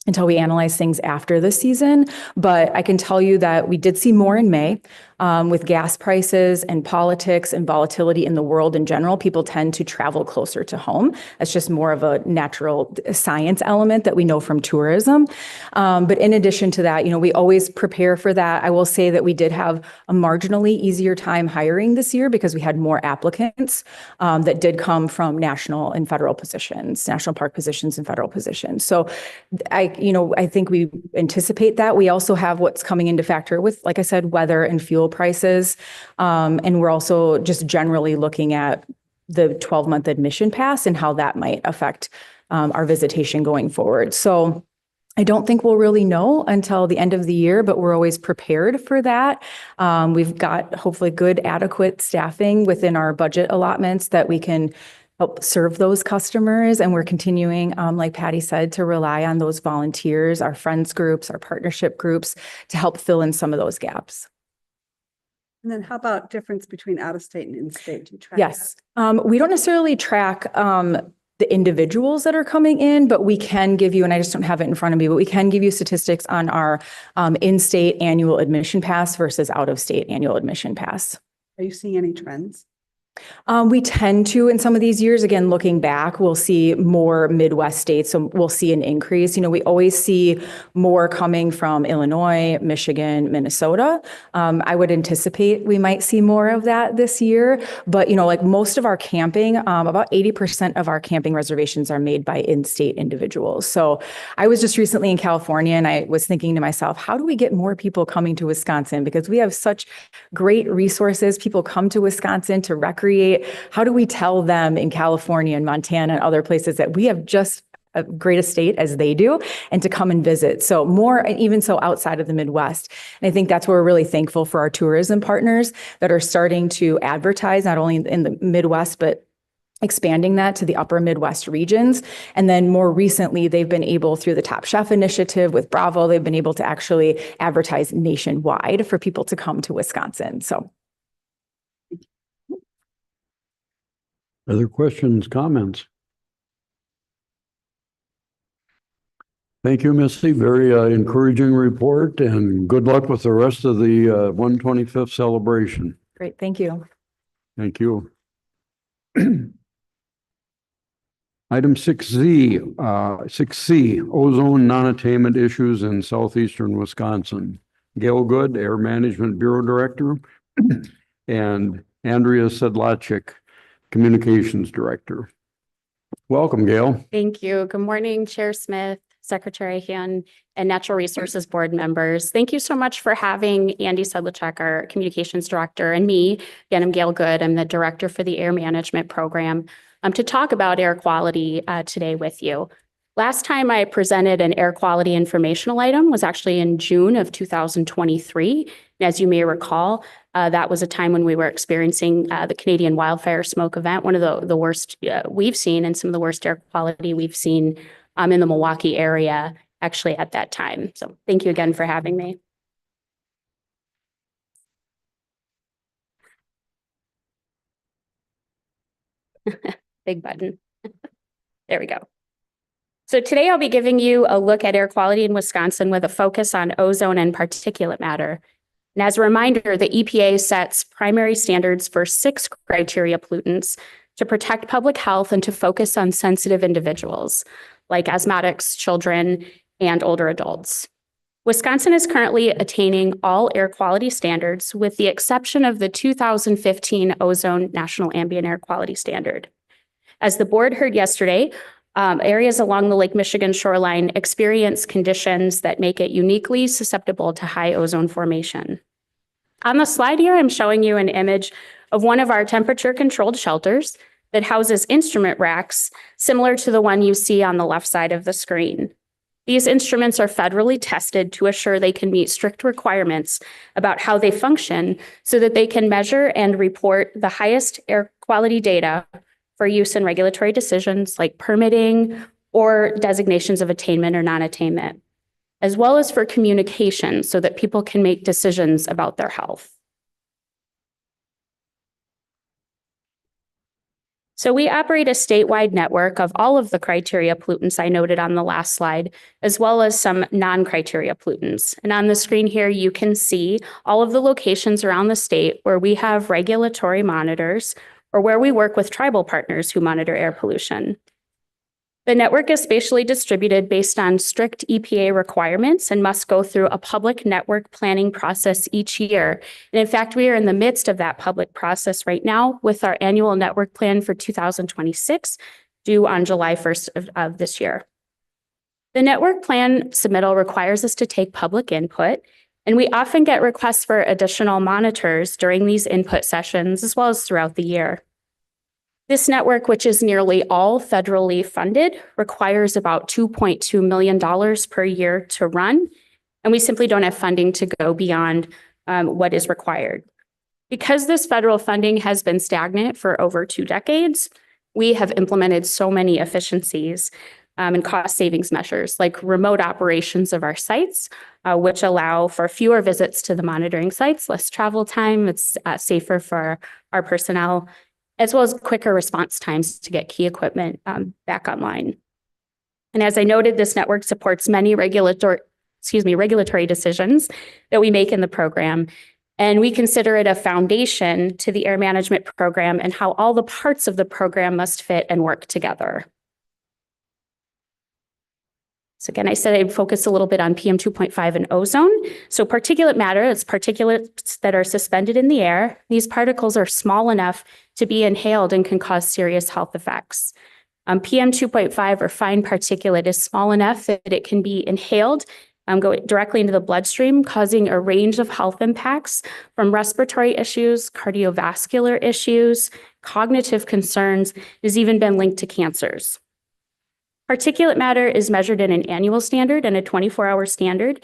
until we analyze things after the season, but I can tell you that we did see more in May. With gas prices and politics and volatility in the world in general, people tend to travel closer to home. That's just more of a natural science element that we know from tourism. But in addition to that, you know, we always prepare for that. I will say that we did have a marginally easier time hiring this year because we had more applicants that did come from national and federal positions, national park positions and federal positions. So I think we anticipate that. We also have what's coming into factor with, like I said, weather and fuel fuel prices. And we're also just generally looking at the 12-month admission pass and how that might affect our visitation going forward. So I don't think we'll really know until the end of the year, but we're always prepared for that. We've got hopefully good, adequate staffing within our budget allotments that we can help serve those customers. And we're continuing, like Patty said, to rely on those volunteers, our friends groups, our partnership groups to help fill in some of those gaps. And then how about difference between out of state and in-state? Do you track Yes, we don't necessarily track the individuals that are coming in, but we can give you, and I just don't have it in front of me, but we can give you statistics on our in-state annual admission pass versus out-of-state annual admission pass. Are you seeing any trends? We tend to, in some of these years, again, looking back, we'll see more Midwest states. So we'll see an increase. You know, we always see more coming from Illinois, Michigan, Minnesota. I would anticipate we might see more of that this year. But, you know, like most of our camping, about 80% of our camping reservations are made by in-state individuals. So I was just recently in California and I was thinking to myself, how do we get more people coming to Wisconsin? Because we have such great resources. People come to Wisconsin to recreate. How do we tell them in California and Montana and other places that we have just a great estate as they do and to come and visit? So more, and even so outside of the Midwest. And I think that's where we're really thankful for our tourism partners that are starting to advertise not only in the Midwest, but expanding that to the upper Midwest regions. And then more recently, they've been able, through the Top Chef initiative with Bravo, they've been able to actually advertise nationwide for people to come to Wisconsin. So. Other questions, comments? Thank you, Missy. Very encouraging report and good luck with the rest of the 125th celebration. Great, thank you. Thank you. Item 6Z, 6C, ozone non-attainment issues in southeastern Wisconsin. Gail Good, Air Management Bureau Director, and Andrea Sedlacek, Communications Director. Welcome, Gail. Thank you. Good morning, Chair Smith, Secretary Hyun, and Natural Resources Board members. Thank you so much for having Andy Sedlacek, our Communications Director, and me. Again, I'm Gail Good. I'm the Director for the Air Management Program, to talk about air quality today with you. Last time I presented an air quality informational item was actually in June of 2023. And as you may recall, that was a time when we were experiencing the Canadian wildfire smoke event, one of the worst we've seen and some of the worst air quality we've seen in the Milwaukee area actually at that time. So thank you again for having me. Big button. There we go. So today I'll be giving you a look at air quality in Wisconsin with a focus on ozone and particulate matter. And as a reminder, the EPA sets primary standards for 6 criteria pollutants to protect public health and to focus on sensitive individuals like asthmatics, children, and older adults. Wisconsin is currently attaining all air quality standards with the exception of the 2015 Ozone National Ambient Air Quality Standard. As the board heard yesterday, areas along the Lake Michigan shoreline experience conditions that make it uniquely susceptible to high ozone formation. On the slide here, I'm showing you an image of one of our temperature-controlled shelters that houses instrument racks similar to the one you see on the left side of the screen. These instruments are federally tested to assure they can meet strict requirements about how they function so that they can measure and report the highest air quality data for use in regulatory decisions like permitting or designations of attainment or non-attainment, as well as for communication so that people can make decisions about their health. So we operate a statewide network of all of the criteria pollutants I noted on the last slide, as well as some non-criteria pollutants. And on the screen here, you can see all of the locations around the state where we have regulatory monitors or where we work with tribal partners who monitor air pollution. The network is spatially distributed based on strict EPA requirements and must go through a public network planning process each year. And in fact, we are in the midst of that public process right now with our annual network plan for 2026, due on July 1st of this year. The network plan submittal requires us to take public input, And we often get requests for additional monitors during these input sessions, as well as throughout the year. This network, which is nearly all federally funded, requires about $2.2 million per year to run, and we simply don't have funding to go beyond what is required. Because this federal funding has been stagnant for over 2 decades, we have implemented so many efficiencies and cost savings measures like remote operations of our sites, which allow for fewer visits to the monitoring sites, less travel time, it's safer for our personnel, as well as quicker response times to get key equipment back online. And as I noted, this network supports many regulatory decisions that we make in the program. And we consider it a foundation to the air management program and how all the parts of the program must fit and work together. So again, I said I'd focus a little bit on PM 2.5 and ozone. So particulate matter, it's particulates that are suspended in the air. These particles are small enough to be inhaled and can cause serious health effects. PM 2.5 or fine particulate is small enough that it can be inhaled, go directly into the bloodstream, causing a range of health impacts from respiratory issues, cardiovascular issues, cognitive concerns. It has even been linked to cancers. Particulate matter is measured in an annual standard and a 24-hour standard.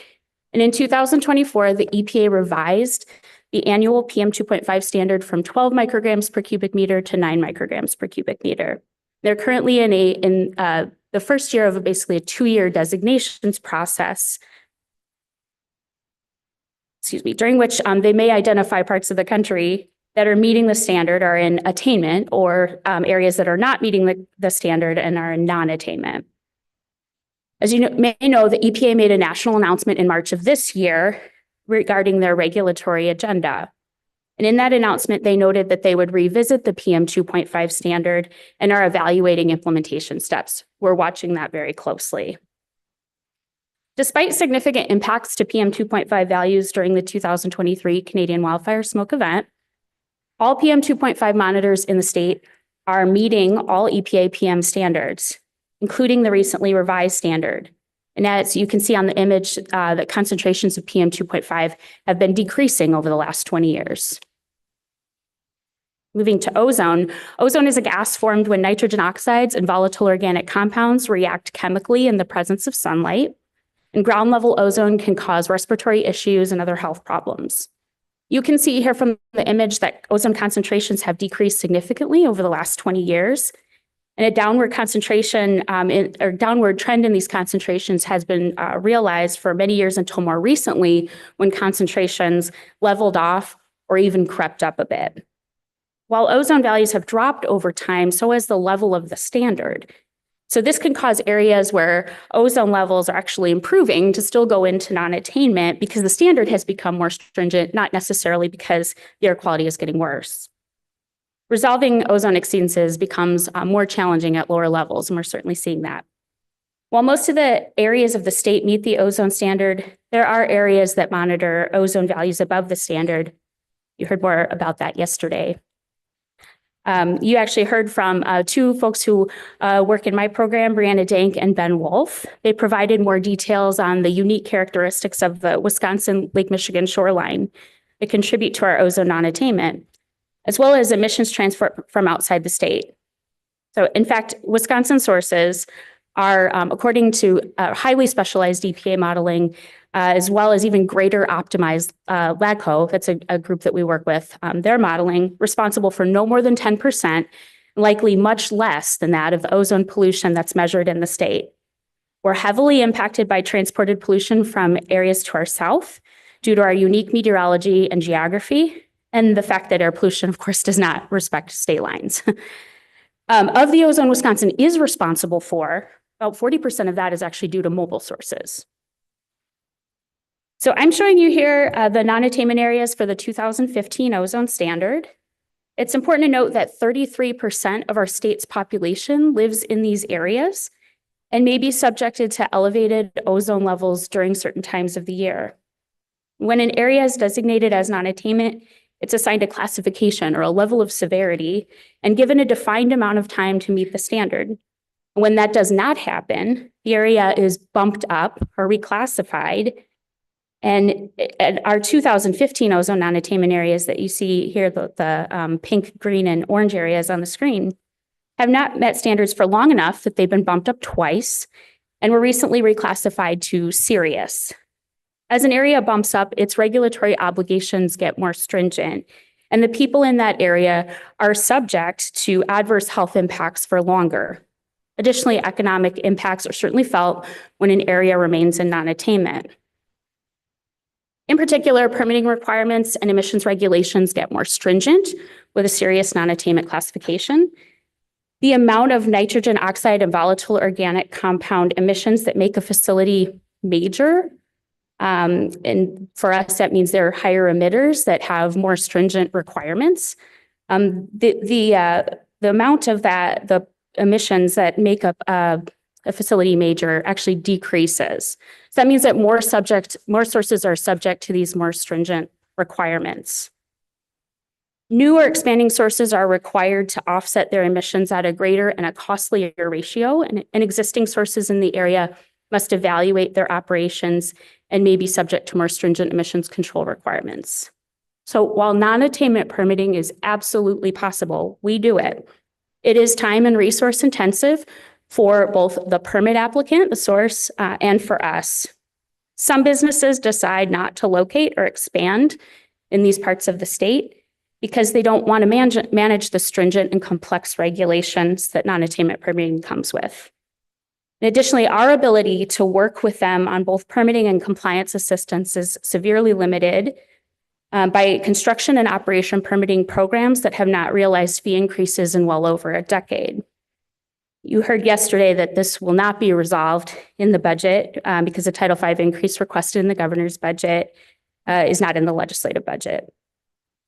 And in 2024, the EPA revised the annual PM 2.5 standard from 12 micrograms per cubic meter to 9 micrograms per cubic meter. They're currently in the first year of basically a 2-year designations process, during which they may identify parts of the country that are meeting the standard are in attainment, or areas that are not meeting the standard and are in non-attainment. As you may know, the EPA made a national announcement in March of this year regarding their regulatory agenda. And in that announcement, they noted that they would revisit the PM 2.5 standard and are evaluating implementation steps. We're watching that very closely. Despite significant impacts to PM 2.5 values during the 2023 Canadian wildfire smoke event, all PM 2.5 monitors in the state are meeting all EPA PM standards, including the recently revised standard. And as you can see on the image, the concentrations of PM 2.5 have been decreasing over the last 20 years. Moving to ozone. Ozone is a gas formed when nitrogen oxides and volatile organic compounds react chemically in the presence of sunlight. And ground level ozone can cause respiratory issues and other health problems. You can see here from the image that ozone concentrations have decreased significantly over the last 20 years. And a downward concentration or downward trend in these concentrations has been realized for many years until more recently, when concentrations leveled off or even crept up a bit. While ozone values have dropped over time, so has the level of the standard. So this can cause areas where ozone levels are actually improving to still go into non-attainment because the standard has become more stringent, not necessarily because the air quality is getting worse. Resolving ozone exceedances becomes more challenging at lower levels, and we're certainly seeing that. While most of the areas of the state meet the ozone standard, there are areas that monitor ozone values above the standard. You heard more about that yesterday. You actually heard from 2 folks who work in my program, Brianna Dank and Ben Wolf. They provided more details on the unique characteristics of the Wisconsin Lake Michigan shoreline that contribute to our ozone non-attainment, as well as emissions transport from outside the state. So in fact, Wisconsin sources are, according to highly specialized EPA modeling, as well as even greater optimized LAGCO, that's a group that we work with, their modeling, responsible for no more than 10%, likely much less than that of ozone pollution that's measured in the state. We're heavily impacted by transported pollution from areas to our south due to our unique meteorology and geography, and the fact that air pollution, of course, does not respect state lines. Of the ozone Wisconsin is responsible for, about 40% of that is actually due to mobile sources. So I'm showing you here the non-attainment areas for the 2015 ozone standard. It's important to note that 33% of our state's population lives in these areas and may be subjected to elevated ozone levels during certain times of the year. When an area is designated as non-attainment, it's assigned a classification or a level of severity and given a defined amount of time to meet the standard. When that does not happen, the area is bumped up or reclassified And our 2015 ozone non-attainment areas that you see here, the pink, green, and orange areas on the screen, have not met standards for long enough that they've been bumped up twice and were recently reclassified to serious. As an area bumps up, its regulatory obligations get more stringent, and the people in that area are subject to adverse health impacts for longer. Additionally, economic impacts are certainly felt when an area remains in non-attainment. In particular, permitting requirements and emissions regulations get more stringent with a serious non-attainment classification. The amount of nitrogen oxide and volatile organic compound emissions that make a facility major, and for us, that means they're higher emitters that have more stringent requirements. The amount of the emissions that make up a facility major actually decreases. So that means that more sources are subject to these more stringent requirements. New or expanding sources are required to offset their emissions at a greater and a costlier ratio, and existing sources in the area must evaluate their operations and may be subject to more stringent emissions control requirements. So while non-attainment permitting is absolutely possible, we do it. It is time and resource intensive for both the permit applicant, the source, and for us. Some businesses decide not to locate or expand in these parts of the state because they don't want to manage the stringent and complex regulations that non-attainment permitting comes with. And additionally, our ability to work with them on both permitting and compliance assistance is severely limited by construction and operation permitting programs that have not realized fee increases in well over a decade. You heard yesterday that this will not be resolved in the budget because the Title V increase requested in the governor's budget is not in the legislative budget.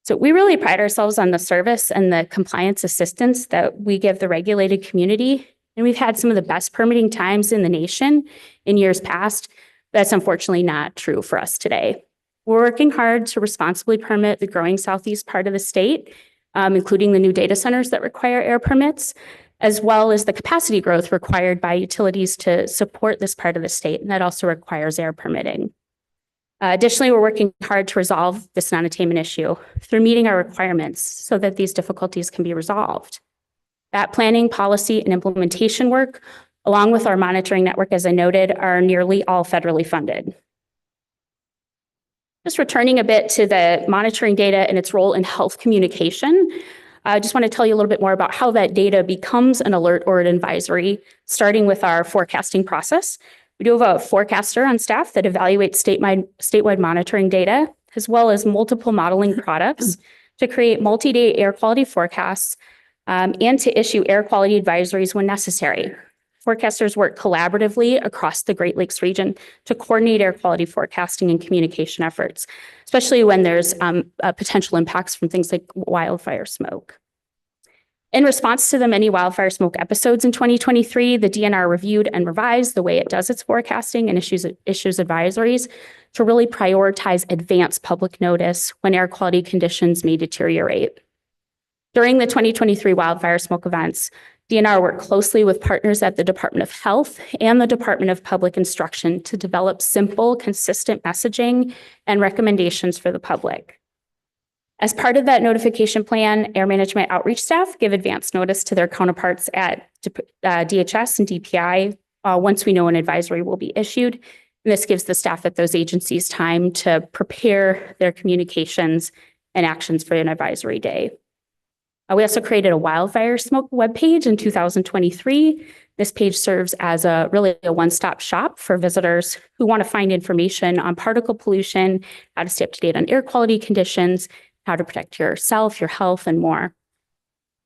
So we really pride ourselves on the service and the compliance assistance that we give the regulated community. And we've had some of the best permitting times in the nation in years past. That's unfortunately not true for us today. We're working hard to responsibly permit the growing southeast part of the state, including the new data centers that require air permits, as well as the capacity growth required by utilities to support this part of the state, and that also requires air permitting. Additionally, we're working hard to resolve this non-attainment issue through meeting our requirements so that these difficulties can be resolved. That planning, policy, and implementation work, along with our monitoring network, as I noted, are nearly all federally funded. Just returning a bit to the monitoring data and its role in health communication, I just want to tell you a little bit more about how that data becomes an alert or an advisory, starting with our forecasting process. We do have a forecaster on staff that evaluates statewide monitoring data, as well as multiple modeling products to create multi-day air quality forecasts and to issue air quality advisories when necessary. Forecasters work collaboratively across the Great Lakes region to coordinate air quality forecasting and communication efforts, especially when there's potential impacts from things like wildfire smoke. In response to the many wildfire smoke episodes in 2023, the DNR reviewed and revised the way it does its forecasting and issues advisories to really prioritize advanced public notice when air quality conditions may deteriorate. During the 2023 wildfire smoke events, DNR worked closely with partners at the Department of Health and the Department of Public Instruction to develop simple, consistent messaging and recommendations for the public. As part of that notification plan, air management outreach staff give advance notice to their counterparts at DHS and DPI once we know an advisory will be issued. And this gives the staff at those agencies time to prepare their communications and actions for an advisory day. We also created a wildfire smoke webpage in 2023. This page serves as really a one-stop shop for visitors who want to find information on particle pollution, how to stay up to date on air quality conditions, how to protect yourself, your health, and more.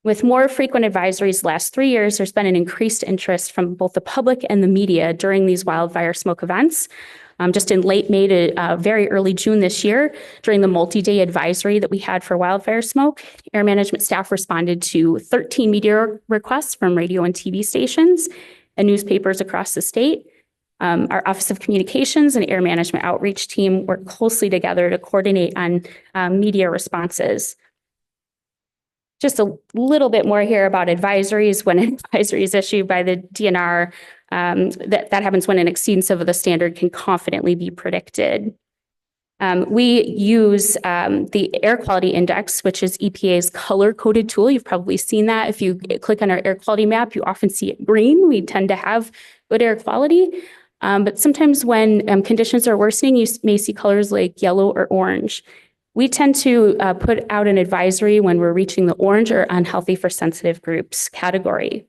With more frequent advisories the last 3 years, there's been an increased interest from both the public and the media during these wildfire smoke events. Just in late May to very early June this year, during the multi-day advisory that we had for wildfire smoke, air management staff responded to 13 media requests from radio and TV stations and newspapers across the state. Our Office of Communications and Air Management Outreach team work closely together to coordinate on media responses. Just a little bit more here about advisories. When an advisory is issued by the DNR, that happens when an exceedance of the standard can confidently be predicted. We use the Air Quality Index, which is EPA's color-coded tool. You've probably seen that. If you click on our air quality map, you often see it green. We tend to have good air quality. But sometimes when conditions are worsening, you may see colors like yellow or orange. We tend to put out an advisory when we're reaching the orange or unhealthy for sensitive groups category.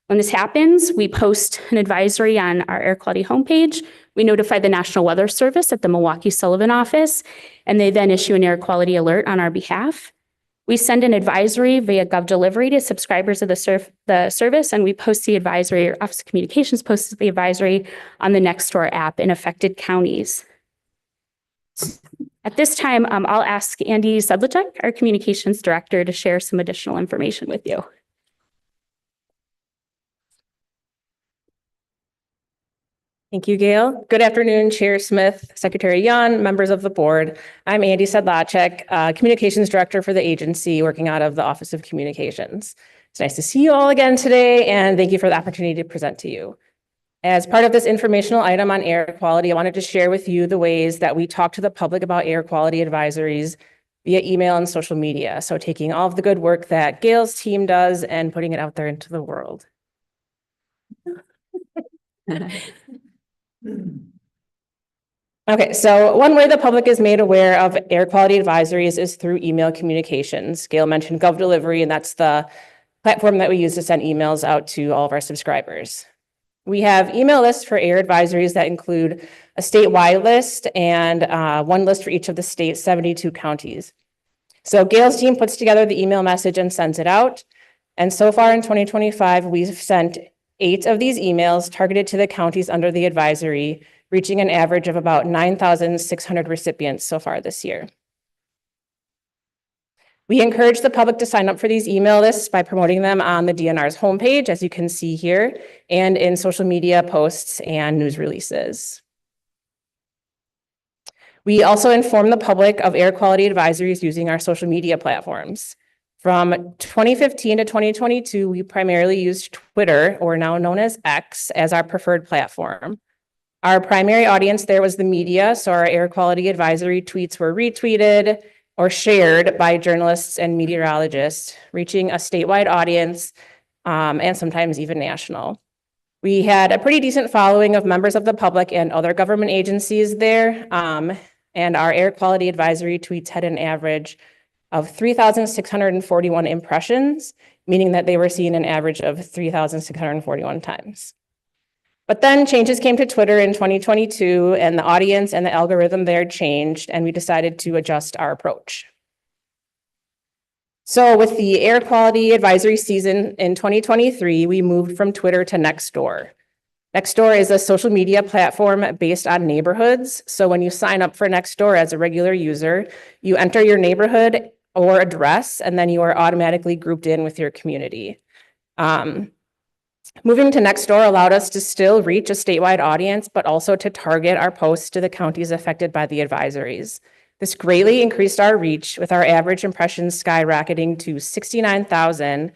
When this happens, we post an advisory on our air quality homepage. We notify the National Weather Service at the Milwaukee Sullivan office, and they then issue an air quality alert on our behalf. We send an advisory via GovDelivery to subscribers of the service, and we post the advisory, or Office of Communications posts the advisory on the Nextdoor app in affected counties. At this time, I'll ask Andy Sedlacek, our Communications Director, to share some additional information with you. Thank you, Gail. Good afternoon, Chair Smith, Secretary Young, members of the board. I'm Andy Sedlacek, Communications Director for the agency, working out of the Office of Communications. It's nice to see you all again today, and thank you for the opportunity to present to you. As part of this informational item on air quality, I wanted to share with you the ways that we talk to the public about air quality advisories via email and social media. So taking all of the good work that Gail's team does and putting it out there into the world. Okay, so one way the public is made aware of air quality advisories is through email communications. Gail mentioned GovDelivery, and that's the platform that we use to send emails out to all of our subscribers. We have email lists for air advisories that include a statewide list and one list for each of the state's 72 counties. So Gail's team puts together the email message and sends it out. And so far in 2025, we've sent 8 of these emails targeted to the counties under the advisory, reaching an average of about 9,600 recipients so far this year. We encourage the public to sign up for these email lists by promoting them on the DNR's homepage, as you can see here, and in social media posts and news releases. We also inform the public of air quality advisories using our social media platforms. From 2015 to 2022, we primarily used Twitter, or now known as X, as our preferred platform. Our primary audience there was the media, so our air quality advisory tweets were retweeted or shared by journalists and meteorologists, reaching a statewide audience and sometimes even national. We had a pretty decent following of members of the public and other government agencies there, and our air quality advisory tweets had an average of 3,641 impressions, meaning that they were seen an average of 3,641 times. But then changes came to Twitter in 2022, and the audience and the algorithm there changed, and we decided to adjust our approach. So with the air quality advisory season in 2023, we moved from Twitter to Nextdoor. Nextdoor is a social media platform based on neighborhoods. So when you sign up for Nextdoor as a regular user, you enter your neighborhood or address, and then you are automatically grouped in with your community. Moving to Nextdoor allowed us to still reach a statewide audience, but also to target our posts to the counties affected by the advisories. This greatly increased our reach, with our average impressions skyrocketing to 69,000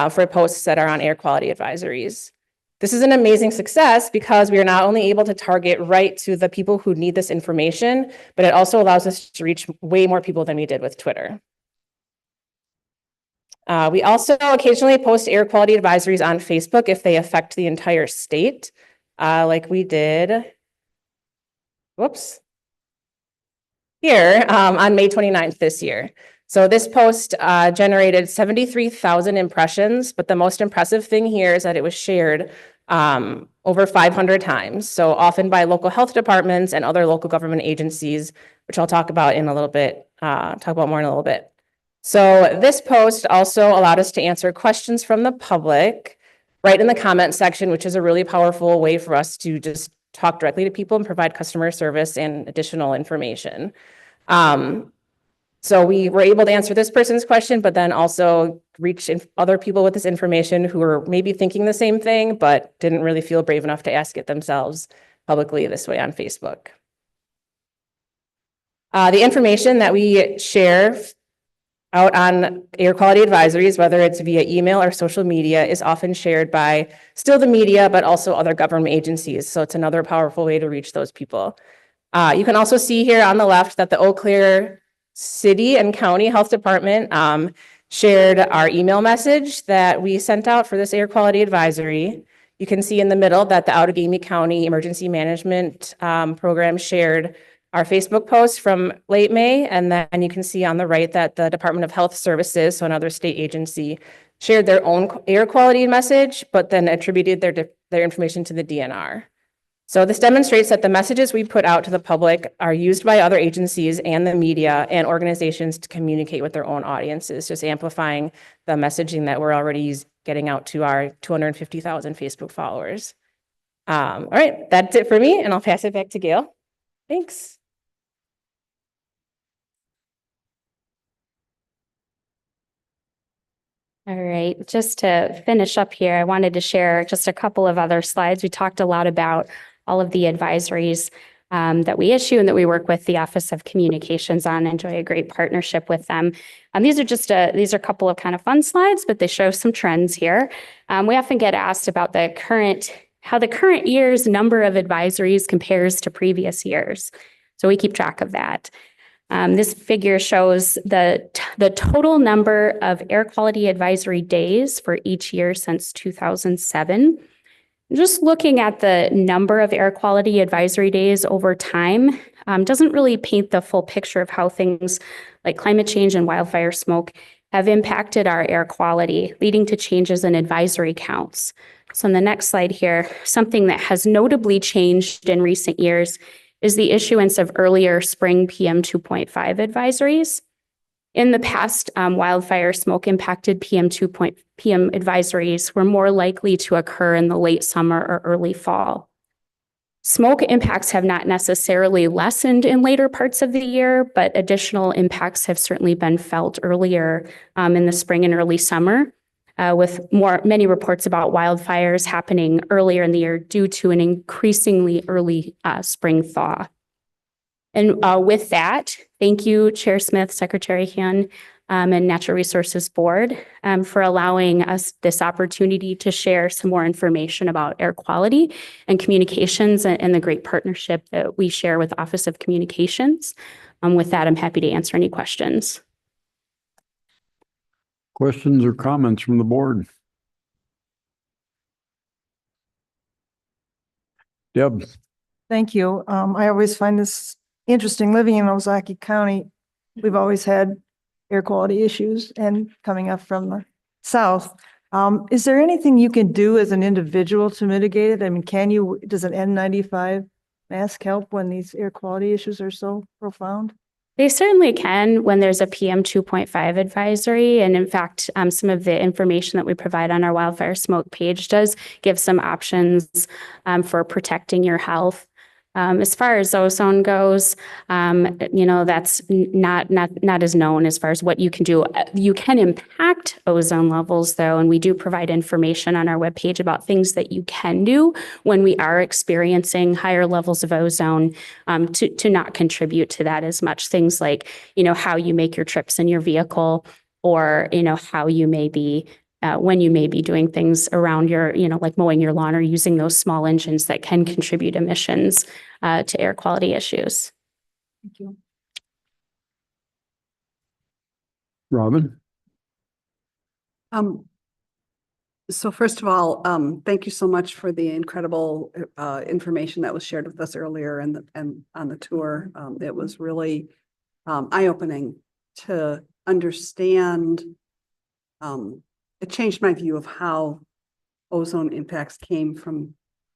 for posts that are on air quality advisories. This is an amazing success because we are not only able to target right to the people who need this information, but it also allows us to reach way more people than we did with Twitter. We also occasionally post air quality advisories on Facebook if they affect the entire state, like we did, here on May 29th this year. So this post generated 73,000 impressions, but the most impressive thing here is that it was shared over 500 times, so often by local health departments and other local government agencies, which I'll talk about in a little bit, more in a little bit. So this post also allowed us to answer questions from the public right in the comment section, which is a really powerful way for us to just talk directly to people and provide customer service and additional information. So we were able to answer this person's question, but then also reach other people with this information who were maybe thinking the same thing, but didn't really feel brave enough to ask it themselves publicly this way on Facebook. The information that we share out on air quality advisories, whether it's via email or social media, is often shared by still the media, but also other government agencies. So it's another powerful way to reach those people. You can also see here on the left that the Eau Claire City and County Health Department shared our email message that we sent out for this air quality advisory. You can see in the middle that the Outagamie County Emergency Management Program shared our Facebook post from late May. And then you can see on the right that the Department of Health Services, so another state agency, shared their own air quality message, but then attributed their information to the DNR. So this demonstrates that the messages we put out to the public are used by other agencies and the media and organizations to communicate with their own audiences, just amplifying the messaging that we're already getting out to our 250,000 Facebook followers. All right, that's it for me, and I'll pass it back to Gail. Thanks. All right, just to finish up here, I wanted to share just a couple of other slides. We talked a lot about all of the advisories that we issue and that we work with the Office of Communications on, enjoy a great partnership with them. These are a couple of kind of fun slides, but they show some trends here. We often get asked about how the current year's number of advisories compares to previous years. So we keep track of that. This figure shows the total number of air quality advisory days for each year since 2007. Just looking at the number of air quality advisory days over time doesn't really paint the full picture of how things like climate change and wildfire smoke have impacted our air quality, leading to changes in advisory counts. So on the next slide here, something that has notably changed in recent years is the issuance of earlier spring PM 2.5 advisories. In the past, wildfire smoke impacted PM advisories were more likely to occur in the late summer or early fall. Smoke impacts have not necessarily lessened in later parts of the year, but additional impacts have certainly been felt earlier in the spring and early summer, with many reports about wildfires happening earlier in the year due to an increasingly early spring thaw. And with that, thank you, Chair Smith, Secretary Hyun, and Natural Resources Board for allowing us this opportunity to share some more information about air quality and communications and the great partnership that we share with Office of Communications. With that, I'm happy to answer any questions. Questions or comments from the board? Deb. Thank you. I always find this interesting. Living in Ozaukee County, we've always had air quality issues and coming up from the south. Is there anything you can do as an individual to mitigate it? I mean, does an N95 mask help when these air quality issues are so profound? They certainly can when there's a PM 2.5 advisory. And in fact, some of the information that we provide on our wildfire smoke page does give some options for protecting your health. As far as ozone goes, that's not as known as far as what you can do. You can impact ozone levels, though, and we do provide information on our webpage about things that you can do when we are experiencing higher levels of ozone to not contribute to that as much. Things like, how you make your trips in your vehicle, or, how you may be when you may be doing things around your, like mowing your lawn or using those small engines that can contribute emissions to air quality issues. Thank you. Robin? So first of all, thank you so much for the incredible information that was shared with us earlier and on the tour. It was really eye-opening to understand. It changed my view of how ozone impacts came from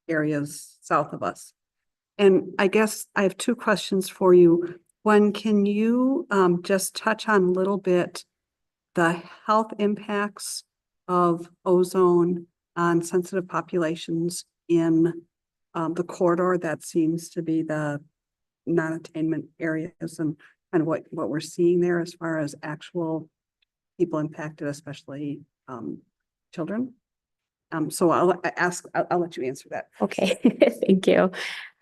areas south of us. And I guess I have two questions for you. One, can you just touch on a little bit the health impacts of ozone on sensitive populations in the corridor that seems to be the non-attainment areas, and kind of what we're seeing there as far as actual people impacted, especially children? So I'll let you answer that. Okay, thank you.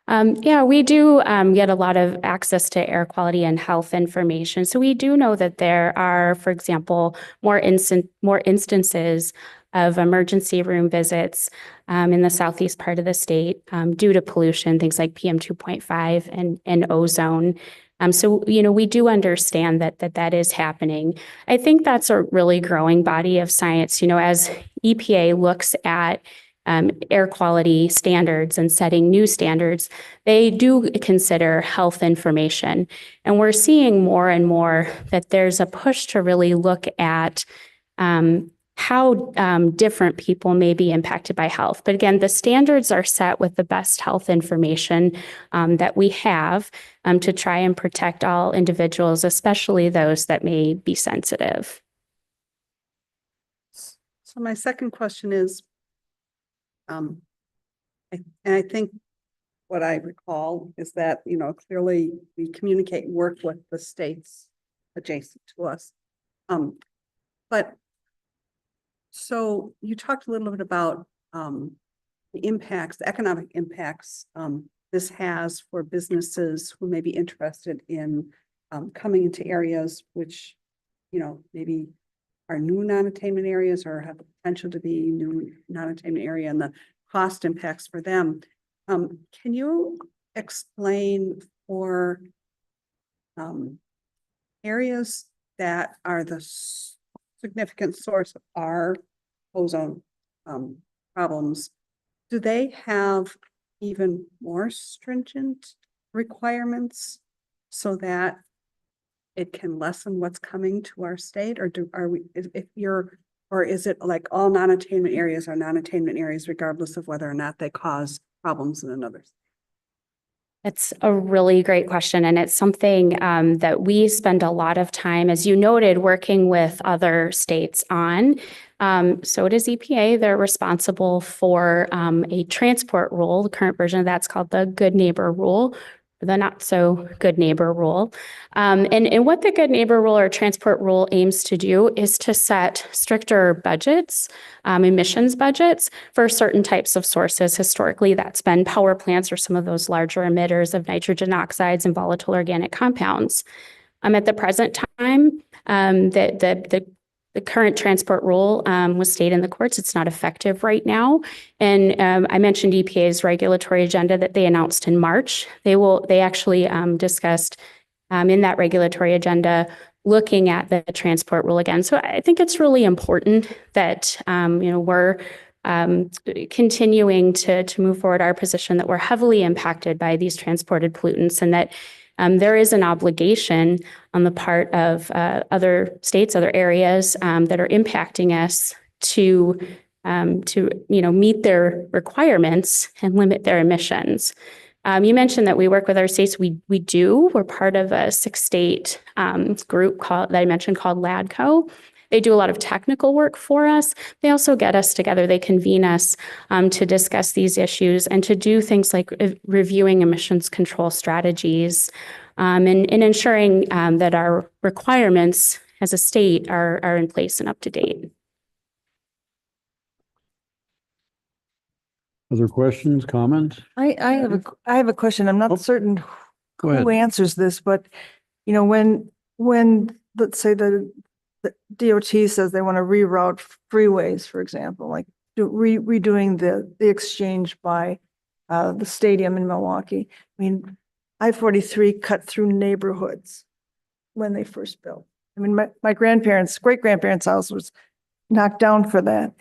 Yeah, we do get a lot of access to air quality and health information. So we do know that there are, for example, more instances of emergency room visits in the southeast part of the state due to pollution, things like PM 2.5 and ozone. So, we do understand that is happening. I think that's a really growing body of science, as EPA looks at air quality standards and setting new standards, they do consider health information. And we're seeing more and more that there's a push to really look at how different people may be impacted by health. But again, the standards are set with the best health information that we have to try and protect all individuals, especially those that may be sensitive. So my second question is, I think what I recall is that, clearly we communicate and work with the states adjacent to us. But so you talked a little bit about the impacts, the economic impacts this has for businesses who may be interested in coming into areas which, maybe are new non-attainment areas or have the potential to be new non-attainment area and the cost impacts for them. Can you explain for areas that are the significant source of our ozone problems, do they have even more stringent requirements so that it can lessen what's coming to our state? Or is it like all non-attainment areas are non-attainment areas regardless of whether or not they cause problems in another? It's a really great question, and it's something that we spend a lot of time, as you noted, working with other states on. So does EPA. They're responsible for a transport rule. The current version of that's called the Good Neighbor Rule, the not so good neighbor rule. And what the good neighbor rule or transport rule aims to do is to set stricter budgets, emissions budgets for certain types of sources. Historically, that's been power plants or some of those larger emitters of nitrogen oxides and volatile organic compounds. At the present time, the current transport rule was stayed in the courts. It's not effective right now. And I mentioned EPA's regulatory agenda that they announced in March. They actually discussed in that regulatory agenda looking at the transport rule again. So I think it's really important that we're continuing to move forward our position that we're heavily impacted by these transported pollutants, and that there is an obligation on the part of other states, other areas that are impacting us to meet their requirements and limit their emissions. You mentioned that we work with our states. We do. We're part of a 6-state group that I mentioned called LADCO. They do a lot of technical work for us. They also get us together. They convene us to discuss these issues and to do things like reviewing emissions control strategies and ensuring that our requirements as a state are in place and up to date. Other questions, comments? I have a question. I'm not certain Go ahead. who answers this, but when let's say the DOT says they want to reroute freeways, for example, like redoing the exchange by the stadium in Milwaukee. I mean, I-43 cut through neighborhoods when they first built. I mean, my great-grandparents' house was knocked down for that.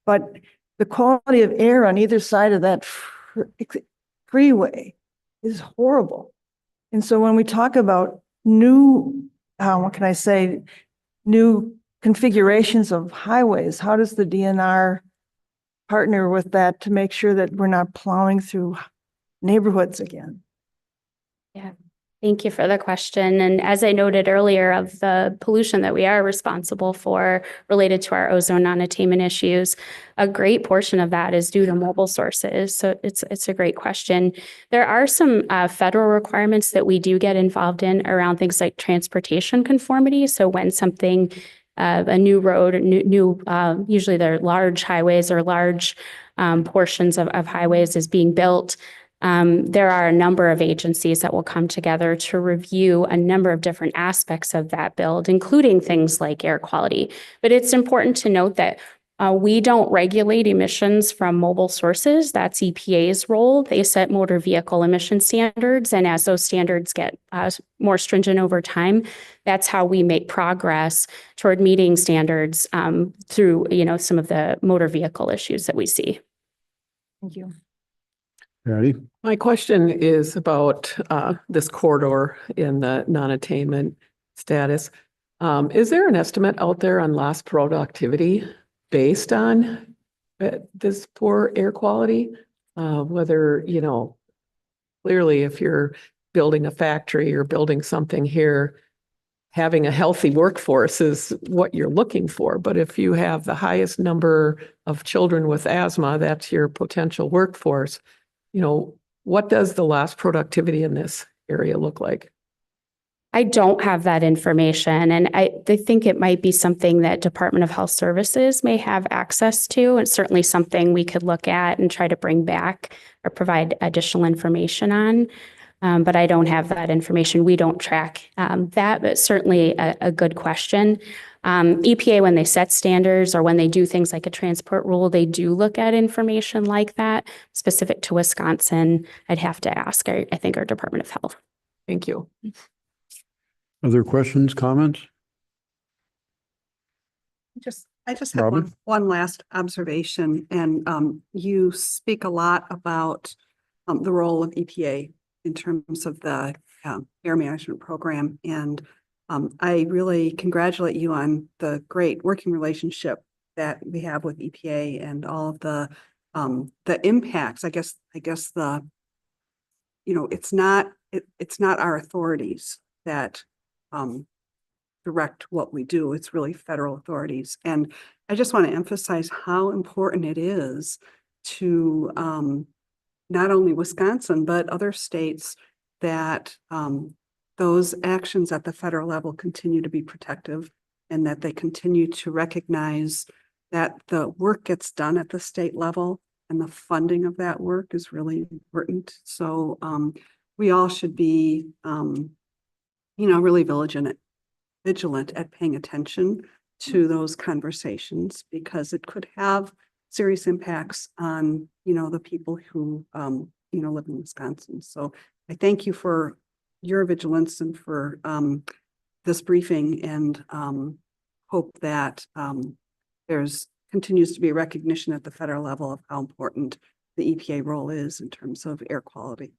But the quality of air on either side of that freeway is horrible. And so when we talk about new, new configurations of highways, how does the DNR partner with that to make sure that we're not plowing through neighborhoods again? Yeah, thank you for the question. And as I noted earlier, of the pollution that we are responsible for related to our ozone non-attainment issues, a great portion of that is due to mobile sources. So it's a great question. There are some federal requirements that we do get involved in around things like transportation conformity. So when something, a new road, usually they're large highways or large portions of highways is being built, there are a number of agencies that will come together to review a number of different aspects of that build, including things like air quality. But it's important to note that We don't regulate emissions from mobile sources. That's EPA's role. They set motor vehicle emission standards, and as those standards get more stringent over time, that's how we make progress toward meeting standards through, some of the motor vehicle issues that we see. Thank you. Patty? My question is about this corridor in the non-attainment status. Is there an estimate out there on lost productivity based on this poor air quality? Whether, clearly if you're building a factory or building something here, having a healthy workforce is what you're looking for. But if you have the highest number of children with asthma, that's your potential workforce. What does the lost productivity in this area look like? I don't have that information, and I think it might be something that Department of Health Services may have access to. It's certainly something we could look at and try to bring back or provide additional information on. But I don't have that information. We don't track that, but certainly a good question. EPA, when they set standards or when they do things like a transport rule, they do look at information like that. Specific to Wisconsin, I'd have to ask, I think, our Department of Health. Thank you. Other questions, comments? I just have Robin? one last observation, and you speak a lot about the role of EPA in terms of the air management program, and I really congratulate you on the great working relationship that we have with EPA and all of the impacts. I guess the it's not our authorities that direct what we do. It's really federal authorities. And I just want to emphasize how important it is to not only Wisconsin, but other states that those actions at the federal level continue to be protective and that they continue to recognize that the work gets done at the state level and the funding of that work is really important. So we all should be really vigilant at paying attention to those conversations because it could have serious impacts on, the people who, live in Wisconsin. So I thank you for your vigilance and for this briefing and hope that there's continues to be a recognition at the federal level of how important the EPA role is in terms of air quality.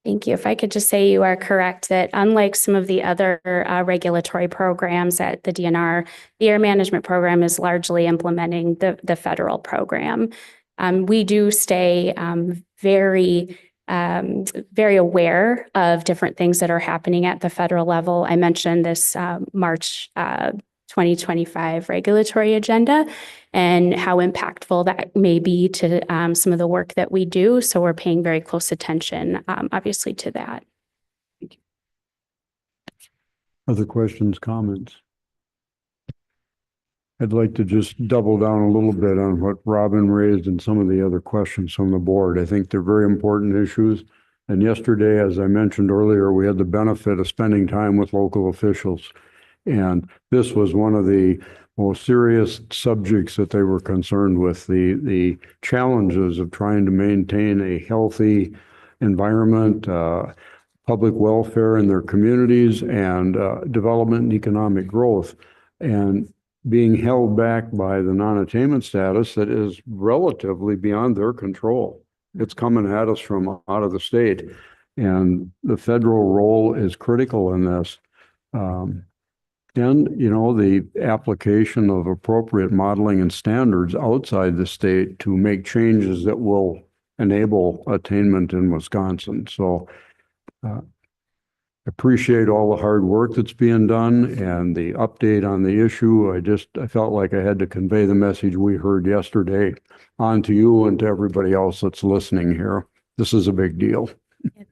Thank you. If I could just say you are correct that unlike some of the other regulatory programs at the DNR, the air management program is largely implementing the federal program. We do stay very aware of different things that are happening at the federal level. I mentioned this March 2025 regulatory agenda and how impactful that may be to some of the work that we do. So we're paying very close attention, obviously, to that. Thank you. Other questions, comments? I'd like to just double down a little bit on what Robin raised and some of the other questions from the board. I think they're very important issues. And yesterday, as I mentioned earlier, we had the benefit of spending time with local officials. And this was one of the most serious subjects that they were concerned with, the challenges of trying to maintain a healthy environment, public welfare in their communities, and development and economic growth. And being held back by the non-attainment status that is relatively beyond their control. It's coming at us from out of the state. And the federal role is critical in this. And, the application of appropriate modeling and standards outside the state to make changes that will enable attainment in Wisconsin. So appreciate all the hard work that's being done and the update on the issue. I felt like I had to convey the message we heard yesterday on to you and to everybody else that's listening here. This is a big deal.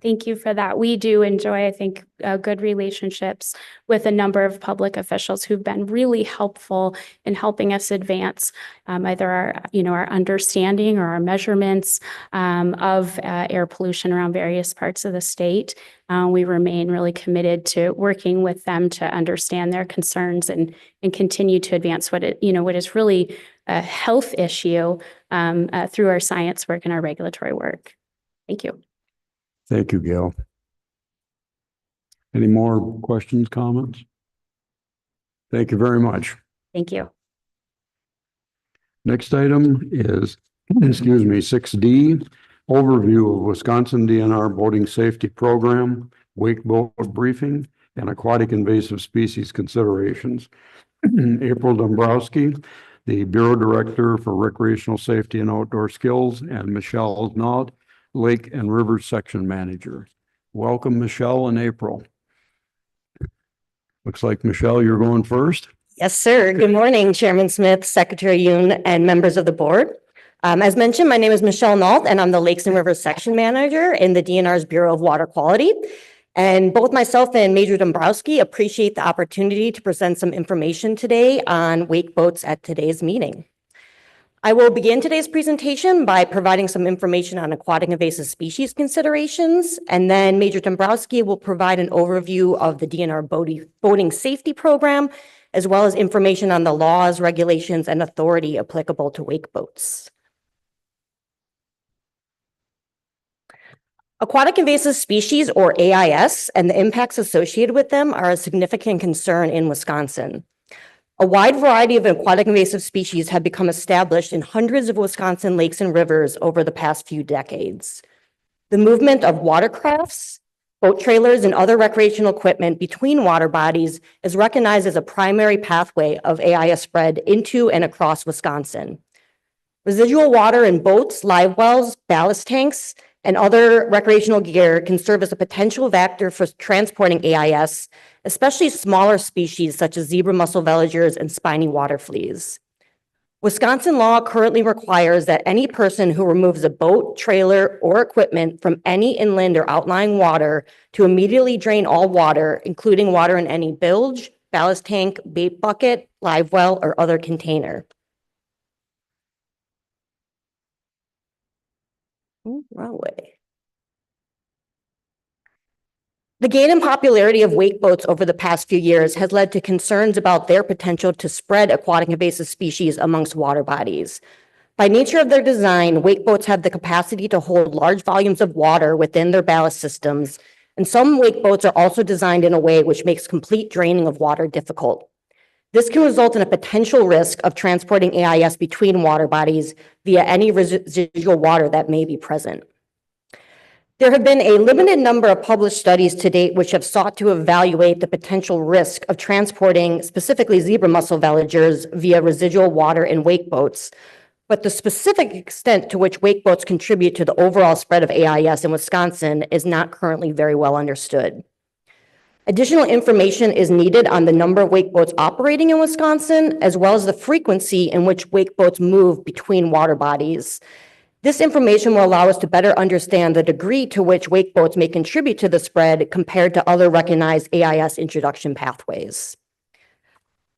Thank you for that. We do enjoy, I think, good relationships with a number of public officials who've been really helpful in helping us advance either our understanding or our measurements of air pollution around various parts of the state. We remain really committed to working with them to understand their concerns and continue to advance what is really a health issue through our science work and our regulatory work. Thank you. Thank you, Gail. Any more questions, comments? Thank you very much. Thank you. Next item is, 6D, overview of Wisconsin DNR boating safety program, wake boat briefing, and aquatic invasive species considerations. April Dombrowski, the Bureau Director for Recreational Safety and Outdoor Skills, and Michelle Naud, Lake and River Section Manager. Welcome, Michelle and April. Looks like, Michelle, you're going first. Yes, sir. Good morning, Chairman Smith, Secretary Yoon, and members of the board. As mentioned, my name is Michelle Nault, and I'm the Lakes and Rivers Section Manager in the DNR's Bureau of Water Quality. And both myself and Major Dombrowski appreciate the opportunity to present some information today on wake boats at today's meeting. I will begin today's presentation by providing some information on aquatic invasive species considerations, and then Major Dombrowski will provide an overview of the DNR boating safety program, as well as information on the laws, regulations, and authority applicable to wake boats. Aquatic invasive species, or AIS, and the impacts associated with them are a significant concern in Wisconsin. A wide variety of aquatic invasive species have become established in hundreds of Wisconsin lakes and rivers over the past few decades. The movement of watercrafts, boat trailers, and other recreational equipment between water bodies is recognized as a primary pathway of AIS spread into and across Wisconsin. Residual water in boats, live wells, ballast tanks, and other recreational gear can serve as a potential vector for transporting AIS, especially smaller species such as zebra mussel veligers and spiny water fleas. Wisconsin law currently requires that any person who removes a boat, trailer, or equipment from any inland or outlying water to immediately drain all water, including water in any bilge, ballast tank, bait bucket, live well, or other container. Wrong way. The gain in popularity of wake boats over the past few years has led to concerns about their potential to spread aquatic invasive species amongst water bodies. By nature of their design, wake boats have the capacity to hold large volumes of water within their ballast systems, and some wake boats are also designed in a way which makes complete draining of water difficult. This can result in a potential risk of transporting AIS between water bodies via any residual water that may be present. There have been a limited number of published studies to date which have sought to evaluate the potential risk of transporting specifically zebra mussel veligers via residual water in wake boats, but the specific extent to which wake boats contribute to the overall spread of AIS in Wisconsin is not currently very well understood. Additional information is needed on the number of wake boats operating in Wisconsin, as well as the frequency in which wake boats move between water bodies. This information will allow us to better understand the degree to which wake boats may contribute to the spread compared to other recognized AIS introduction pathways.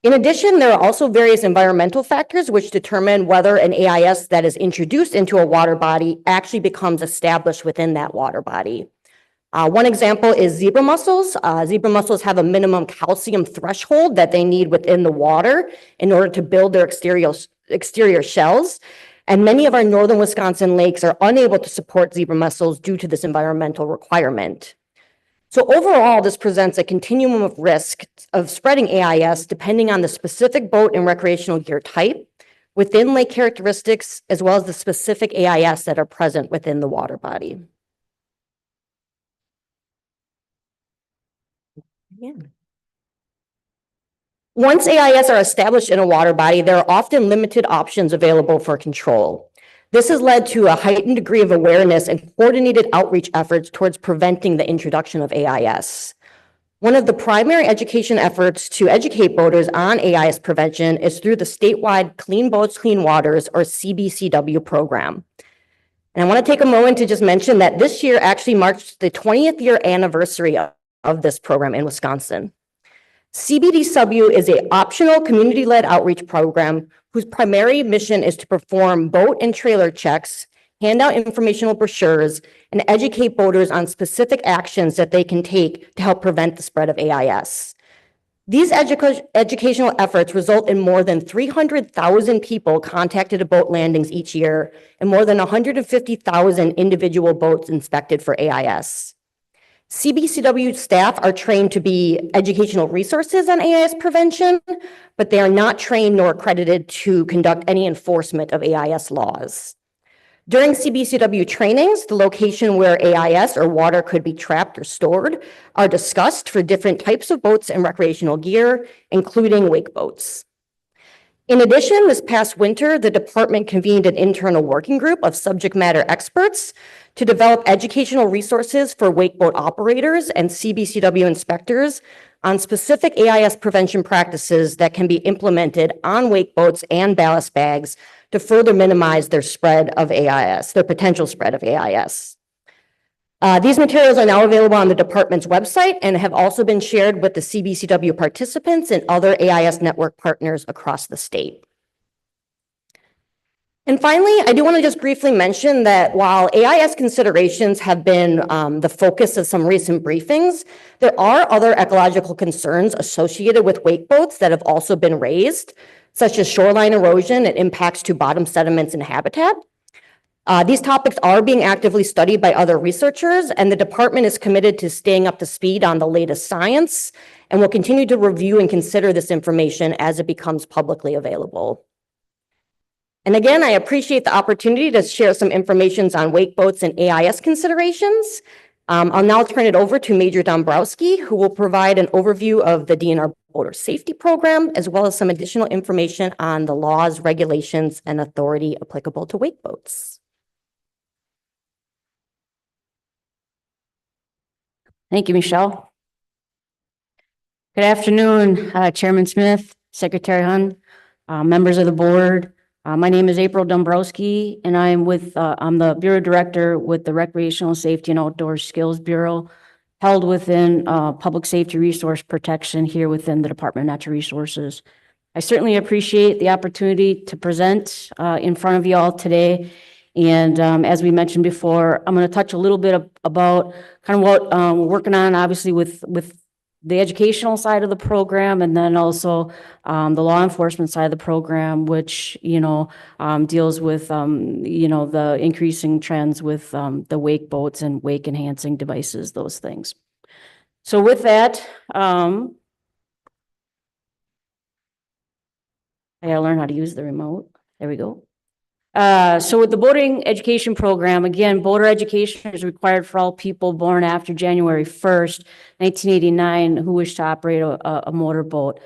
In addition, there are also various environmental factors which determine whether an AIS that is introduced into a water body actually becomes established within that water body. One example is zebra mussels. Zebra mussels have a minimum calcium threshold that they need within the water in order to build their exterior shells. And many of our northern Wisconsin lakes are unable to support zebra mussels due to this environmental requirement. So overall, this presents a continuum of risk of spreading AIS depending on the specific boat and recreational gear type, within lake characteristics, as well as the specific AIS that are present within the water body. Yeah. Once AIS are established in a water body, there are often limited options available for control. This has led to a heightened degree of awareness and coordinated outreach efforts towards preventing the introduction of AIS. One of the primary education efforts to educate boaters on AIS prevention is through the statewide Clean Boats, Clean Waters, or CBCW program. And I want to take a moment to just mention that this year actually marks the 20th year anniversary of this program in Wisconsin. CBDW is an optional community-led outreach program whose primary mission is to perform boat and trailer checks, hand out informational brochures, and educate boaters on specific actions that they can take to help prevent the spread of AIS. These educational efforts result in more than 300,000 people contacted at boat landings each year and more than 150,000 individual boats inspected for AIS. CBCW staff are trained to be educational resources on AIS prevention, but they are not trained nor accredited to conduct any enforcement of AIS laws. During CBCW trainings, the location where AIS or water could be trapped or stored are discussed for different types of boats and recreational gear, including wake boats. In addition, this past winter, the department convened an internal working group of subject matter experts to develop educational resources for wake boat operators and CBCW inspectors on specific AIS prevention practices that can be implemented on wake boats and ballast bags to further minimize their spread of AIS, their potential spread of AIS. These materials are now available on the department's website and have also been shared with the CBCW participants and other AIS network partners across the state. And finally, I do want to just briefly mention that while AIS considerations have been the focus of some recent briefings, there are other ecological concerns associated with wake boats that have also been raised, such as shoreline erosion and impacts to bottom sediments and habitat. These topics are being actively studied by other researchers, and the department is committed to staying up to speed on the latest science and will continue to review and consider this information as it becomes publicly available. And again, I appreciate the opportunity to share some information on wake boats and AIS considerations. I'll now turn it over to Major Dombrowski, who will provide an overview of the DNR Boater Safety Program, as well as some additional information on the laws, regulations, and authority applicable to wake boats. Thank you, Michelle. Good afternoon, Chairman Smith, Secretary Hun, members of the board. My name is April Dombrowski, and I'm the Bureau Director with the Recreational Safety and Outdoor Skills Bureau, held within Public Safety Resource Protection here within the Department of Natural Resources. I certainly appreciate the opportunity to present in front of you all today. And as we mentioned before, I'm going to touch a little bit about kind of what we're working on, obviously with the educational side of the program, and then also the law enforcement side of the program, which, deals with, the increasing trends with the wake boats and wake enhancing devices, those things. So with that, I gotta learn how to use the remote. There we go. So with the boating education program, again, boater education is required for all people born after January 1st, 1989, who wish to operate a motorboat.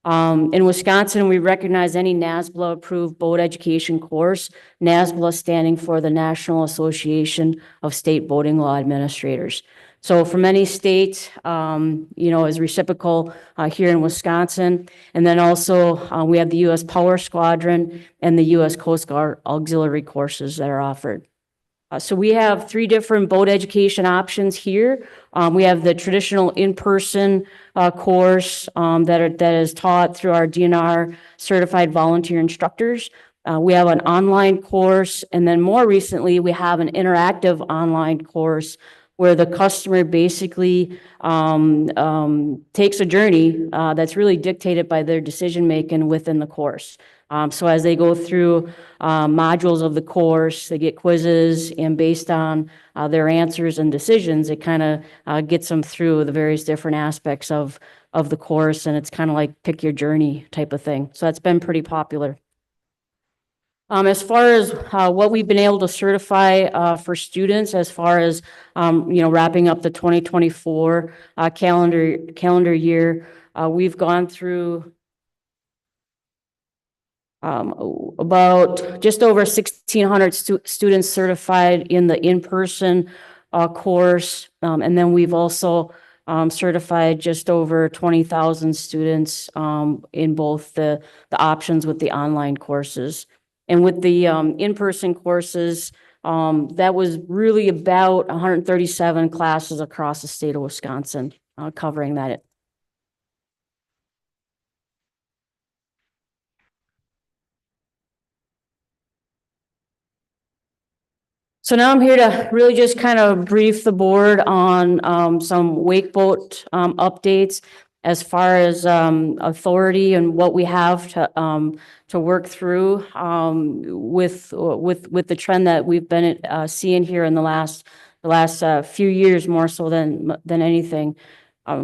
In Wisconsin, we recognize any NASBLA approved boat education course, NASBLA standing for the National Association of State Boating Law Administrators. So for many states, is reciprocal here in Wisconsin. And then also we have the U.S. Power Squadron and the U.S. Coast Guard auxiliary courses that are offered. So we have 3 different boat education options here. We have the traditional in-person course that is taught through our DNR certified volunteer instructors. We have an online course, and then more recently, we have an interactive online course where the customer basically takes a journey that's really dictated by their decision-making within the course. So as they go through modules of the course, they get quizzes, and based on their answers and decisions, it kind of gets them through the various different aspects of the course, and it's kind of like pick your journey type of thing. So that's been pretty popular. As far as what we've been able to certify for students, as far as wrapping up the 2024 calendar year, we've gone through about just over 1,600 students certified in the in-person course, and then we've also certified just over 20,000 students in both the options with the online courses. And with the in-person courses, that was really about 137 classes across the state of Wisconsin, covering that. So now I'm here to really just kind of brief the board on some wake boat updates. as far as authority and what we have to work through with the trend that we've been seeing here in the last few years, more so than anything.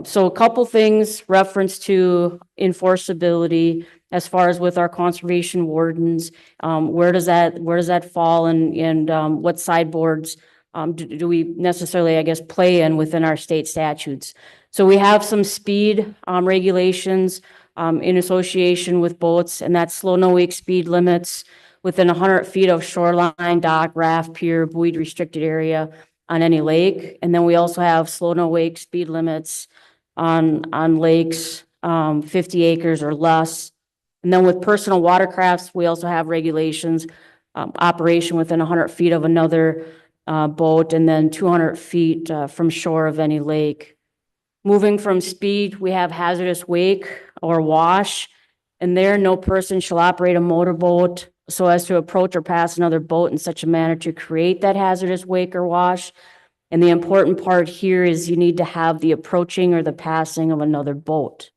So a couple things reference to enforceability as far as with our conservation wardens. Where does that fall, and what sideboards do we necessarily, I guess, play in within our state statutes? So we have some speed regulations in association with boats, and that's slow no wake speed limits within 100 feet of shoreline, dock, raft, pier, buoyed restricted area on any lake. And then we also have slow no wake speed limits on lakes 50 acres or less. And then with personal watercrafts, we also have regulations, operation within 100 feet of another boat, and then 200 feet from shore of any lake. Moving from speed, we have hazardous wake or wash, and there no person shall operate a motorboat so as to approach or pass another boat in such a manner to create that hazardous wake or wash. And the important part here is you need to have the approaching or the passing of another boat.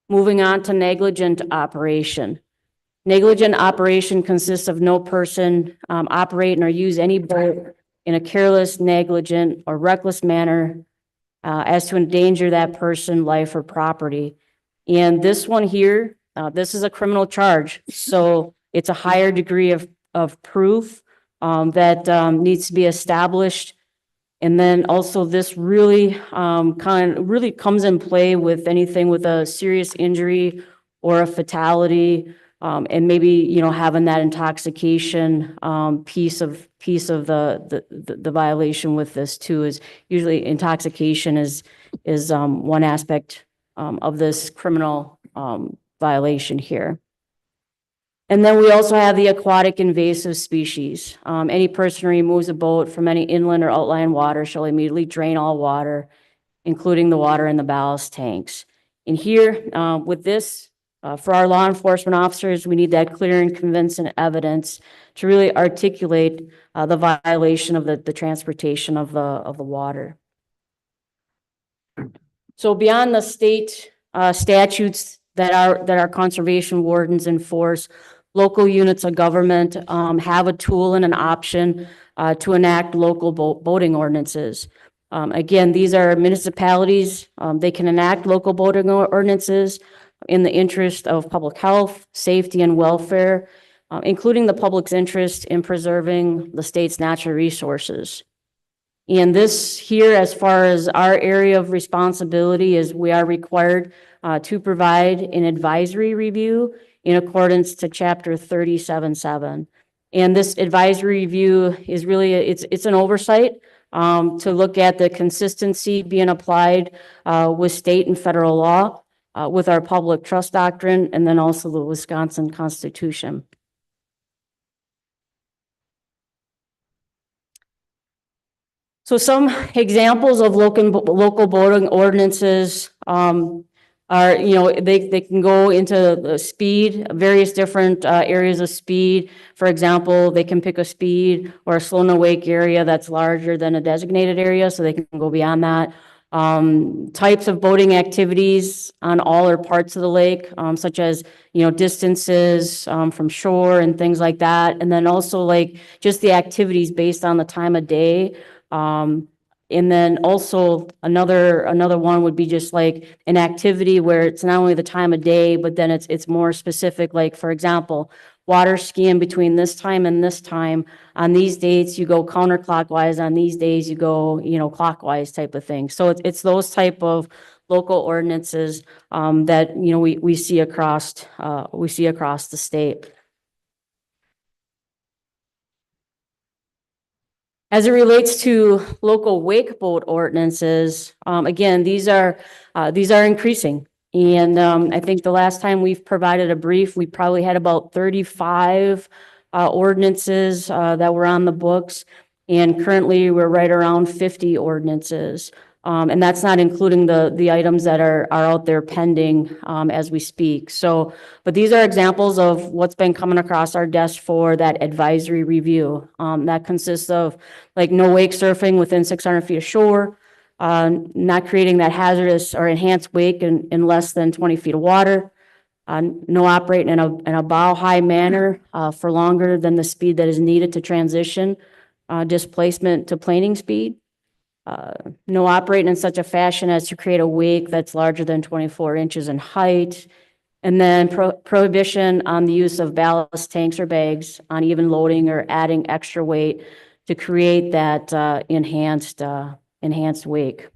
Moving on to negligent operation. Negligent operation consists of no person operating or use any boat in a careless, negligent, or reckless manner as to endanger that person, life, or property. And this one here, this is a criminal charge. So it's a higher degree of proof that needs to be established. And then also this really really comes in play with anything with a serious injury or a fatality, and maybe, you know, having that intoxication piece of the violation with this too. Is usually intoxication is one aspect of this criminal violation here. And then we also have the aquatic invasive species. Any person who removes a boat from any inland or outlying water shall immediately drain all water, including the water in the ballast tanks. And here, with this, for our law enforcement officers, we need that clear and convincing evidence to really articulate the violation of the transportation of the water. So beyond the state statutes that our conservation wardens enforce, local units of government have a tool and an option to enact local boating ordinances. Again, these are municipalities. They can enact local boating ordinances in the interest of public health, safety, and welfare, including the public's interest in preserving the state's natural resources. And this here, as far as our area of responsibility, is we are required to provide an advisory review in accordance to Chapter 37.7. And this advisory review is really, it's an oversight to look at the consistency being applied with state and federal law, with our public trust doctrine, and then also the Wisconsin Constitution. So some examples of local boating ordinances are, you know, they can go into the speed, various different areas of speed. For example, they can pick a speed or a slow no wake area that's larger than a designated area, so they can go beyond that. Types of boating activities on all or parts of the lake, such as, you know, distances from shore and things like that. And then also like just the activities based on the time of day. And then also another one would be just like an activity where it's not only the time of day, but then it's more specific. Like, for example, water skiing between this time and this time. On these dates, you go counterclockwise. On these days, you go, you know, clockwise type of thing. So it's those type of local ordinances that, you know, we see across the state. As it relates to local wake boat ordinances, again, these are increasing. And I think the last time we've provided a brief, we probably had about 35 ordinances that were on the books. And currently we're right around 50 ordinances. And that's not including the items that are out there pending as we speak. So, but these are examples of what's been coming across our desk for that advisory review. That consists of like no wake surfing within 600 feet of shore, not creating that hazardous or enhanced wake in less than 20 feet of water, no operating in a bow high manner for longer than the speed that is needed to transition displacement to planing speed. No operating in such a fashion as to create a wake that's larger than 24 inches in height. And then prohibition on the use of ballast tanks or bags on even loading or adding extra weight to create that enhanced wake.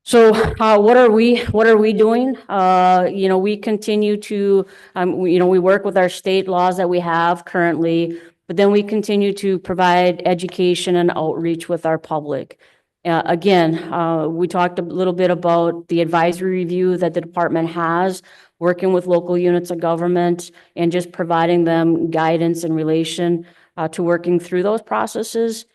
So what are we doing? We continue to, we work with our state laws that we have currently, but then we continue to provide education and outreach with our public. Again, we talked a little bit about the advisory review that the department has, working with local units of government and just providing them guidance in relation to working through those processes.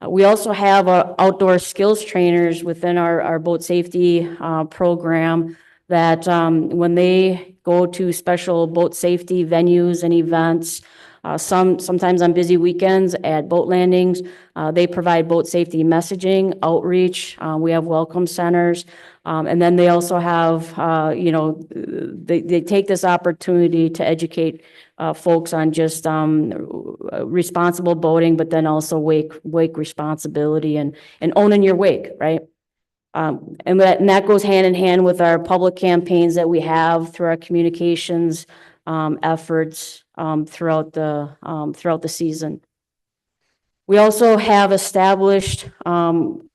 We also have outdoor skills trainers within our boat safety program that when they go to special boat safety venues and events, sometimes on busy weekends at boat landings, they provide boat safety messaging, outreach. We have welcome centers. And then they also have, they take this opportunity to educate folks on just responsible boating, but then also wake responsibility and owning your wake, right? And that goes hand in hand with our public campaigns that we have through our communications efforts throughout the season. We also have established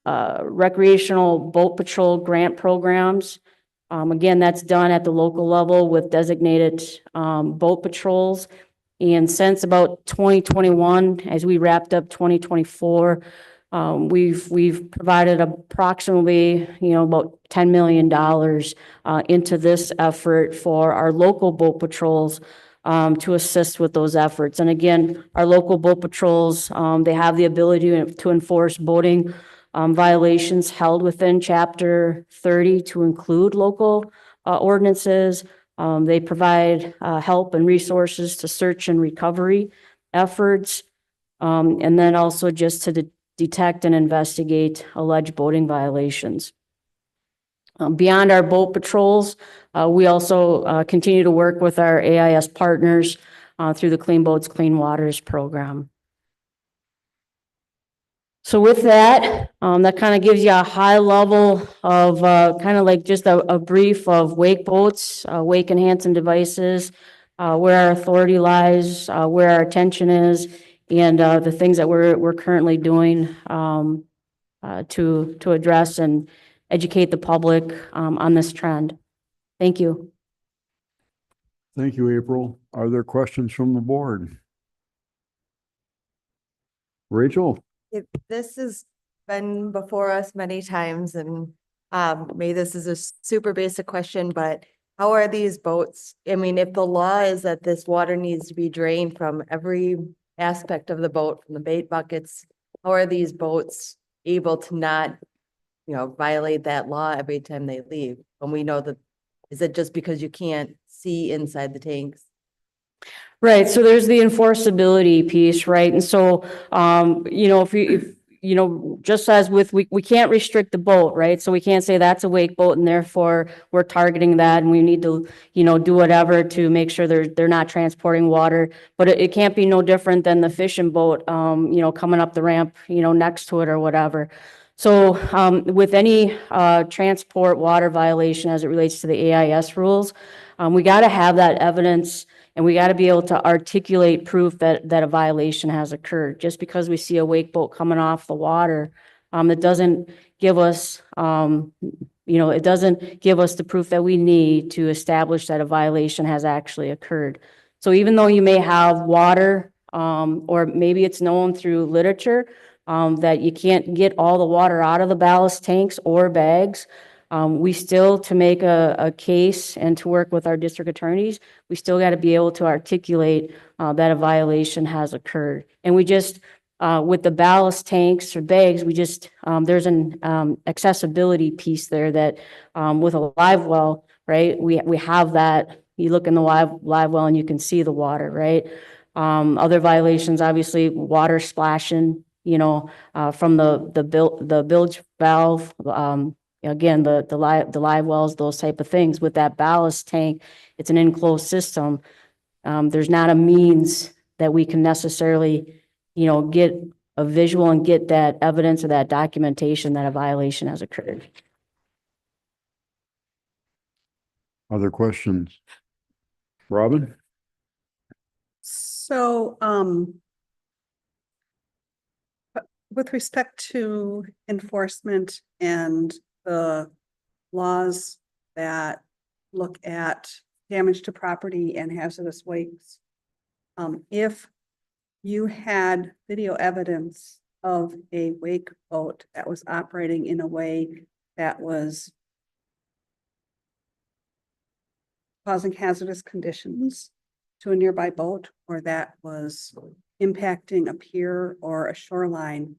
recreational boat patrol grant programs. Again, that's done at the local level with designated boat patrols. And since about 2021, as we wrapped up 2024, we've provided approximately, about $10 million into this effort for our local boat patrols to assist with those efforts. And again, our local boat patrols, they have the ability to enforce boating violations held within Chapter 30 to include local ordinances. They provide help and resources to search and recovery efforts, and then also just to detect and investigate alleged boating violations. Beyond our boat patrols, we also continue to work with our AIS partners through the Clean Boats, Clean Waters program. So with that, that kind of gives you a high level of kind of like just a brief of wake boats, wake enhancing devices, where our authority lies, where our attention is, and the things that we're currently doing to address and educate the public on this trend. Thank you. Thank you, April. Are there questions from the board? Rachel? This has been before us many times, and maybe this is a super basic question, but how are these boats? I mean, if the law is that this water needs to be drained from every aspect of the boat, from the bait buckets, how are these boats able to not, violate that law every time they leave? And we know that, is it just because you can't see inside the tanks? Right. So there's the enforceability piece, right? And so, if just as with, we can't restrict the boat, right? So we can't say that's a wake boat and therefore we're targeting that and we need to, do whatever to make sure they're not transporting water. But it can't be no different than the fishing boat, coming up the ramp, next to it or whatever. So with any transport water violation as it relates to the AIS rules, we got to have that evidence. And we got to be able to articulate proof that a violation has occurred. Just because we see a wake boat coming off the water, it doesn't give us, it doesn't give us the proof that we need to establish that a violation has actually occurred. So even though you may have water, or maybe it's known through literature that you can't get all the water out of the ballast tanks or bags, we still, to make a case and to work with our district attorneys, we still got to be able to articulate that a violation has occurred. And we just, with the ballast tanks or bags, we just, there's an accessibility piece there that with a live well, right, we have that. You look in the live well and you can see the water, right? Other violations, obviously, water splashing from the bilge valve, again, the live wells, those type of things. With that ballast tank, it's an enclosed system. There's not a means that we can necessarily, get a visual and get that evidence or that documentation that a violation has occurred. Other questions? Robin? So, with respect to enforcement and the laws that look at damage to property and hazardous waste, if you had video evidence of a wake boat that was operating in a way that was causing hazardous conditions to a nearby boat, or that was impacting a pier or a shoreline,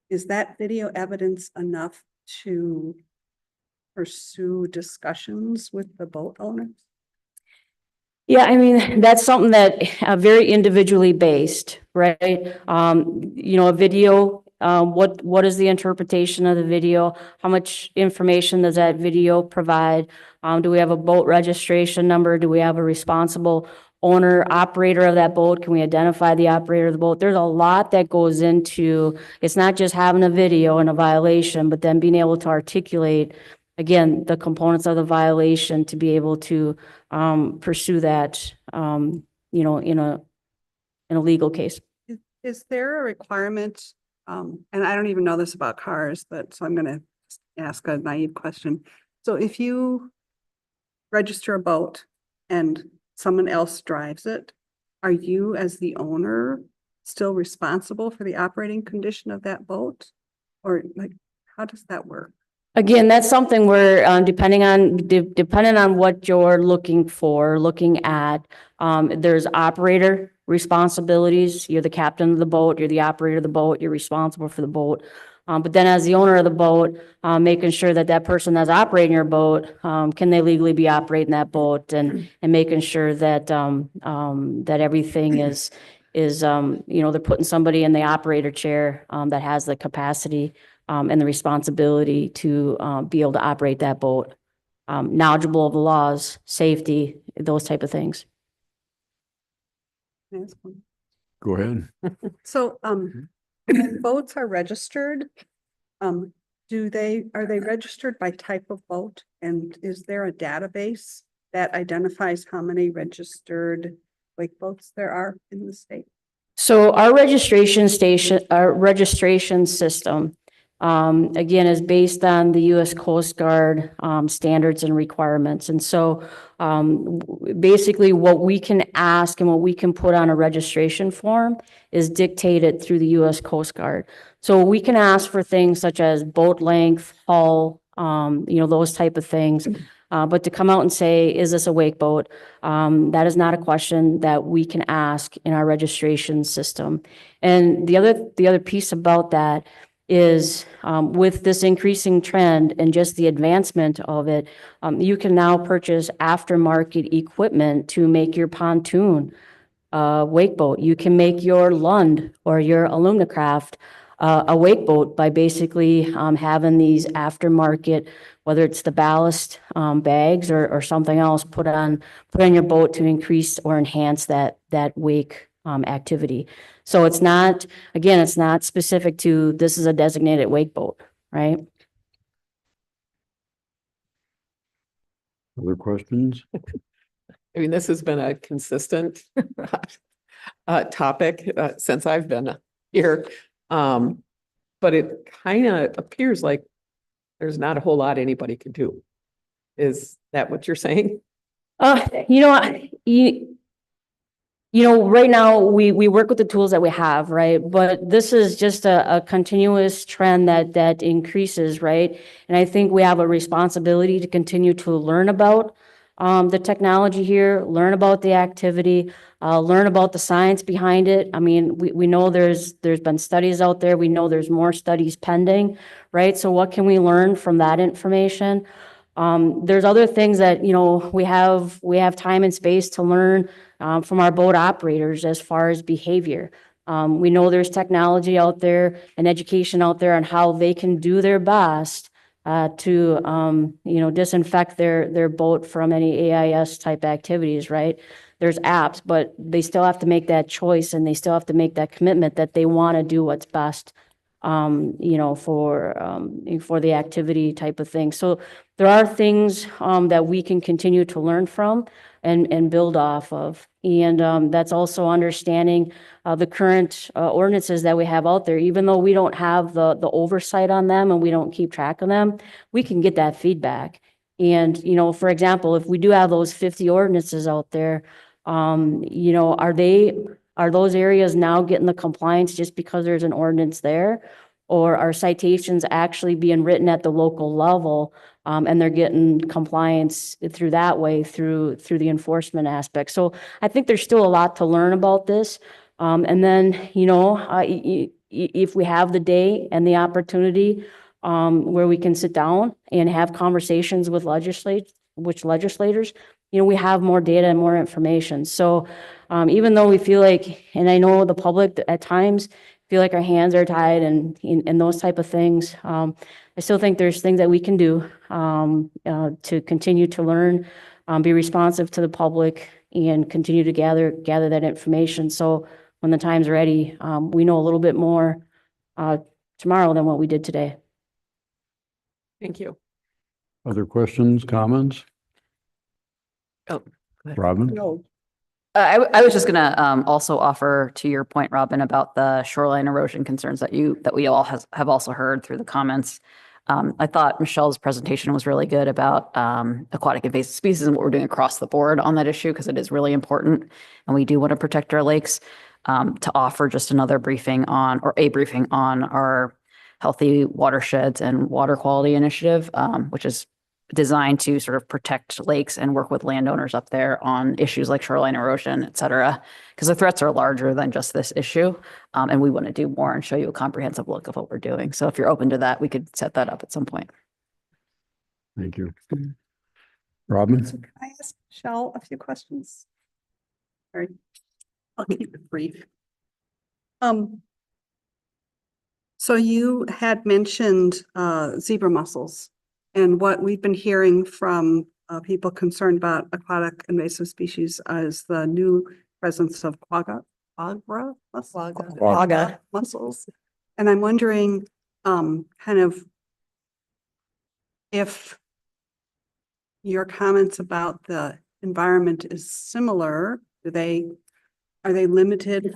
is that video evidence enough to pursue discussions with the boat owners? Yeah, I mean, that's something that very individually based, right? A video, what is the interpretation of the video? How much information does that video provide? Do we have a boat registration number? Do we have a responsible owner, operator of that boat? Can we identify the operator of the boat? There's a lot that goes into, it's not just having a video and a violation, but then being able to articulate, again, the components of the violation to be able to pursue that, in a legal case. Is there a requirement, and I don't even know this about cars, but so I'm going to ask a naive question. So if you register a boat and someone else drives it, are you as the owner still responsible for the operating condition of that boat? Or like, how does that work? Again, that's something where, depending on what you're looking at, there's operator responsibilities. You're the captain of the boat, you're the operator of the boat, you're responsible for the boat. But then as the owner of the boat, making sure that that person that's operating your boat, can they legally be operating that boat, and making sure that, that everything is, they're putting somebody in the operator chair, that has the capacity and the responsibility to be able to operate that boat, knowledgeable of the laws, safety, those type of things. Go ahead. So, when boats are registered, are they registered by type of boat? And is there a database that identifies how many registered wake boats there are in the state? So our registration system, again, is based on the U.S. Coast Guard standards and requirements. And so basically what we can ask and what we can put on a registration form is dictated through the U.S. Coast Guard. So we can ask for things such as boat length, hull, those type of things. But to come out and say, is this a wake boat? That is not a question that we can ask in our registration system. And the other piece about that is with this increasing trend and just the advancement of it, you can now purchase aftermarket equipment to make your pontoon wake boat. You can make your Lund or your Alumnicraft a wake boat by basically having these aftermarket, whether it's the ballast bags or something else, put on your boat to increase or enhance that wake activity. So it's not specific to this is a designated wake boat, right? Other questions? I mean, this has been a consistent topic since I've been here. But it kind of appears like there's not a whole lot anybody can do. Is that what you're saying? Right now we work with the tools that we have, right? But this is just a continuous trend that increases, right? And I think we have a responsibility to continue to learn about the technology here, learn about the activity, learn about the science behind it. I mean, we know there's been studies out there. We know there's more studies pending, right? So what can we learn from that information? There's other things that, we have time and space to learn from our boat operators as far as behavior. We know there's technology out there and education out there on how they can do their best to, disinfect their boat from any AIS type activities, right? There's apps, but they still have to make that choice and they still have to make that commitment that they want to do what's best, for the activity type of thing. So there are things that we can continue to learn from and build off of. And that's also understanding the current ordinances that we have out there. Even though we don't have the oversight on them and we don't keep track of them, we can get that feedback. And, for example, if we do have those 50 ordinances out there, are those areas now getting the compliance just because there's an ordinance there? Or are citations actually being written at the local level, and they're getting compliance through that way, through the enforcement aspect? So I think there's still a lot to learn about this. And then, if we have the day and the opportunity where we can sit down and have conversations with legislators, we have more data and more information. So even though we feel like, and I know the public at times feel like our hands are tied and those type of things, I still think there's things that we can do to continue to learn, be responsive to the public, and continue to gather that information. So when the time's ready, we know a little bit more tomorrow than what we did today. Thank you. Other questions, comments? Oh, go ahead. Robin? No. I was just gonna also offer to your point, Robin, about the shoreline erosion concerns that we all have also heard through the comments. I thought Michelle's presentation was really good about aquatic invasive species and what we're doing across the board on that issue, because it is really important and we do want to protect our lakes. To offer just another briefing on our Healthy Watersheds and Water Quality Initiative, which is designed to sort of protect lakes and work with landowners up there on issues like shoreline erosion, et cetera, because the threats are larger than just this issue. And we want to do more and show you a comprehensive look of what we're doing. So if you're open to that, we could set that up at some point. Thank you. Robin? So can I ask Michelle a few questions? Sorry, I'll keep it brief. So you had mentioned zebra mussels, and what we've been hearing from people concerned about aquatic invasive species is the new presence of quagga mussels. And I'm wondering kind of if your comments about the environment is similar. Are they limited? Is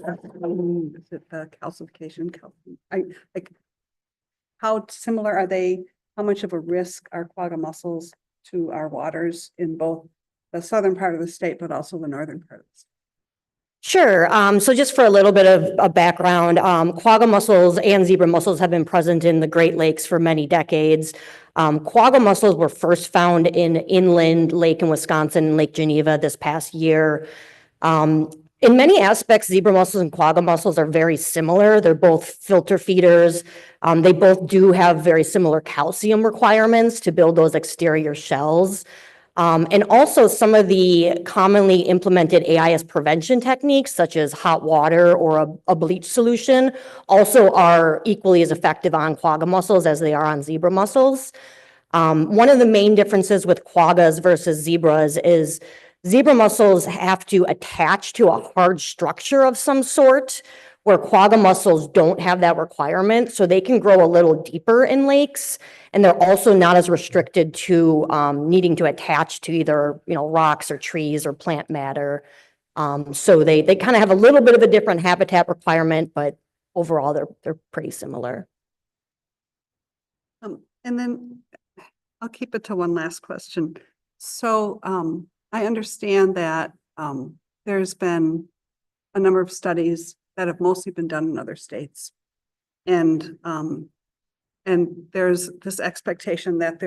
it the calcification? How similar are they? How much of a risk are quagga mussels to our waters in both the southern part of the state, but also the northern part of the state? Sure. So just for a little bit of background, quagga mussels and zebra mussels have been present in the Great Lakes for many decades. Quagga mussels were first found in inland lake in Wisconsin, Lake Geneva this past year. In many aspects, zebra mussels and quagga mussels are very similar. They're both filter feeders. They both do have very similar calcium requirements to build those exterior shells. And also some of the commonly implemented AIS prevention techniques, such as hot water or a bleach solution, also are equally as effective on quagga mussels as they are on zebra mussels. One of the main differences with quaggas versus zebras is zebra mussels have to attach to a hard structure of some sort, where quagga mussels don't have that requirement, so they can grow a little deeper in lakes, and they're also not as restricted to needing to attach to either rocks or trees or plant matter. So they kind of have a little bit of a different habitat requirement, but overall they're pretty similar. And then I'll keep it to one last question. So I understand that there's been a number of studies that have mostly been done in other states. And there's this expectation that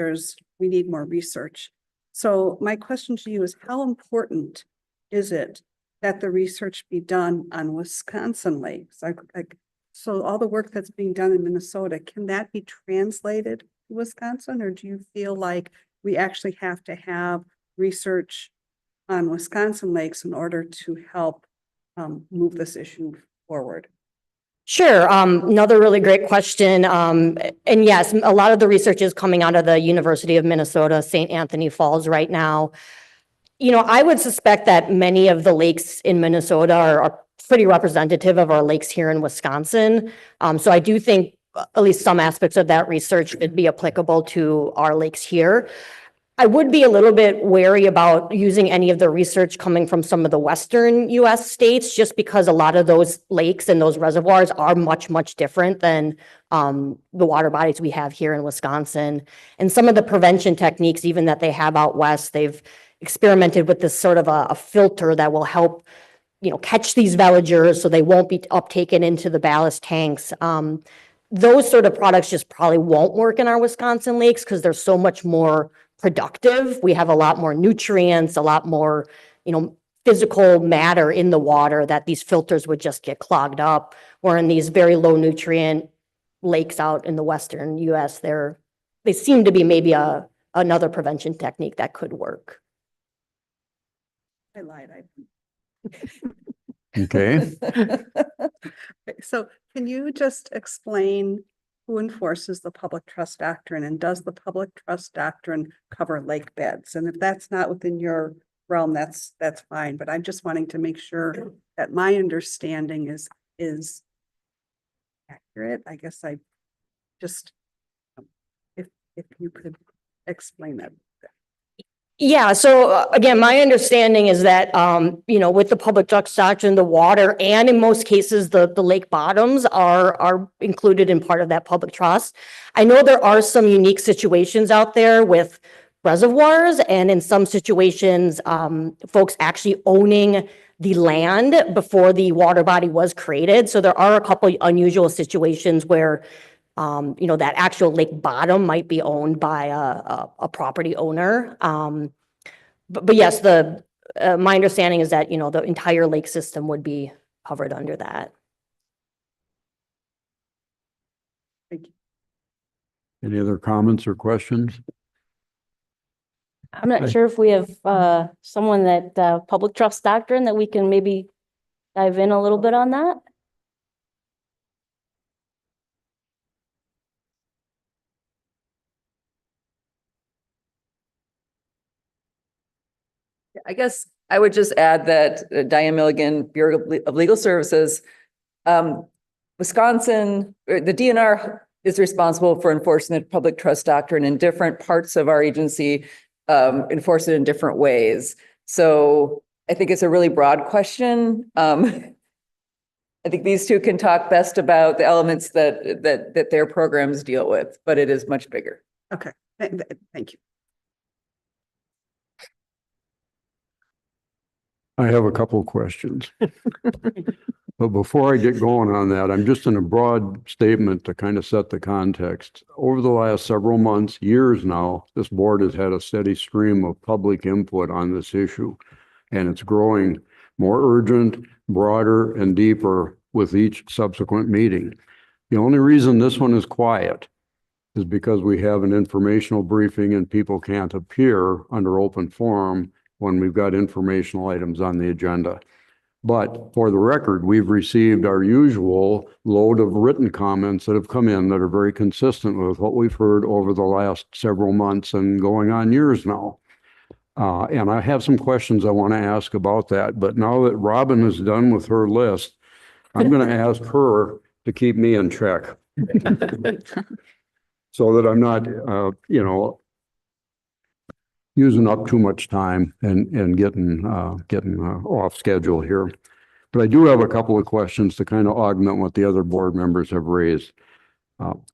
we need more research. So my question to you is, how important is it that the research be done on Wisconsin lakes? So all the work that's being done in Minnesota, can that be translated to Wisconsin? Or do you feel like we actually have to have research on Wisconsin lakes in order to help move this issue forward? Sure. Another really great question. And yes, a lot of the research is coming out of the University of Minnesota, St. Anthony Falls right now. You know, I would suspect that many of the lakes in Minnesota are pretty representative of our lakes here in Wisconsin. So I do think at least some aspects of that research could be applicable to our lakes here. I would be a little bit wary about using any of the research coming from some of the western US states, just because a lot of those lakes and those reservoirs are much, much different than the water bodies we have here in Wisconsin. And some of the prevention techniques, even that they have out west, they've experimented with this sort of a filter that will help, you know, catch these veligers so they won't be uptaken into the ballast tanks. Those sort of products just probably won't work in our Wisconsin lakes because they're so much more productive. We have a lot more nutrients, a lot more, you know, physical matter in the water that these filters would just get clogged up. Or in these very low nutrient lakes out in the western US, they seem to be maybe another prevention technique that could work. I lied. Okay. So can you just explain who enforces the public trust doctrine, and does the public trust doctrine cover lake beds? And if that's not within your realm, that's fine, but I'm just wanting to make sure that my understanding is accurate. I guess I just, if you could explain that. Yeah, so again, my understanding is that, you know, with the public trust doctrine, the water and in most cases, the lake bottoms are included in part of that public trust. I know there are some unique situations out there with reservoirs, and in some situations, folks actually owning the land before the water body was created. So there are a couple unusual situations where you know, that actual lake bottom might be owned by a property owner. But yes, my understanding is that, you know, the entire lake system would be covered under that. Thank you. Any other comments or questions? I'm not sure if we have someone that public trust doctrine that we can maybe dive in a little bit on that. I guess I would just add that Diane Milligan, Bureau of Legal Services, Wisconsin, the DNR is responsible for enforcing the public trust doctrine, in different parts of our agency enforce it in different ways. So I think it's a really broad question. I think these two can talk best about the elements that their programs deal with, but it is much bigger. Okay, thank you. I have a couple of questions. But before I get going on that, I'm just in a broad statement to kind of set the context. Over the last several months, years now, this board has had a steady stream of public input on this issue, and it's growing more urgent, broader, and deeper with each subsequent meeting. The only reason this one is quiet is because we have an informational briefing and people can't appear under open forum when we've got informational items on the agenda. But for the record, we've received our usual load of written comments that have come in that are very consistent with what we've heard over the last several months and going on years now. And I have some questions I want to ask about that, but now that Robin is done with her list, I'm going to ask her to keep me in check. So that I'm not, you know, using up too much time and getting off schedule here. But I do have a couple of questions to kind of augment what the other board members have raised.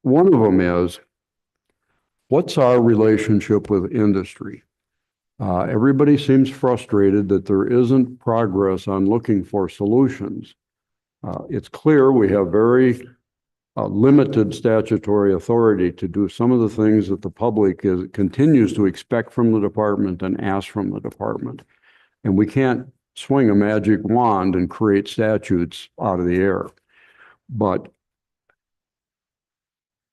One of them is, what's our relationship with industry? Everybody seems frustrated that there isn't progress on looking for solutions. It's clear we have very limited statutory authority to do some of the things that the public continues to expect from the department and ask from the department. And we can't swing a magic wand and create statutes out of the air. But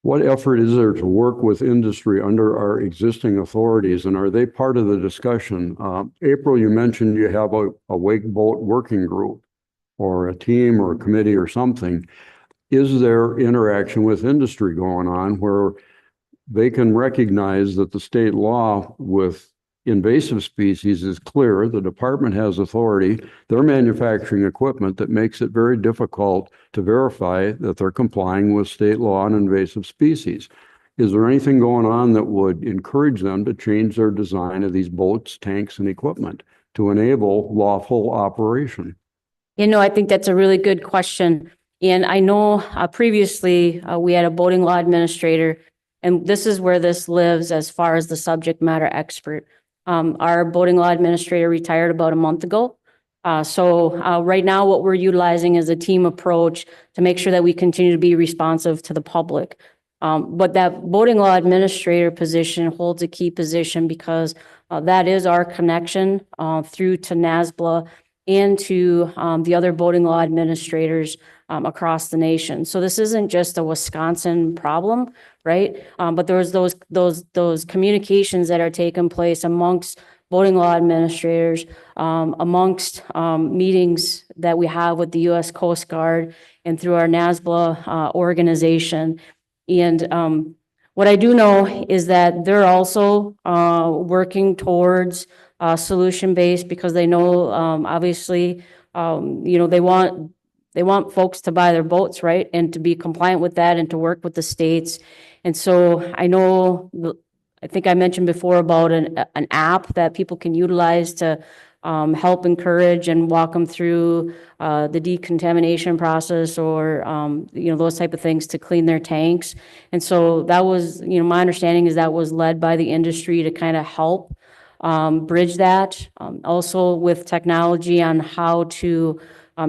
what effort is there to work with industry under our existing authorities, and are they part of the discussion? April, you mentioned you have a wake boat working group or a team or a committee or something. is there interaction with industry going on where they can recognize that the state law with invasive species is clear? The department has authority. They're manufacturing equipment that makes it very difficult to verify that they're complying with state law on invasive species. Is there anything going on that would encourage them to change their design of these boats, tanks, and equipment to enable lawful operation? I think that's a really good question. And I know previously we had a boating law administrator, and this is where this lives as far as the subject matter expert. Our boating law administrator retired about a month ago. So right now what we're utilizing is a team approach to make sure that we continue to be responsive to the public. But that boating law administrator position holds a key position because that is our connection through to NASBLA and to the other boating law administrators across the nation. So this isn't just a Wisconsin problem, right? But there's those communications that are taking place amongst boating law administrators, amongst meetings that we have with the U.S. Coast Guard and through our NASBLA organization. And what I do know is that they're also working towards solution-based because they know, obviously, they want folks to buy their boats, right? And to be compliant with that and to work with the states. And so I know, I think I mentioned before about an app that people can utilize to help encourage and walk them through the decontamination process or, those type of things to clean their tanks. And so that was, my understanding is that was led by the industry to kind of help bridge that. Also with technology on how to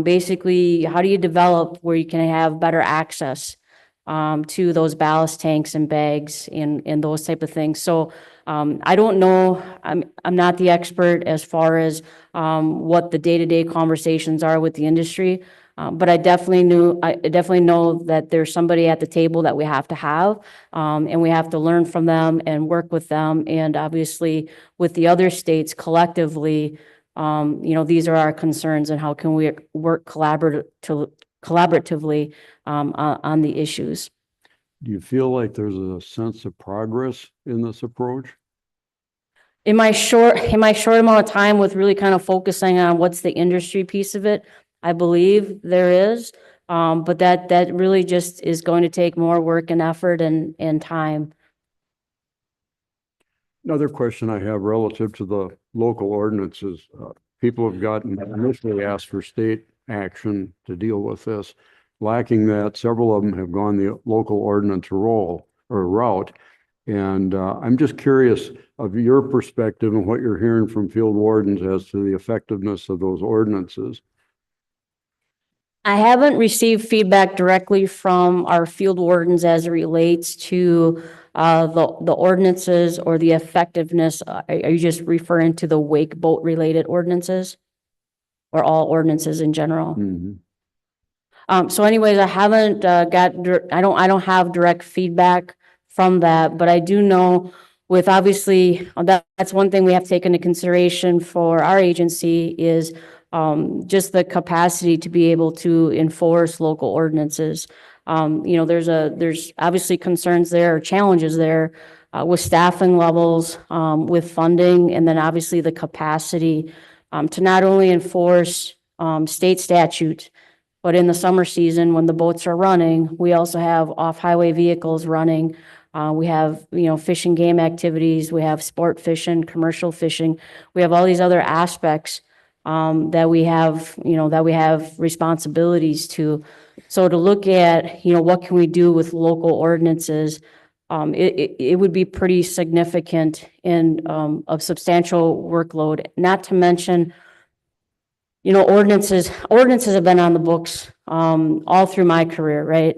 basically, how do you develop where you can have better access to those ballast tanks and bags and those type of things. So I don't know, I'm not the expert as far as what the day-to-day conversations are with the industry, but I definitely know that there's somebody at the table that we have to have, and we have to learn from them and work with them, and obviously with the other states collectively. These are our concerns and how can we work collaboratively on the issues. Do you feel like there's a sense of progress in this approach? In my short amount of time with really kind of focusing on what's the industry piece of it, I believe there is, but that really just is going to take more work and effort and time. Another question I have relative to the local ordinances. People have gotten initially asked for state action to deal with this. Lacking that, several of them have gone the local ordinance route. And I'm just curious of your perspective and what you're hearing from field wardens as to the effectiveness of those ordinances. I haven't received feedback directly from our field wardens as it relates to the ordinances or the effectiveness. Are you just referring to the wake boat related ordinances or all ordinances in general? Mm-hmm. So anyways, I haven't I don't have direct feedback from that, but I do know with obviously that's one thing we have to take into consideration for our agency is just the capacity to be able to enforce local ordinances. There's obviously concerns there, or challenges there with staffing levels, with funding, and then obviously the capacity to not only enforce state statute, but in the summer season when the boats are running, we also have off-highway vehicles running. We have, fishing game activities, we have sport fishing, commercial fishing. We have all these other aspects that we have responsibilities to. So to look at, what can we do with local ordinances, it would be pretty significant and of substantial workload, not to mention, ordinances have been on the books all through my career, right?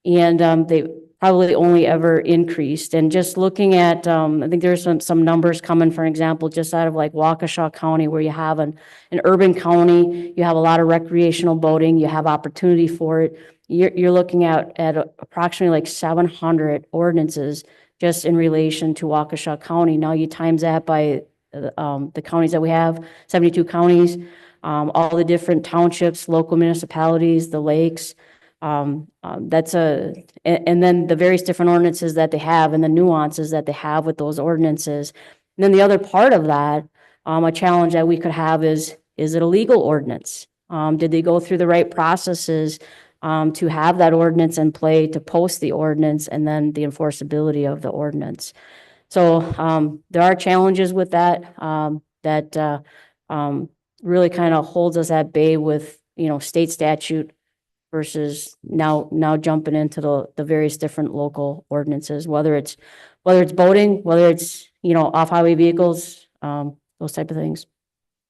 And they probably only ever increased. And just looking at, I think there's some numbers coming, for example, just out of like Waukesha County, where you have an urban county, you have a lot of recreational boating, you have opportunity for it. You're looking at approximately like 700 ordinances just in relation to Waukesha County. Now you times that by the counties that we have, 72 counties, all the different townships, local municipalities, the lakes. That's and then the various different ordinances that they have and the nuances that they have with those ordinances. And then the other part of that, a challenge that we could have is it a legal ordinance? Did they go through the right processes to have that ordinance in play, to post the ordinance, and then the enforceability of the ordinance? So there are challenges with that that really kind of holds us at bay with, state statute versus now jumping into the various different local ordinances, whether it's boating, whether it's, off-highway vehicles, those type of things.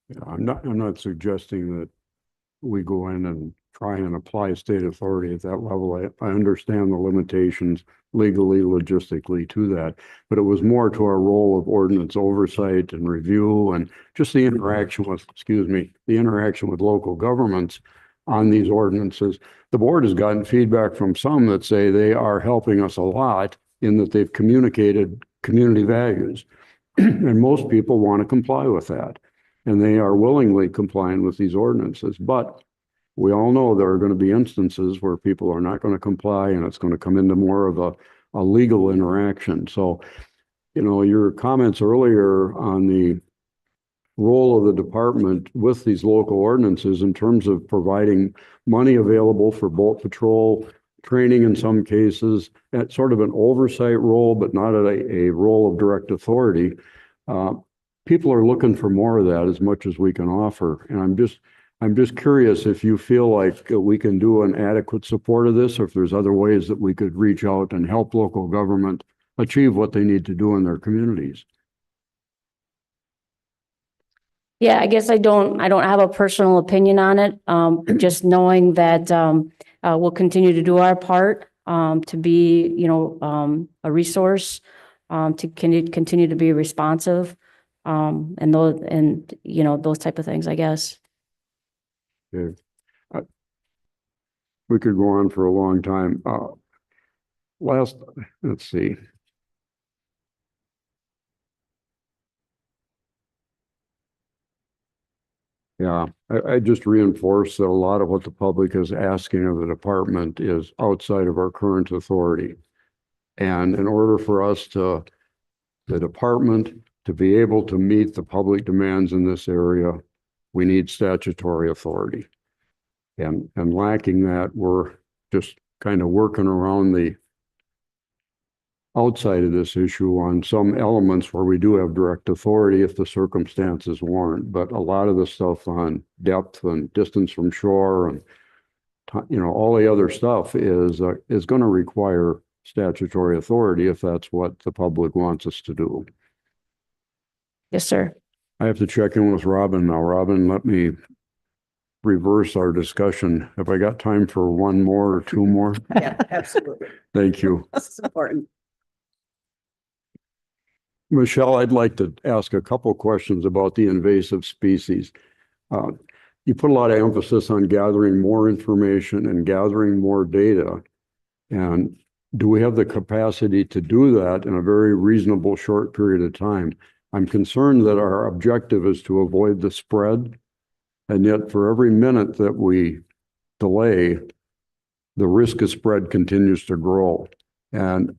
Yeah, I'm not suggesting that we go in and try and apply state authority at that level. I understand the limitations legally, logistically to that, but it was more to our role of ordinance oversight and review and just the interaction with, the interaction with local governments on these ordinances. The board has gotten feedback from some that say they are helping us a lot in that they've communicated community values. And most people want to comply with that. And they are willingly complying with these ordinances. But we all know there are going to be instances where people are not going to comply and it's going to come into more of a legal interaction. So, your comments earlier on the role of the department with these local ordinances in terms of providing money available for boat patrol, training in some cases, at sort of an oversight role, but not at a role of direct authority. People are looking for more of that as much as we can offer. And I'm just curious if you feel like we can do an adequate support of this, or if there's other ways that we could reach out and help local government achieve what they need to do in their communities. Yeah, I guess I don't have a personal opinion on it. Just knowing that we'll continue to do our part to be, a resource, to continue to be responsive, and those type of things, I guess. Okay. We could go on for a long time. Let's see. Yeah, I just reinforce that a lot of what the public is asking of the department is outside of our current authority. And in order for us the department to be able to meet the public demands in this area, we need statutory authority. And lacking that, we're just kind of working around the outside of this issue on some elements where we do have direct authority if the circumstances warrant. But a lot of the stuff on depth and distance from shore and, all the other stuff is going to require statutory authority if that's what the public wants us to do. Yes, sir. I have to check in with Robin now. Robin, let me reverse our discussion. Have I got time for one more or two more? Yeah, absolutely. Thank you. This is important. Michelle, I'd like to ask a couple questions about the invasive species. You put a lot of emphasis on gathering more information and gathering more data. And do we have the capacity to do that in a very reasonable short period of time? I'm concerned that our objective is to avoid the spread. And yet for every minute that we delay, the risk of spread continues to grow. And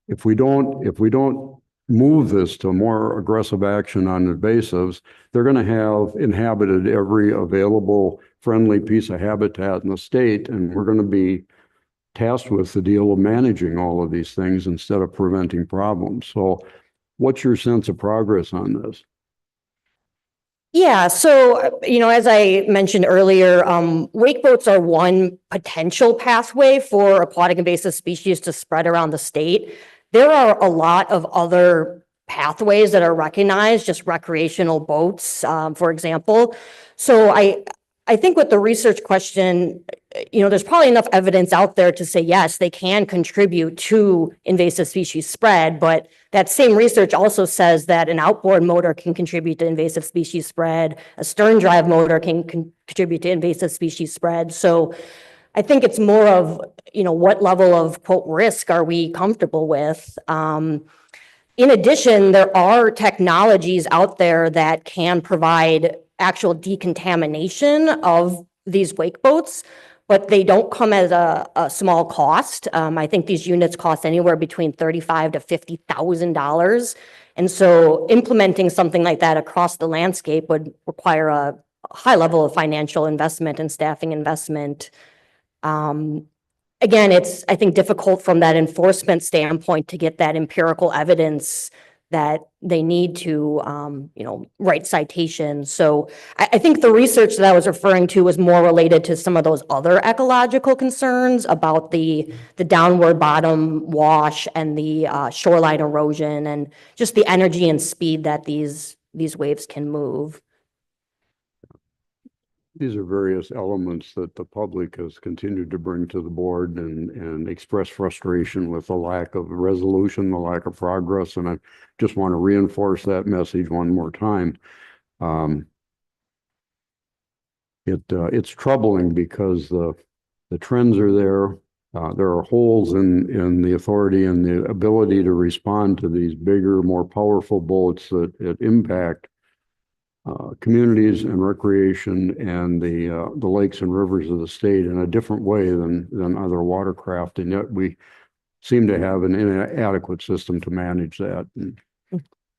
if we don't move this to more aggressive action on invasives, they're going to have inhabited every available friendly piece of habitat in the state, and we're going to be tasked with the deal of managing all of these things instead of preventing problems. So what's your sense of progress on this? Yeah, so, as I mentioned earlier, wake boats are one potential pathway for aquatic invasive species to spread around the state. There are a lot of other pathways that are recognized, just recreational boats, for example. So I think with the research question, there's probably enough evidence out there to say, yes, they can contribute to invasive species spread, but that same research also says that an outboard motor can contribute to invasive species spread, a stern drive motor can contribute to invasive species spread. So I think it's more of, what level of quote risk are we comfortable with? In addition, there are technologies out there that can provide actual decontamination of these wake boats. but they don't come as a small cost. I think these units cost anywhere between $35,000 to $50,000. And so implementing something like that across the landscape would require a high level of financial investment and staffing investment. Again, it's, I think, difficult from that enforcement standpoint to get that empirical evidence that they need to, write citations. So I think the research that I was referring to was more related to some of those other ecological concerns about the downward bottom wash and the shoreline erosion and just the energy and speed that these waves can move. These are various elements that the public has continued to bring to the board and express frustration with the lack of resolution, the lack of progress. And I just want to reinforce that message one more time. It's troubling because the trends are there. There are holes in the authority and the ability to respond to these bigger, more powerful boats that impact communities and recreation and the lakes and rivers of the state in a different way than other watercraft, and yet we seem to have an inadequate system to manage that. And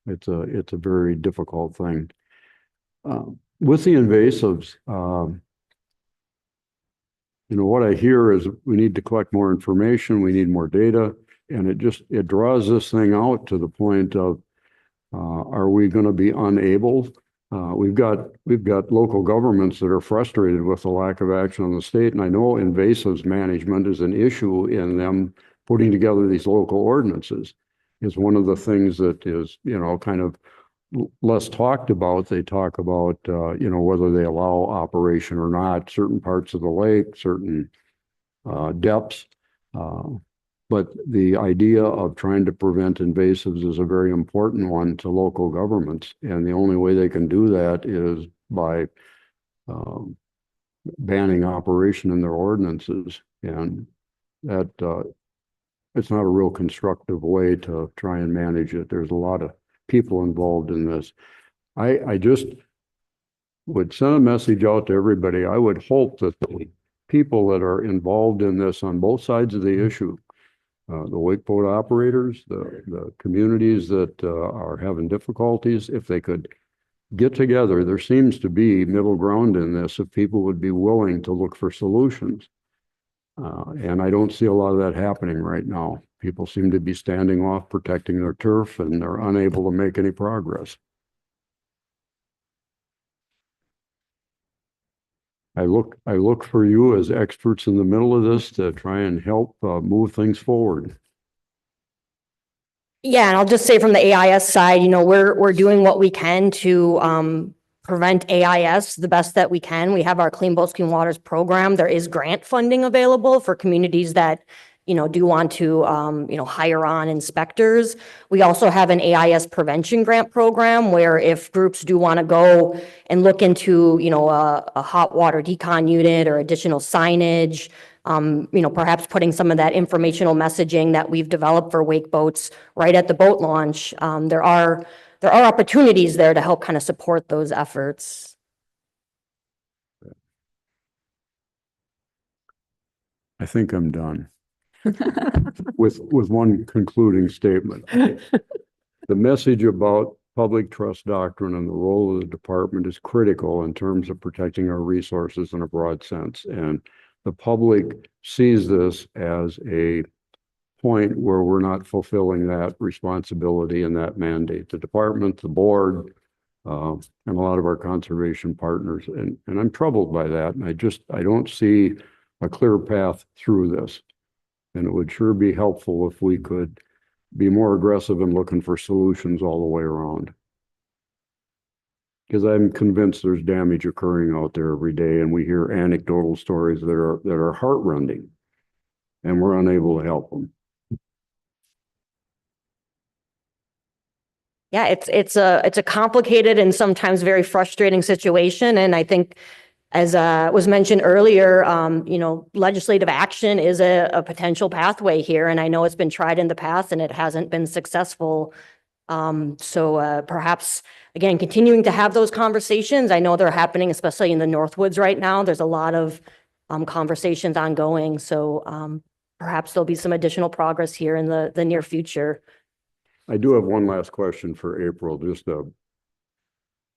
it's a very difficult thing. With the invasives, what I hear is we need to collect more information, we need more data, and it draws this thing out to the point of are we going to be unable? We've got local governments that are frustrated with the lack of action on the state, and I know invasives management is an issue in them putting together these local ordinances. Is one of the things that is, kind of less talked about. They talk about, whether they allow operation or not, certain parts of the lake, certain depths. But the idea of trying to prevent invasives is a very important one to local governments. And the only way they can do that is by banning operation in their ordinances. And that it's not a real constructive way to try and manage it. There's a lot of people involved in this. I just would send a message out to everybody. I would hope that the people that are involved in this on both sides of the issue, the wakeboat operators, the communities that are having difficulties, if they could get together, there seems to be middle ground in this if people would be willing to look for solutions. And I don't see a lot of that happening right now. People seem to be standing off, protecting their turf, and they're unable to make any progress. I look for you as experts in the middle of this to try and help move things forward. Yeah, and I'll just say from the AIS side, we're doing what we can to prevent AIS the best that we can. We have our Clean Boats, Clean Waters program. There is grant funding available for communities that do want to, hire on inspectors. We also have an AIS prevention grant program where if groups do want to go and look into, a hot water decon unit or additional signage, perhaps putting some of that informational messaging that we've developed for wake boats right at the boat launch. There are opportunities there to help kind of support those efforts. I think I'm done. with one concluding statement. The message about public trust doctrine and the role of the department is critical in terms of protecting our resources in a broad sense. And the public sees this as a point where we're not fulfilling that responsibility and that mandate. The department, the board, and a lot of our conservation partners. And I'm troubled by that. And I don't see a clear path through this. And it would sure be helpful if we could be more aggressive in looking for solutions all the way around. Because I'm convinced there's damage occurring out there every day, and we hear anecdotal stories that are heartrending, and we're unable to help them. Yeah, it's a complicated and sometimes very frustrating situation, and I think, as was mentioned earlier, legislative action is a potential pathway here, and I know it's been tried in the past and it hasn't been successful. So perhaps, again, continuing to have those conversations. I know they're happening, especially in the Northwoods right now. There's a lot of conversations ongoing. So perhaps there'll be some additional progress here in the near future. I do have one last question for April, just a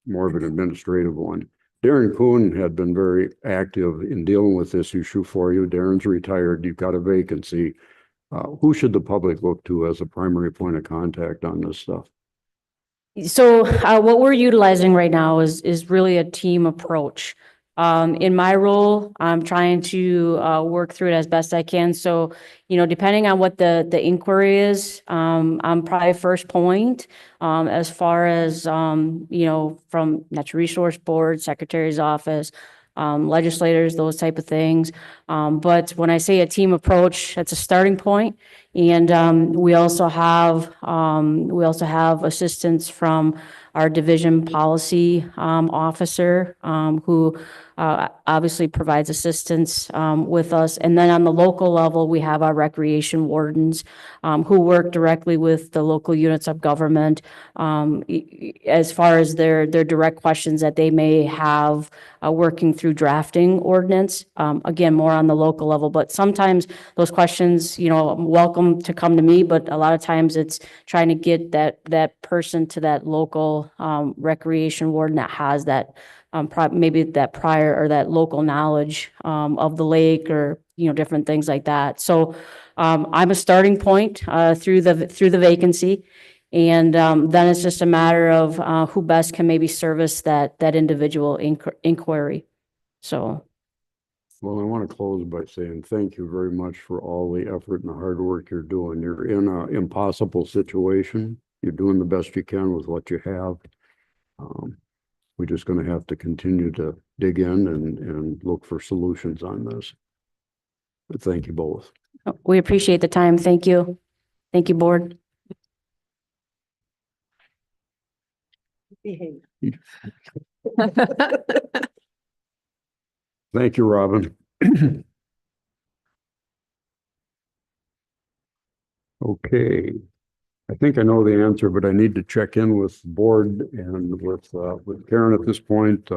more of an administrative one. Darren Kuhn had been very active in dealing with this issue for you. Darren's retired. You've got a vacancy. Who should the public look to as a primary point of contact on this stuff? So what we're utilizing right now is really a team approach. In my role, I'm trying to work through it as best I can. So, depending on what the inquiry is, I'm probably first point as far as, from Natural Resource Board, Secretary's Office, legislators, those type of things. But when I say a team approach, that's a starting point. And we also have assistance from our division policy officer, who obviously provides assistance with us. And then on the local level, we have our recreation wardens who work directly with the local units of government as far as their direct questions that they may have working through drafting ordinance. Again, more on the local level, but sometimes those questions, I'm welcome to come to me, but a lot of times it's trying to get that person to that local recreation warden that has that maybe that prior or that local knowledge of the lake or different things like that. So I'm a starting point through the vacancy, and then it's just a matter of who best can maybe service that individual inquiry. So. Well, I want to close by saying thank you very much for all the effort and the hard work you're doing. You're in an impossible situation. You're doing the best you can with what you have. We're just going to have to continue to dig in and look for solutions on this. But thank you both. We appreciate the time. Thank you. Thank you, board. Behave. Thank you, Robin. Okay. I think I know the answer, but I need to check in with the board and with Karen at this point.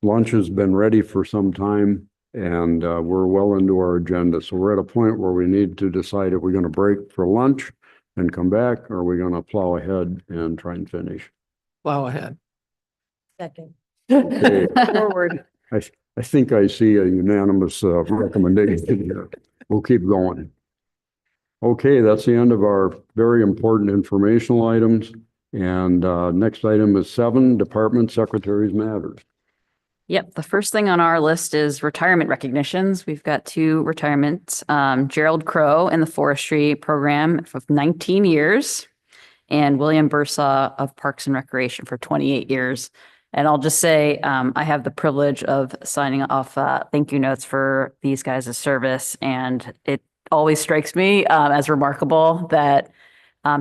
Lunch has been ready for some time and we're well into our agenda. So we're at a point where we need to decide if we're going to break for lunch and come back, or are we going to plow ahead and try and finish? Plow ahead. Second. Okay. Forward. I think I see a unanimous recommendation here. We'll keep going. Okay, that's the end of our very important informational items. And next item is 7, Department Secretaries Matters. Yep, the first thing on our list is retirement recognitions. We've got 2 retirements. Gerald Crow in the forestry program for 19 years and William Bursaw of Parks and Recreation for 28 years. And I'll just say, I have the privilege of signing off thank you notes for these guys' service. And it always strikes me as remarkable that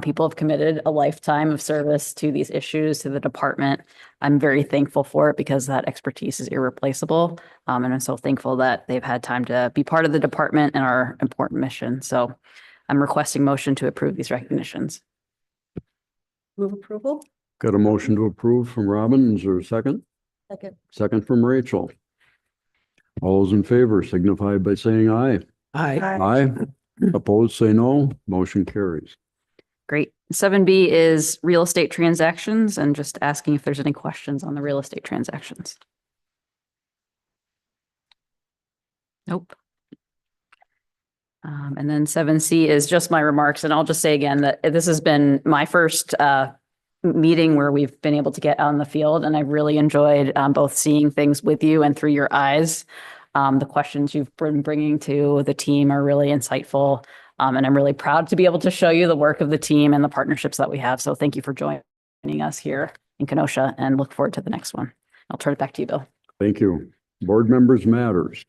people have committed a lifetime of service to these issues, to the department. I'm very thankful for it because that expertise is irreplaceable. And I'm so thankful that they've had time to be part of the department and our important mission. So I'm requesting motion to approve these recognitions. Move approval? Got a motion to approve from Robin. Is there a second? Second. Second from Rachel. All those in favor signify by saying aye. Aye. Aye. Opposed, say no. Motion carries. Great. 7B is real estate transactions and just asking if there's any questions on the real estate transactions. Nope. And then 7C is just my remarks. And I'll just say again that this has been my first meeting where we've been able to get on the field. And I've really enjoyed both seeing things with you and through your eyes. The questions you've been bringing to the team are really insightful. And I'm really proud to be able to show you the work of the team and the partnerships that we have. So thank you for joining us here in Kenosha and look forward to the next one. I'll turn it back to you, Bill. Thank you. Board members matters.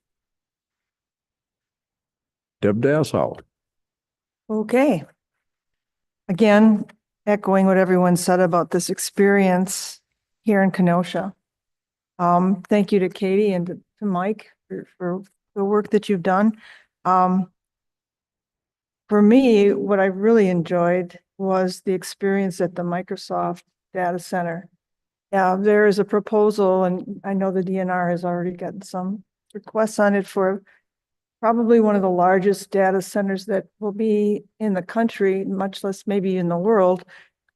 Deb Dassow. Okay. Again, echoing what everyone said about this experience here in Kenosha. Thank you to Katie and to Mike for the work that you've done. For me, what I really enjoyed was the experience at the Microsoft Data Center. Yeah, there is a proposal, and I know the DNR has already gotten some requests on it for probably one of the largest data centers that will be in the country, much less maybe in the world,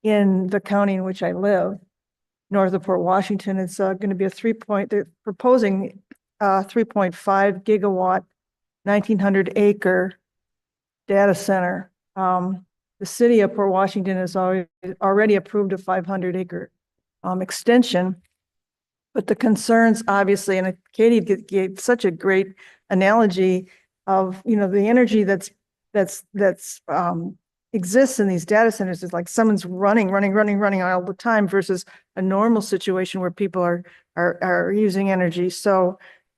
in the county in which I live, north of Port Washington. It's going to be they're proposing 3.5 gigawatt, 1,900 acre data center. The city of Port Washington has already approved a 500 acre extension. But the concerns, obviously, and Katie gave such a great analogy of, you know, the energy that's exists in these data centers is like someone's running all the time versus a normal situation where people are using energy. So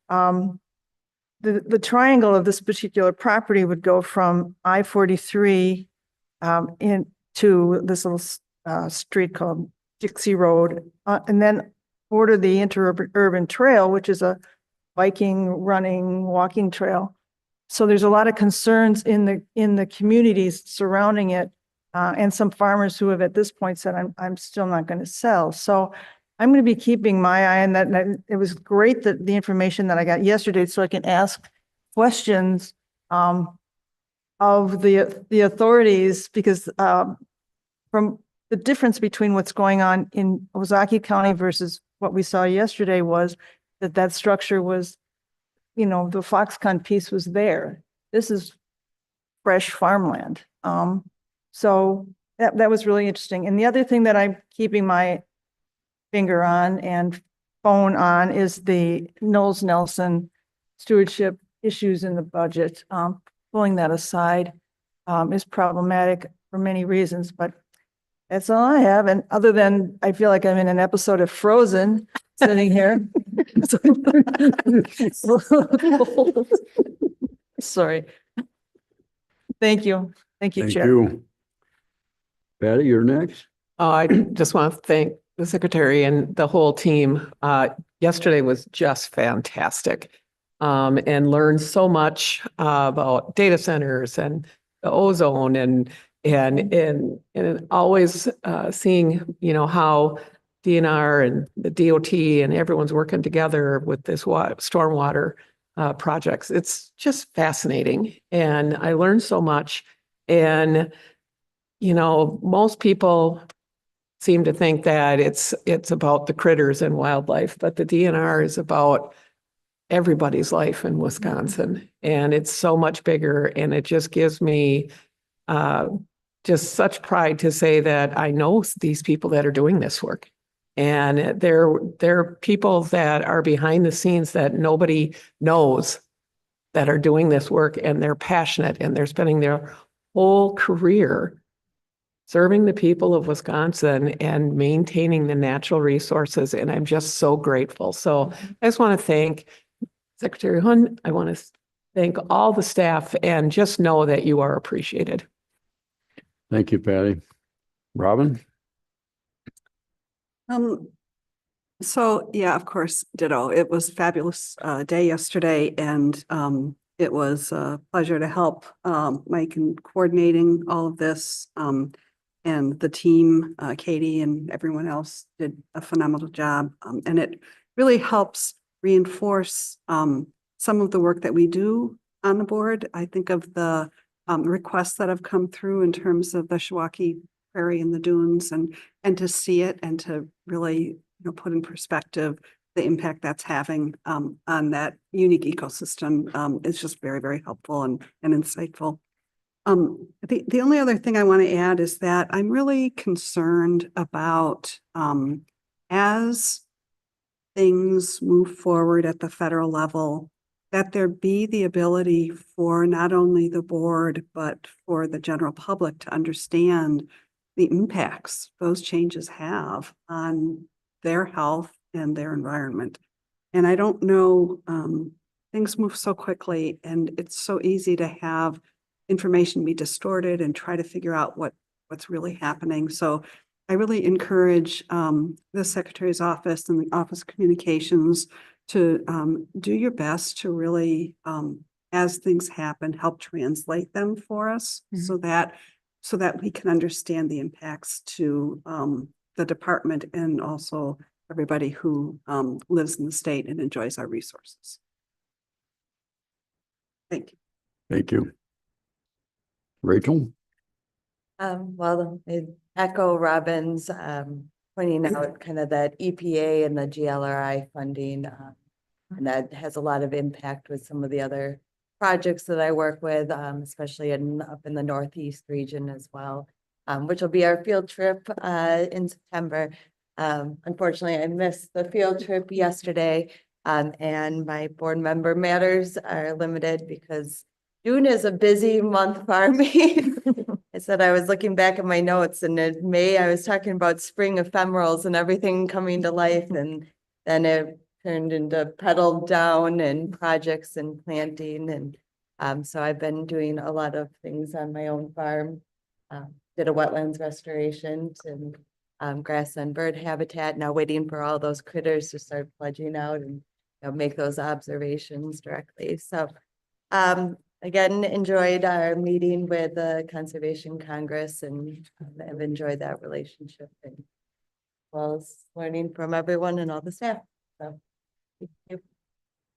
the triangle of this particular property would go from I-43 into this little street called Dixie Road, and then border the interurban trail, which is a biking, running, walking trail. So there's a lot of concerns in the communities surrounding it, and some farmers who have at this point said, I'm still not going to sell. So I'm going to be keeping my eye on that. And it was great that the information that I got yesterday, so I can ask questions of the authorities, because from the difference between what's going on in Ozaukee County versus what we saw yesterday was that structure was, you know, the Foxconn piece was there. This is fresh farmland. So that was really interesting. And the other thing that I'm keeping my finger on and phone on is the Knowles Nelson stewardship issues in the budget. Pulling that aside is problematic for many reasons, but that's all I have. And other than I feel like I'm in an episode of Frozen sitting here. Sorry. Thank you. Thank you, Thank Chair. you. Patty, you're next. I just want to thank the secretary and the whole team. Yesterday was just fantastic. And learned so much about data centers and the ozone and always seeing, you know, how DNR and the DOT and everyone's working together with this stormwater projects. It's just fascinating. And I learned so much. And, you know, most people seem to think that it's about the critters and wildlife, but the DNR is about everybody's life in Wisconsin. And it's so much bigger. And it just gives me just such pride to say that I know these people that are doing this work. And they're people that are behind the scenes that nobody knows that are doing this work, and they're passionate, and they're spending their whole career serving the people of Wisconsin and maintaining the natural resources. And I'm just so grateful. So I just want to thank Secretary Hun. I want to thank all the staff, and just know that you are appreciated. Thank you, Patty. Robin? So yeah, of course, ditto. It was a fabulous day yesterday, and it was a pleasure to help Mike in coordinating all of this. And the team, Katie and everyone else did a phenomenal job. And it really helps reinforce some of the work that we do on the board. I think of the requests that have come through in terms of the Shiwaukee Prairie and the dunes, and to see it and to really, put in perspective the impact that's having on that unique ecosystem is just very, very helpful and insightful. The only other thing I want to add is that I'm really concerned about as things move forward at the federal level, that there be the ability for not only the board, but for the general public to understand the impacts those changes have on their health and their environment. And I don't know, things move so quickly, and it's so easy to have information be distorted and try to figure out what's really happening. So I really encourage the Secretary's office and the Office of Communications to do your best to really, as things happen, help translate them for us, so that we can understand the impacts to the department and also everybody who lives in the state and enjoys our resources. Thank you. Thank you. Rachel? Well, I echo Robin's, pointing out kind of that EPA and the GLRI funding. And that has a lot of impact with some of the other projects that I work with, especially up in the Northeast region as well, which will be our field trip in September. Unfortunately, I missed the field trip yesterday, and my board member matters are limited because June is a busy month for me. I said I was looking back at my notes, and in May I was talking about spring ephemerals and everything coming to life, and then it turned into pedal down and projects and planting. And so I've been doing a lot of things on my own farm. Did a wetlands restoration and grass and bird habitat, now waiting for all those critters to start fledging out and make those observations directly. So again, enjoyed our meeting with the Conservation Congress, and I've enjoyed that relationship, and well as learning from everyone and all the staff. So thank you.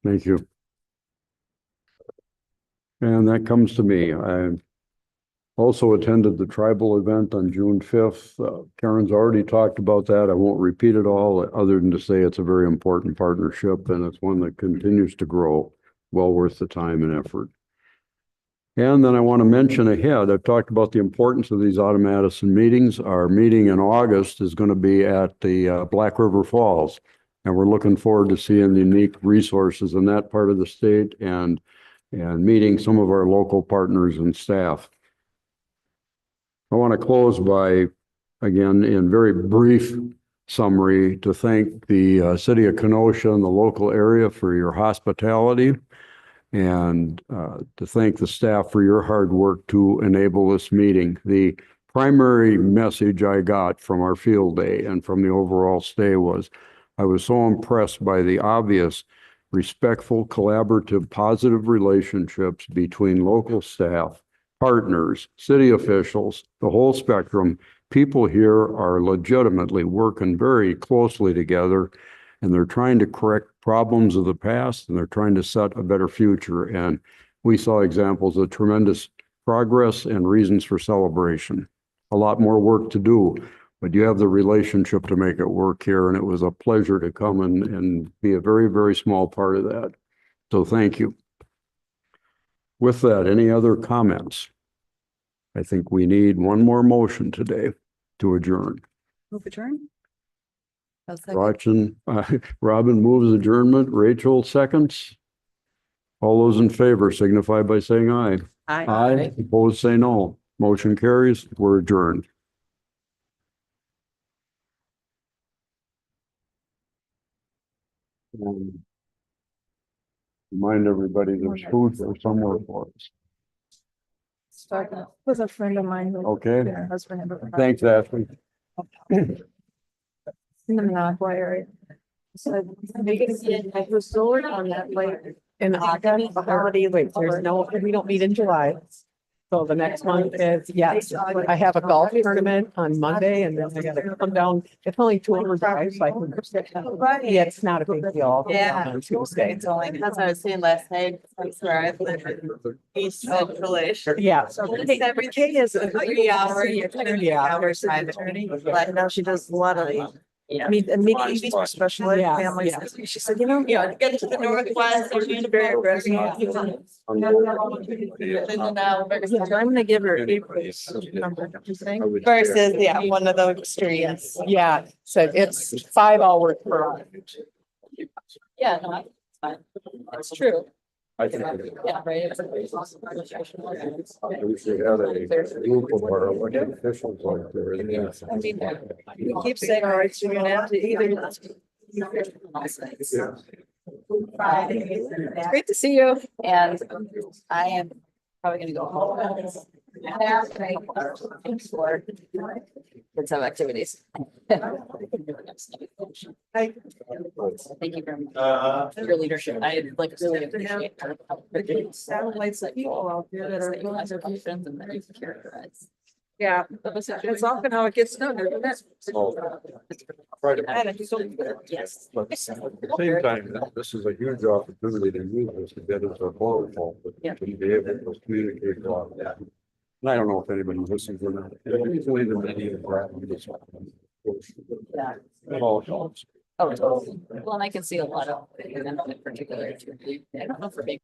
Thank you. And that comes to me. I also attended the tribal event on June 5th. Karen's already talked about that. I won't repeat it all, other than to say it's a very important partnership, and it's one that continues to grow, well worth the time and effort. And then I want to mention ahead, I've talked about the importance of these Autumn-Madison meetings. Our meeting in August is going to be at the Black River Falls. And we're looking forward to seeing the unique resources in that part of the state and meeting some of our local partners and staff. I want to close by, again, in very brief summary, to thank the city of Kenosha and the local area for your hospitality, and to thank the staff for your hard work to enable this meeting. The primary message I got from our field day and from the overall stay was, I was so impressed by the obvious, respectful, collaborative, positive relationships between local staff, partners, city officials, the whole spectrum. People here are legitimately working very closely together, and they're trying to correct problems of the past, and they're trying to set a better future. And we saw examples of tremendous progress and reasons for celebration. A lot more work to do, but you have the relationship to make it work here, and it was a pleasure to come and be a very, very small part of that. So thank you. With that, any other comments? I think we need one more motion today to adjourn. Move adjourn. Robin moves adjournment. Rachel seconds. All those in favor signify by saying aye. Aye. Aye. Opposed, say no. Motion carries. We're adjourned. Remind everybody there's food there somewhere for us. Was a friend of mine. Okay. Her husband had a- Thanks, Ashley. In the Minocqua area. So they get to see a resort on that lake. In August, already, wait, there's no, we don't meet in July. So the next month is, yes, I have a golf tournament on Monday, and then I gotta come down. It's only 2 hours drive, so I can. Yeah, it's not a big deal. Yeah. On Tuesday. That's what I was saying last night. That's where I live in East Central-ish. Yeah. Every kid is a 3 hour. Like now she does a lot of meetings for special ed Yeah, families. yeah. She said, you know, Get to the northwest. she's very aggressive. So I'm gonna give her April's number, don't you think? Versus, yeah, one of those extremes. Yeah, so it's 5 hours per. Yeah, no, it's fine. It's true. I think Yeah, right. we should have a group of our elected officials like there is. I mean, we keep saying, all right, so you're gonna have to either. It's great to see you. And I am probably gonna go home. For kids have activities. Thank you very much. Your leadership, I like really appreciate. Satellites that people out there that are. Questions and that you characterize. Yeah, that's often how it gets done, isn't it? Yes. But at the same time, this is a huge opportunity to use this to get us a protocol, but to be able to communicate a lot of that. And I don't know if anybody listens or not. Usually the media. It all helps. Oh, totally. Well, and I can see a lot of, in particular, I don't know for big